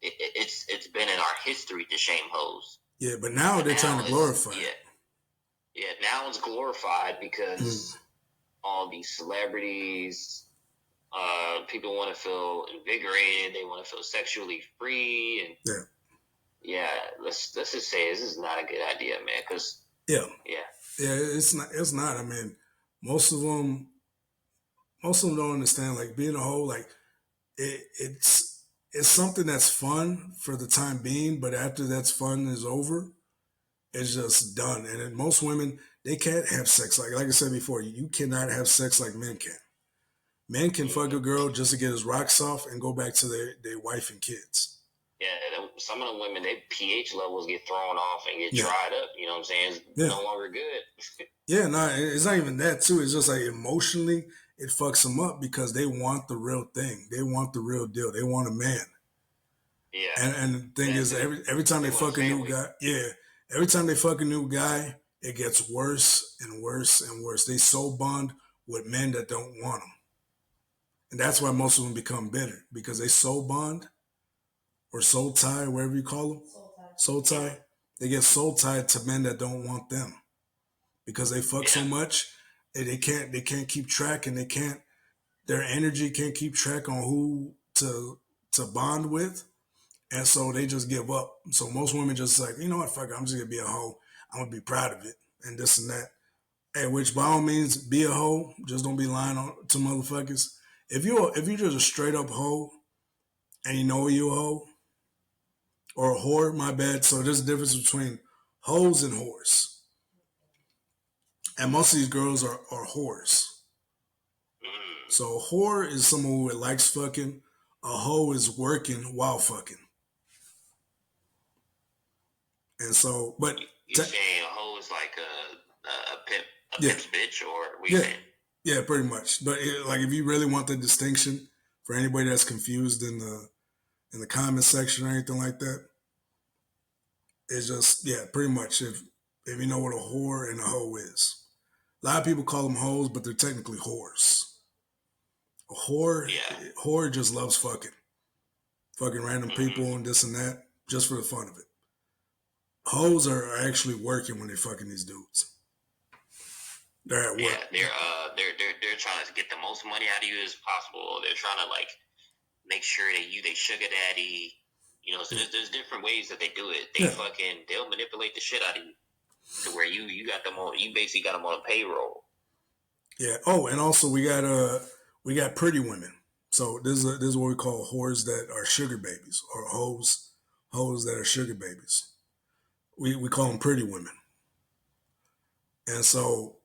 it's been in our history to shame hoes. Yeah, but now they're trying to glorify it. Yeah, now it's glorified because all these celebrities, people want to feel invigorated. They want to feel sexually free, and let's just say this is not a good idea, man. Because it's not. It's not. I mean, most of them don't understand. Like being a hoe, like it's something that's fun for the time being, but after that fun is over, it's just done. And then most women, they can't have sex like I said before. You cannot have sex like men can. Men can fuck a girl just to get his rocks off and go back to their wife and kids. Yeah, some of the women, their pH levels get thrown off and get dried up. You know what I'm saying? It's no longer good. It's not even that too. It's just like emotionally, it fucks them up because they want the real thing. They want the real deal. They want a man. Yeah. And the thing is, every time they fuck a new guy, every time they fuck a new guy, it gets worse and worse and worse. They so bond with men that don't want them. And that's why most of them become bitter, because they soul bond or soul tie, whatever you call them. Soul tie. They get soul tied to men that don't want them because they fuck so much and they can't keep track, and their energy can't keep track on who to bond with. And so they just give up. So most women just like, you know what, fuck it, I'm just gonna be a hoe. I'm gonna be proud of it and this and that. Hey, which by all means, be a hoe. Just don't be lying to motherfuckers. If you're just a straight up hoe and you know you're a hoe, or a whore, my bad. So there's a difference between hoes and whores. And most of these girls are whores. So a whore is someone who likes fucking. A hoe is working while fucking. And so, but you're saying a hoe is like a pimp's bitch, or what you saying? Yeah, pretty much. But like, if you really want the distinction, for anybody that's confused in the comment section or anything like that, it's just pretty much if you know what a whore and a hoe is. A lot of people call them hoes, but they're technically whores. A whore just loves fucking random people and this and that, just for the fun of it. Hoes are actually working when they're fucking these dudes. They're at work. Yeah, they're trying to get the most money out of you as possible. They're trying to like make sure that they sugar daddy. You know, so there's different ways that they do it. They'll manipulate the shit out of you to where you got them on. You basically got them on a payroll. Yeah. Oh, and also we got pretty women. So this is what we call whores that are sugar babies, or hoes that are sugar babies. We call them pretty women. And so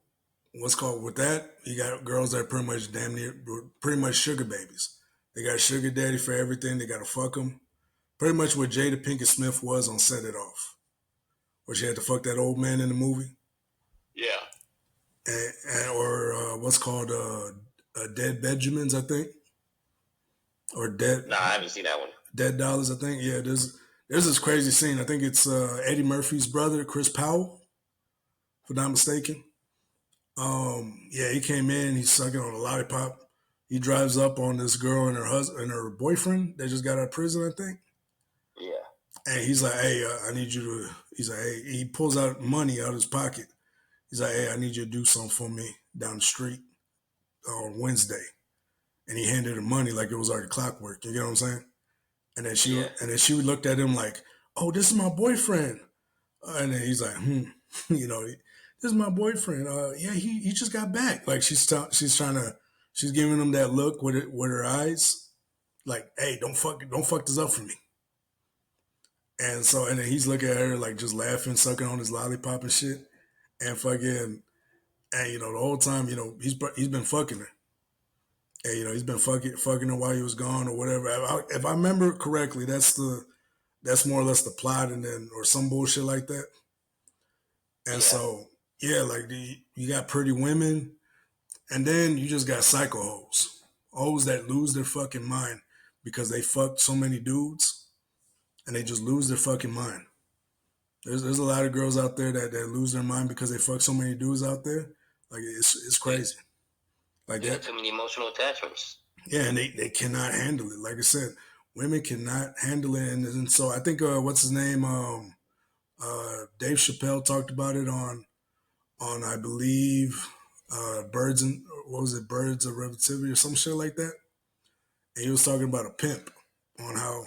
what's called with that, you got girls that are pretty much sugar babies. They got a sugar daddy for everything. They got to fuck them. Pretty much what Jada Pinkett Smith was on Set It Off, where she had to fuck that old man in the movie. Yeah. Or what's called Dead Benjamins, I think. Or Dead. Nah, I haven't seen that one. Dead Dollars, I think. Yeah, there's this crazy scene. I think it's Eddie Murphy's brother, Chris Powell, if I'm not mistaken. He came in, he's sucking on a lollipop. He drives up on this girl and her husband and her boyfriend. They just got out of prison, I think. Yeah. And he's like, hey, I need you to, he's like, hey, he pulls out money out of his pocket. He's like, hey, I need you to do something for me down the street on Wednesday. And he handed her money like it was already clockwork. You get what I'm saying? And then she looked at him like, oh, this is my boyfriend. And then he's like, this is my boyfriend. He just got back. Like she's giving him that look with her eyes, like, hey, don't fuck this up for me. And then he's looking at her like just laughing, sucking on his lollipop and shit, and fucking, and the whole time, he's been fucking her, and he's been fucking her while he was gone or whatever. If I remember correctly, that's more or less the plot, and then or some bullshit like that. And so. Yeah, like you got pretty women, and then you just got psycho hoes. hoes that lose their fucking mind because they fucked so many dudes and they just lose their fucking mind. There's a lot of girls out there that lose their mind because they fuck so many dudes out there. Like it's crazy. Like Yeah, that. too many emotional attachments. Yeah, and they cannot handle it. Like I said, women cannot handle it, and so I think what's his name? Dave Chappelle talked about it on I believe Birds and what was it? Birds of Relativity or some shit like that. And he was talking about a pimp on how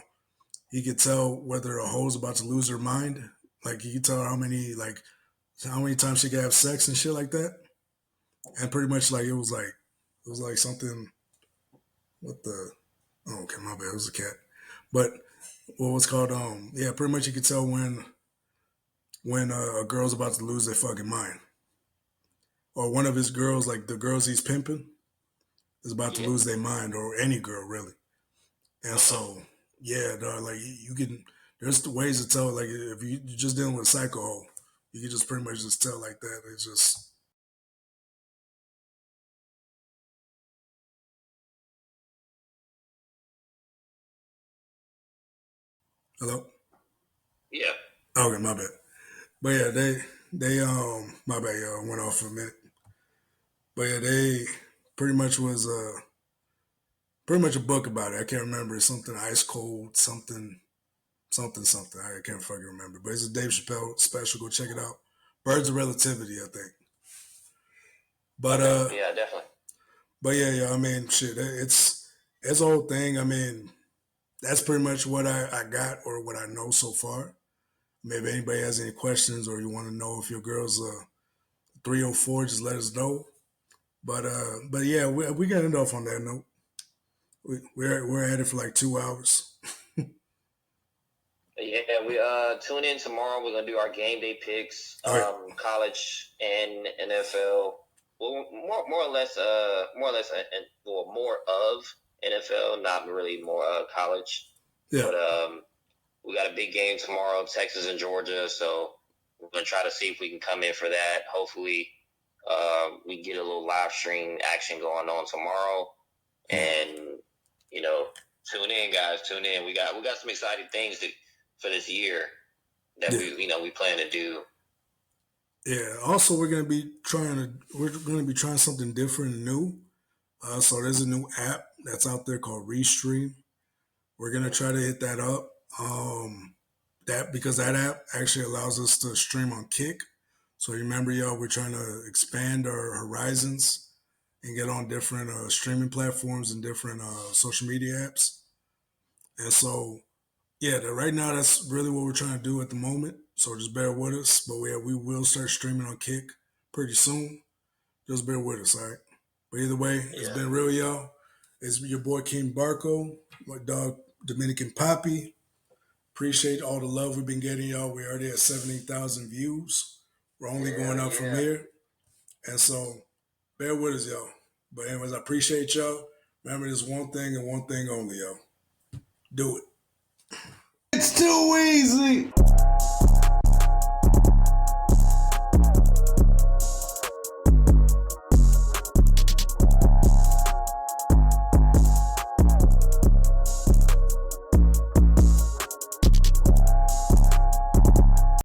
he could tell whether a hoe's about to lose her mind. Like he could tell how many times she could have sex and shit like that. And pretty much like it was like something. What the? Oh, okay, my bad. It was a cat. But what was called? Yeah, pretty much you could tell when a girl's about to lose their fucking mind, or one of his girls, like the girls he's pimping, is about to lose their mind, or any girl really. And so, yeah, dog, like you can. There's ways to tell. Like if you're just dealing with a psycho hoe, you can just pretty much just tell like that. It's just hello. Yeah. Okay, my bad. But yeah, they my bad, y'all went off for a minute. But yeah, they pretty much was pretty much a book about it. I can't remember. It's something ice cold, something. I can't fucking remember. But it's a Dave Chappelle special. Go check it out. Birds of Relativity, I think. But yeah, definitely. But yeah, I mean, shit, it's a whole thing. I mean, that's pretty much what I got or what I know so far. Maybe anybody has any questions or you want to know if your girl's 304, just let us know. But yeah, we got to end off on that note. We're at it for like 2 hours. Yeah, we tune in tomorrow. We're gonna do our game day picks, Right. college and NFL. Well, more or less, more of NFL, not really more college. Yeah. But we got a big game tomorrow, Texas and Georgia. So we're gonna try to see if we can come in for that. Hopefully, we get a little live stream action going on tomorrow, and tune in, guys. Tune in. We got some exciting things for this year that we plan to do. Yeah. Also, we're gonna be trying something different and new. So there's a new app that's out there called Restream. We're gonna try to hit that up. Because that app actually allows us to stream on Kick. So remember, y'all, we're trying to expand our horizons and get on different streaming platforms and different social media apps. And so, yeah, right now that's really what we're trying to do at the moment. So just bear with us. But we will start streaming on Kick pretty soon. Just bear with us, all right? But either way, it's been real, y'all. It's your boy King Barco, my dog Dominican Poppy. Appreciate all the love we've been getting, y'all. We're already at 70,000 views. We're only going up from here. And so bear with us, y'all. But anyways, I appreciate y'all. Remember this one thing and one thing only, y'all. Do it. It's too easy.